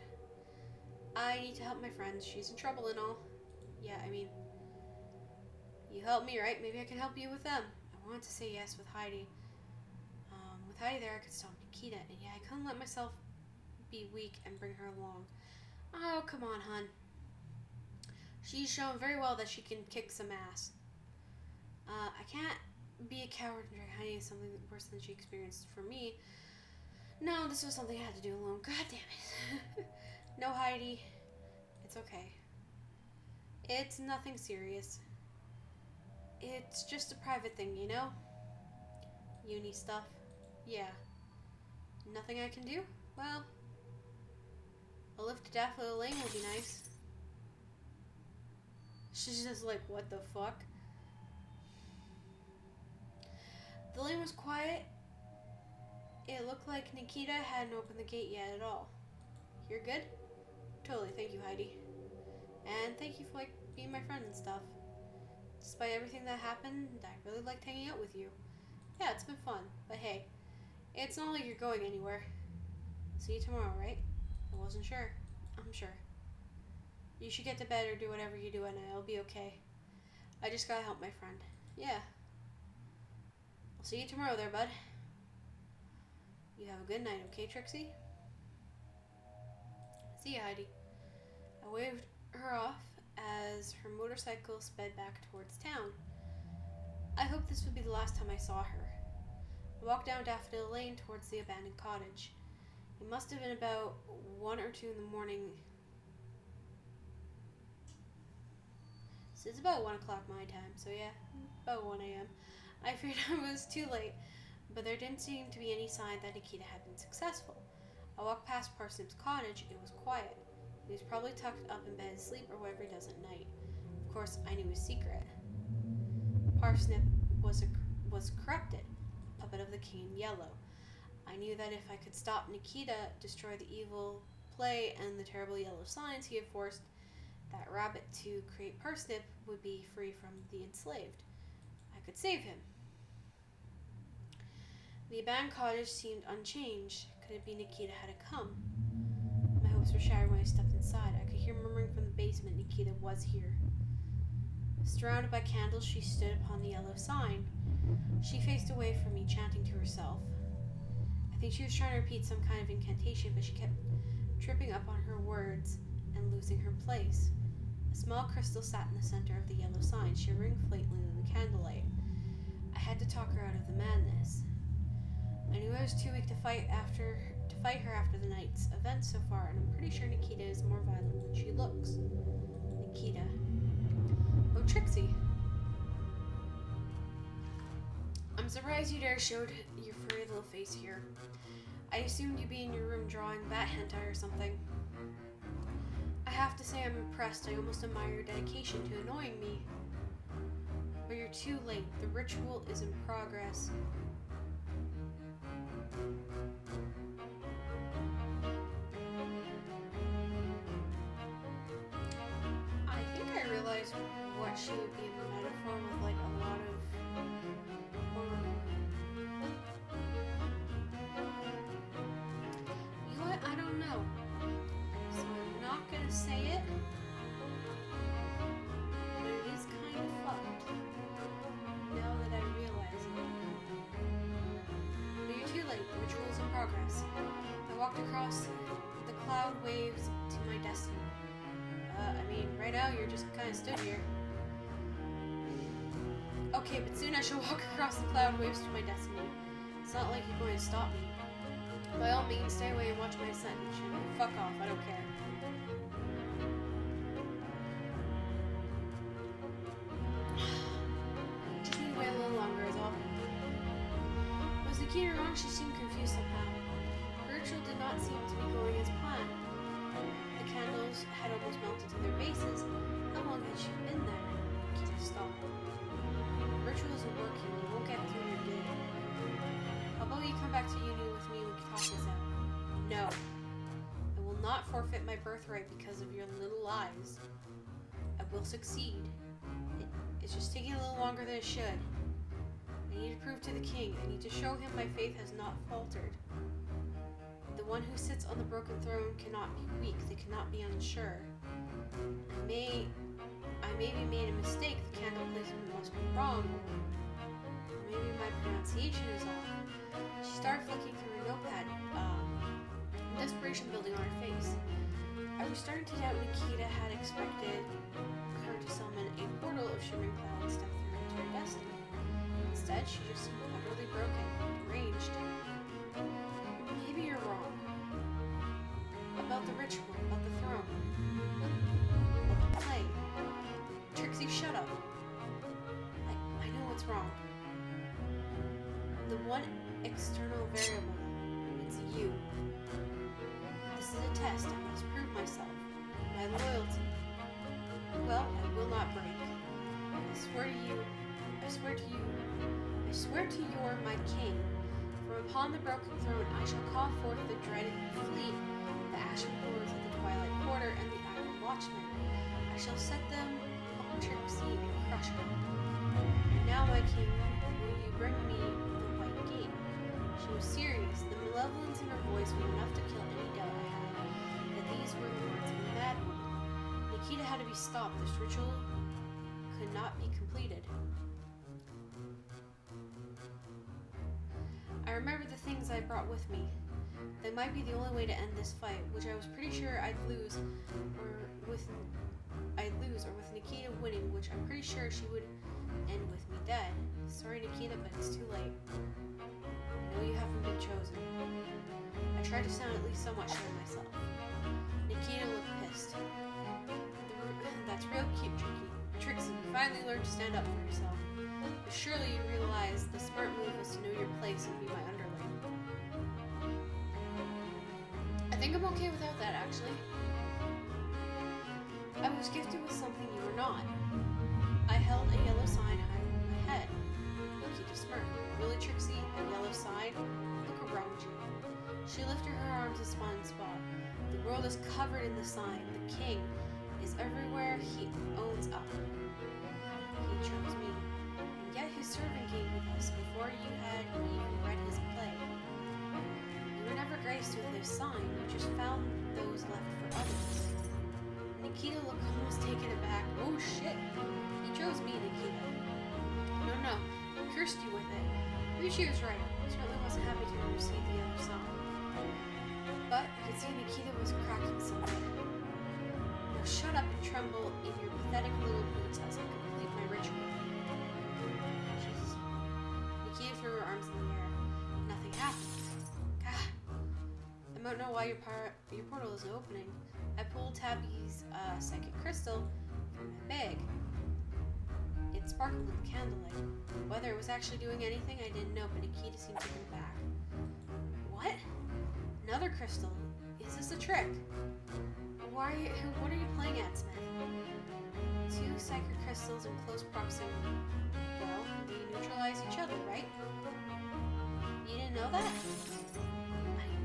I need to help my friend. She's in trouble and all. Yeah, I mean, you help me, right? Maybe I can help you with them. I wanted to say yes with Heidi. With Heidi there, I could stop Nikita, and yeah, I couldn't let myself be weak and bring her along. Oh, come on, hun. She's shown very well that she can kick some ass. I can't be a coward and drag Heidi something worse than she experienced for me. No, this was something I had to do alone. God damn it. No, Heidi. It's okay. It's nothing serious. It's just a private thing, you know? Uni stuff. Yeah. Nothing I can do? Well, a lift to Daffodil Lane will be nice. She's just like, what the fuck? The lane was quiet. It looked like Nikita hadn't opened the gate yet at all. You're good? Totally, thank you, Heidi. And thank you for being my friend and stuff. Despite everything that happened, I really liked hanging out with you. Yeah, it's been fun. But hey, it's not like you're going anywhere. See you tomorrow, right? I wasn't sure. I'm sure. You should get to bed or do whatever you do, and I'll be okay. I just gotta help my friend. Yeah. I'll see you tomorrow there, bud. You have a good night, okay, Trixie? See ya, Heidi. I waved her off as her motorcycle sped back towards town. I hoped this would be the last time I saw her. I walked down Daffodil Lane towards the abandoned cottage. It must have been about 1 or 2 in the morning. So it's about 1 o'clock my time, so yeah, about 1 a.m. I feared I was too late, but there didn't seem to be any sign that Nikita had been successful. I walked past Parsnip's cottage. It was quiet. He was probably tucked up in bed asleep or whatever he does at night. Of course, I knew his secret. Parsnip was corrupted, a puppet of the King Yellow. I knew that if I could stop Nikita, destroy the evil play and the terrible yellow signs he had forced that rabbit to create, Parsnip would be free from the enslaved. I could save him. The abandoned cottage seemed unchanged. Could it be Nikita had come? My hopes were shattered when I stepped inside. I could hear murmuring from the basement. Nikita was here. Surrounded by candles, she stood upon the yellow sign. She faced away from me, chanting to herself. I think she was trying to repeat some kind of incantation, but she kept tripping up on her words and losing her place. A small crystal sat in the center of the yellow sign, shivering faintly in the candlelight. I had to talk her out of the madness. I knew I was too weak to fight her after the night's events so far, and I'm pretty sure Nikita is more violent than she looks. Nikita. Oh, Trixie. I'm surprised you dare showed your furry little face here. I assumed you'd be in your room drawing bat hentai or something. I have to say I'm impressed. I almost admire your dedication to annoying me. But you're too late. The ritual is in progress. I think I realized what she would be in the metaphor with a lot of horror. You know what? I don't know. So I'm not gonna say it. But it is kind of fucked. Now that I realize it. But you're too late. The ritual is in progress. I walked across the cloud waves to my destiny. Right now you're just kind of stood here. Okay, but soon I shall walk across the cloud waves to my destiny. It's not like you're going to stop me. By all means, stay away and watch my ascent mission. Fuck off, I don't care. Just need to wait a little longer is all. Was Nikita wrong? She seemed confused somehow. Her ritual did not seem to be going as planned. The candles had almost melted to their bases. How long had she been there? Nikita stopped. The ritual isn't working. You won't get through your day. How about you come back to uni with me and we can talk this out? No. I will not forfeit my birthright because of your little lies. I will succeed. It's just taking a little longer than it should. I need to prove to the king. I need to show him my faith has not faltered. The one who sits on the broken throne cannot be weak. They cannot be unsure. I may be made a mistake. The candle placement must be wrong. Or maybe my pronunciation is off. She started flicking through her notepad, desperation building on her face. I was starting to doubt Nikita had expected her to summon a portal of shimmering cloud and step through into her destiny. Instead, she just seemed utterly broken, deranged. Maybe you're wrong. About the ritual, about the throne, about the play. Trixie, shut up. I know what's wrong. The one external variable, it's you. This is a test. I must prove myself. My loyalty. Well, I will not break. I swear to you, you're my king. From upon the broken throne I shall call forth the dreaded fleet, the ashen horrors of the twilight quarter, and the iron watchmen. I shall set them on Trixie and crush her. And now, my king, will you bring me the white gate? She was serious. The malevolence in her voice was enough to kill any doubt I had that these were the words of a madwoman. Nikita had to be stopped. This ritual could not be completed. I remember the things I brought with me. They might be the only way to end this fight, which I was pretty sure I'd lose, or with Nikita winning, which I'm pretty sure she would end with me dead. Sorry, Nikita, but it's too late. I know you haven't been chosen. I tried to sound at least somewhat sure of myself. Nikita looked pissed. That's real cute, Trixie. You finally learned to stand up for yourself. But surely you realize the smart move was to know your place and be my underling. I think I'm okay without that, actually. I was gifted with something you were not. I held a yellow sign high over my head. Nikita smirked. Really, Trixie? A yellow sign? Look around you. She lifted her arms and spun in spot. The world is covered in the sign. The king is everywhere. He owns up. He chose me. And yet his servant came with us before you had even read his play. You were never graced with his sign. You just found those left for others. Nikita looked almost taken aback. Oh shit. He chose me, Nikita. No. He cursed you with it. Maybe she was right. I certainly wasn't happy to receive the other sign. But I could see Nikita was cracking something. Now shut up and tremble in your pathetic little boots as I complete my ritual. Jesus. Nikita threw her arms in the air. Nothing happened. God. I don't know why your portal isn't opening. I pulled Tabby's psychic crystal from my bag. It sparkled with candlelight. Whether it was actually doing anything, I didn't know, but Nikita seemed taken aback. What? Another crystal? Is this a trick? What are you playing at, Smith? Two psychic crystals in close proximity. Well, they neutralize each other, right? You didn't know that?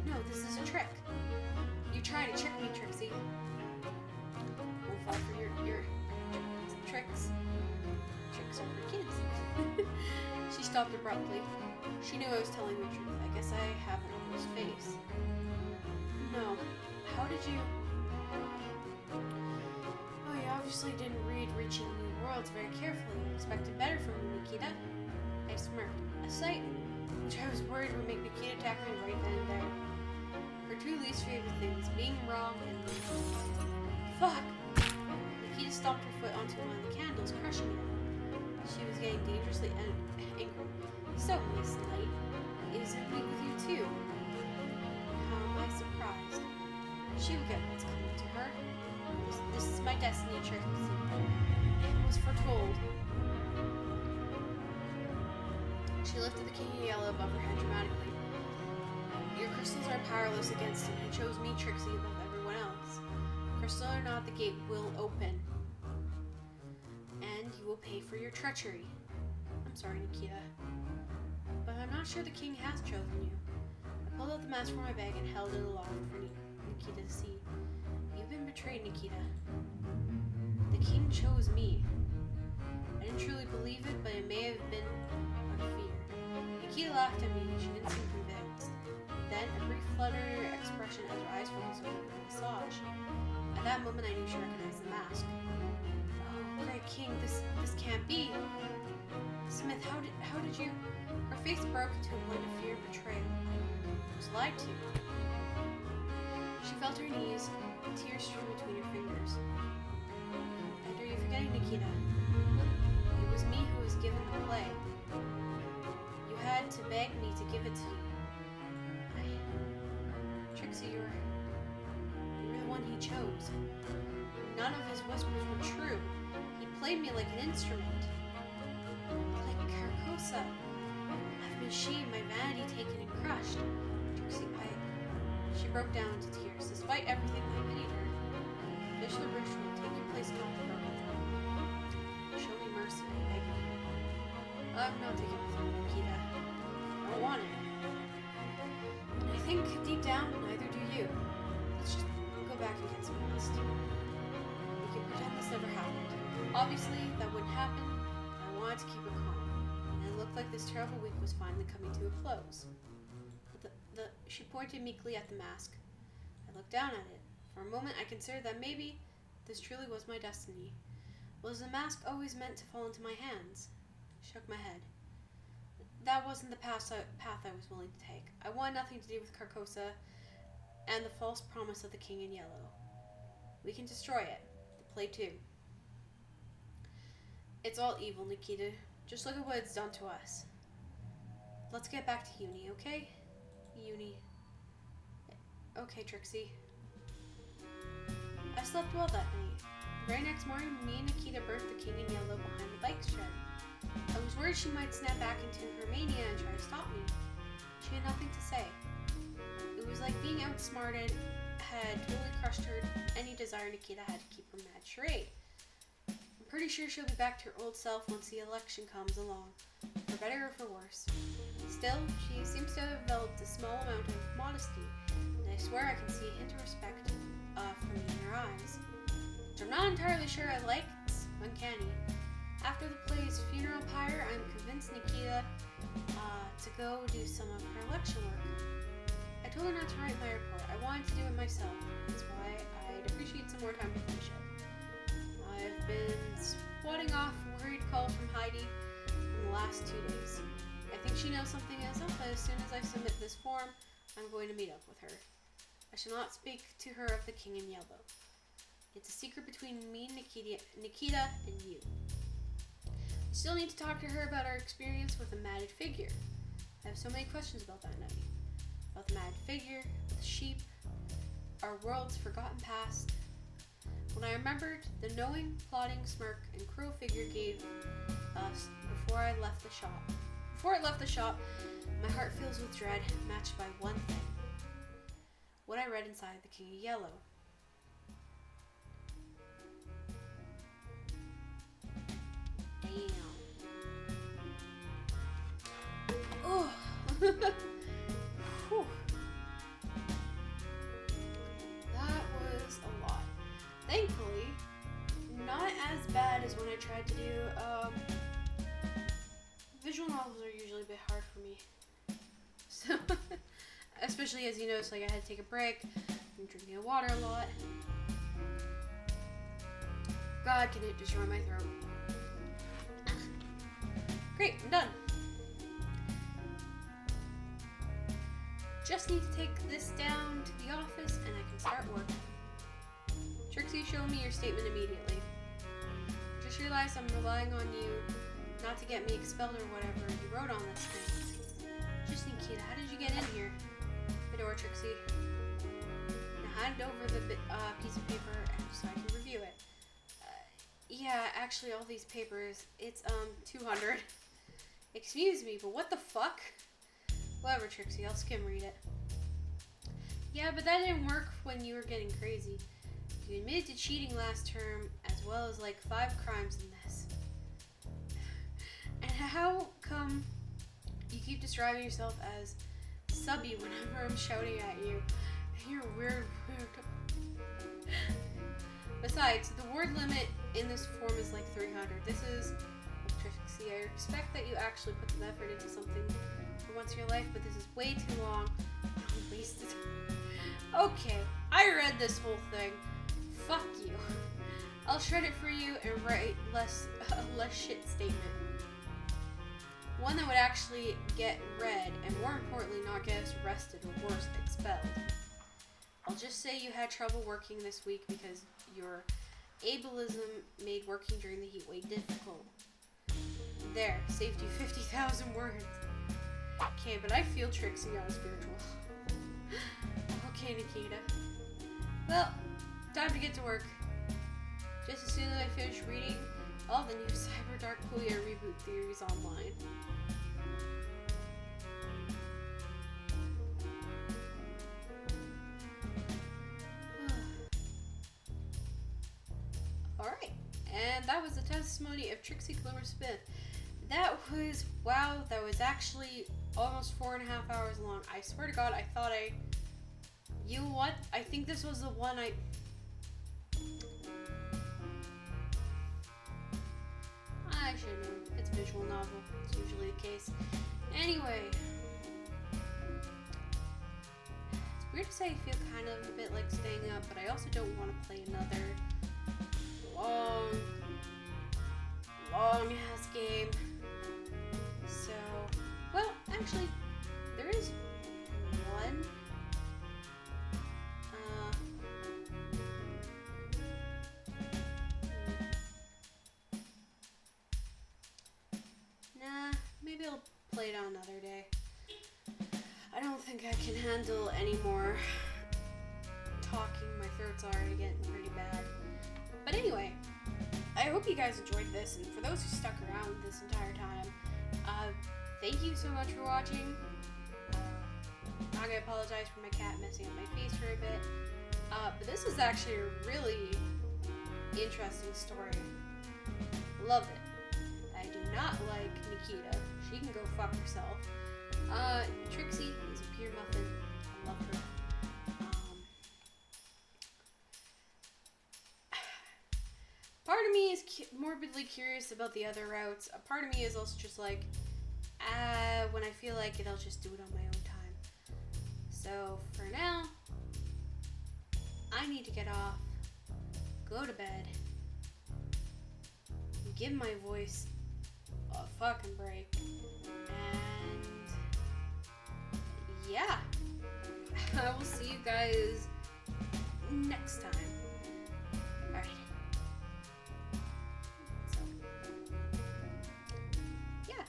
No, this is a trick. You're trying to trick me, Trixie. Won't fall for your tricks. Tricks are for kids. She stopped abruptly. She knew I was telling the truth. I guess I have an honest face. No. How did you... Oh, you obviously didn't read Reaching New Worlds very carefully. You expected better from me, Nikita. I smirked. A sight which I was worried would make Nikita attack me right then and there. Her two least favorite things, being wrong and being wrong. Fuck! Nikita stomped her foot onto one of the candles, crushing it. She was getting dangerously angry. So, Miss Knight, is it me with you too? How am I surprised? She will get what's coming to her. This is my destiny, Trixie. It was foretold. She lifted the king of yellow above her head dramatically. Your crystals are powerless against him. He chose me, Trixie, above everyone else. Crystal or not, the gate will open. And you will pay for your treachery. I'm sorry, Nikita. But I'm not sure the king has chosen you. I pulled out the mask from my bag and held it aloft for Nikita to see. You've been betrayed, Nikita. The king chose me. I didn't truly believe it, but it may have been out of fear. Nikita laughed at me. She didn't seem convinced. Then a brief flutter expression as her eyes focused on the massage. At that moment, I knew she recognized the mask. Oh, Great King, this can't be. Smith, how did you? Her face broke into a blend of fear and betrayal. I was lied to. She felt her knees, tears streamed between her fingers. And are you forgetting, Nikita? It was me who was given the play. You had to beg me to give it to you. Trixie, you're the one he chose. None of his whispers were true. He played me like an instrument. Like Carcosa. I've been shamed, my vanity taken and crushed. Trixie, she broke down into tears. Despite everything, I pitied her. Finish the ritual, take your place in the broken throne. Show me mercy, I beg you. I'm not taking the throne, Nikita. I don't want it. And I think deep down, neither do you. Let's just go back and get some rest. We can pretend this never happened. Obviously, that wouldn't happen. I wanted to keep her calm. And it looked like this terrible week was finally coming to a close. She pointed meekly at the mask. I looked down at it. For a moment, I considered that maybe this truly was my destiny. Was the mask always meant to fall into my hands? I shook my head. That wasn't the path I was willing to take. I wanted nothing to do with Carcosa and the false promise of the King in Yellow. We can destroy it. The play too. It's all evil, Nikita. Just look at what it's done to us. Let's get back to Uni, okay? Uni. Okay, Trixie. I slept well that night. The very next morning, me and Nikita birthed the King in Yellow behind the bike shed. I was worried she might snap back into her mania and try to stop me. She had nothing to say. It was like being outsmarted had totally crushed her any desire Nikita had to keep her mad charade. I'm pretty sure she'll be back to her old self once the election comes along, for better or for worse. Still, she seems to have developed a small amount of modesty, and I swear I can see a hint of respect from me in her eyes, which I'm not entirely sure I like. It's uncanny. After the play's funeral pyre, I'm convinced Nikita to go do some of her election work. I told her not to write my report. I wanted to do it myself. That's why I'd appreciate some more time to finish it. I've been swatting off worried calls from Heidi in the last 2 days. I think she knows something is up, but as soon as I submit this form, I'm going to meet up with her. I shall not speak to her of the King in Yellow. It's a secret between me and Nikita and you. I still need to talk to her about our experience with the matted figure. I have so many questions about that night. About the matted figure, the sheep, our world's forgotten past. When I remembered the knowing, plotting smirk and cruel figure gave us before I left the shop. Before it left the shop, my heart fills with dread, matched by one thing. What I read inside the King of Yellow. Damn. Oh. Whew. That was a lot. Thankfully, not as bad as when I tried to do, visual novels are usually a bit hard for me. So, especially as you notice, like I had to take a break. I'm drinking water a lot. God, can it destroy my throat? Great, I'm done. Just need to take this down to the office and I can start working. Trixie, show me your statement immediately. Just realized I'm relying on you not to get me expelled or whatever you wrote on this thing. Just Nikita, how did you get in here? The door, Trixie. Now hand over the piece of paper so I can review it. Yeah, actually all these papers, it's 200. Excuse me, but what the fuck? Whatever, Trixie, I'll skim read it. Yeah, but that didn't work when you were getting crazy. You admitted to cheating last term, as well as like 5 crimes in this. And how come you keep describing yourself as subby whenever I'm shouting at you? You're weird. Besides, the word limit in this form is like 300. This is Trixie. I expect that you actually put some effort into something for once in your life, but this is way too long. I'm wasted. Okay, I read this whole thing. Fuck you. I'll shred it for you and write a less shit statement. One that would actually get read, and more importantly, not get us arrested or worse, expelled. I'll just say you had trouble working this week because your ableism made working during the heat wave difficult. There, saved you 50,000 words. Okay, but I feel Trixie on spiritual. Okay, Nikita. Well, time to get to work. Just as soon as I finish reading all the new CyberDarkQIA reboot theories online. Alright, and that was the testimony of Trixie Glimmer-Smith. That was, wow, that was actually almost 4.5 hours long. I swear to God, I thought you know what? I think this was the one I should know. It's a visual novel. It's usually the case. Anyway. It's weird to say I feel kind of a bit like staying up, but I also don't want to play another long ass game. So, well, actually, there is one. Maybe I'll play it on another day. I don't think I can handle any more talking. My throat's already getting pretty bad. But anyway, I hope you guys enjoyed this, and for those who stuck around this entire time, thank you so much for watching. I'm not gonna apologize for my cat messing up my face for a bit, but this is actually a really interesting story. Love it. I do not like Nikita. She can go fuck herself. Trixie is a pure muffin. I love her. Part of me is morbidly curious about the other routes. A part of me is also just like, when I feel like it, I'll just do it on my own time. So, for now, I need to get off, go to bed, give my voice a fucking break, and yeah, I will see you guys next time. Alright.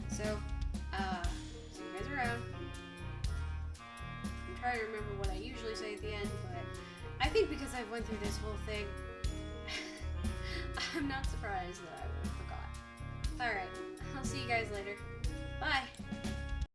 So, see you guys around. I'm trying to remember what I usually say at the end, but I think because I went through this whole thing, I'm not surprised that I would have forgot. Alright, I'll see you guys later. Bye!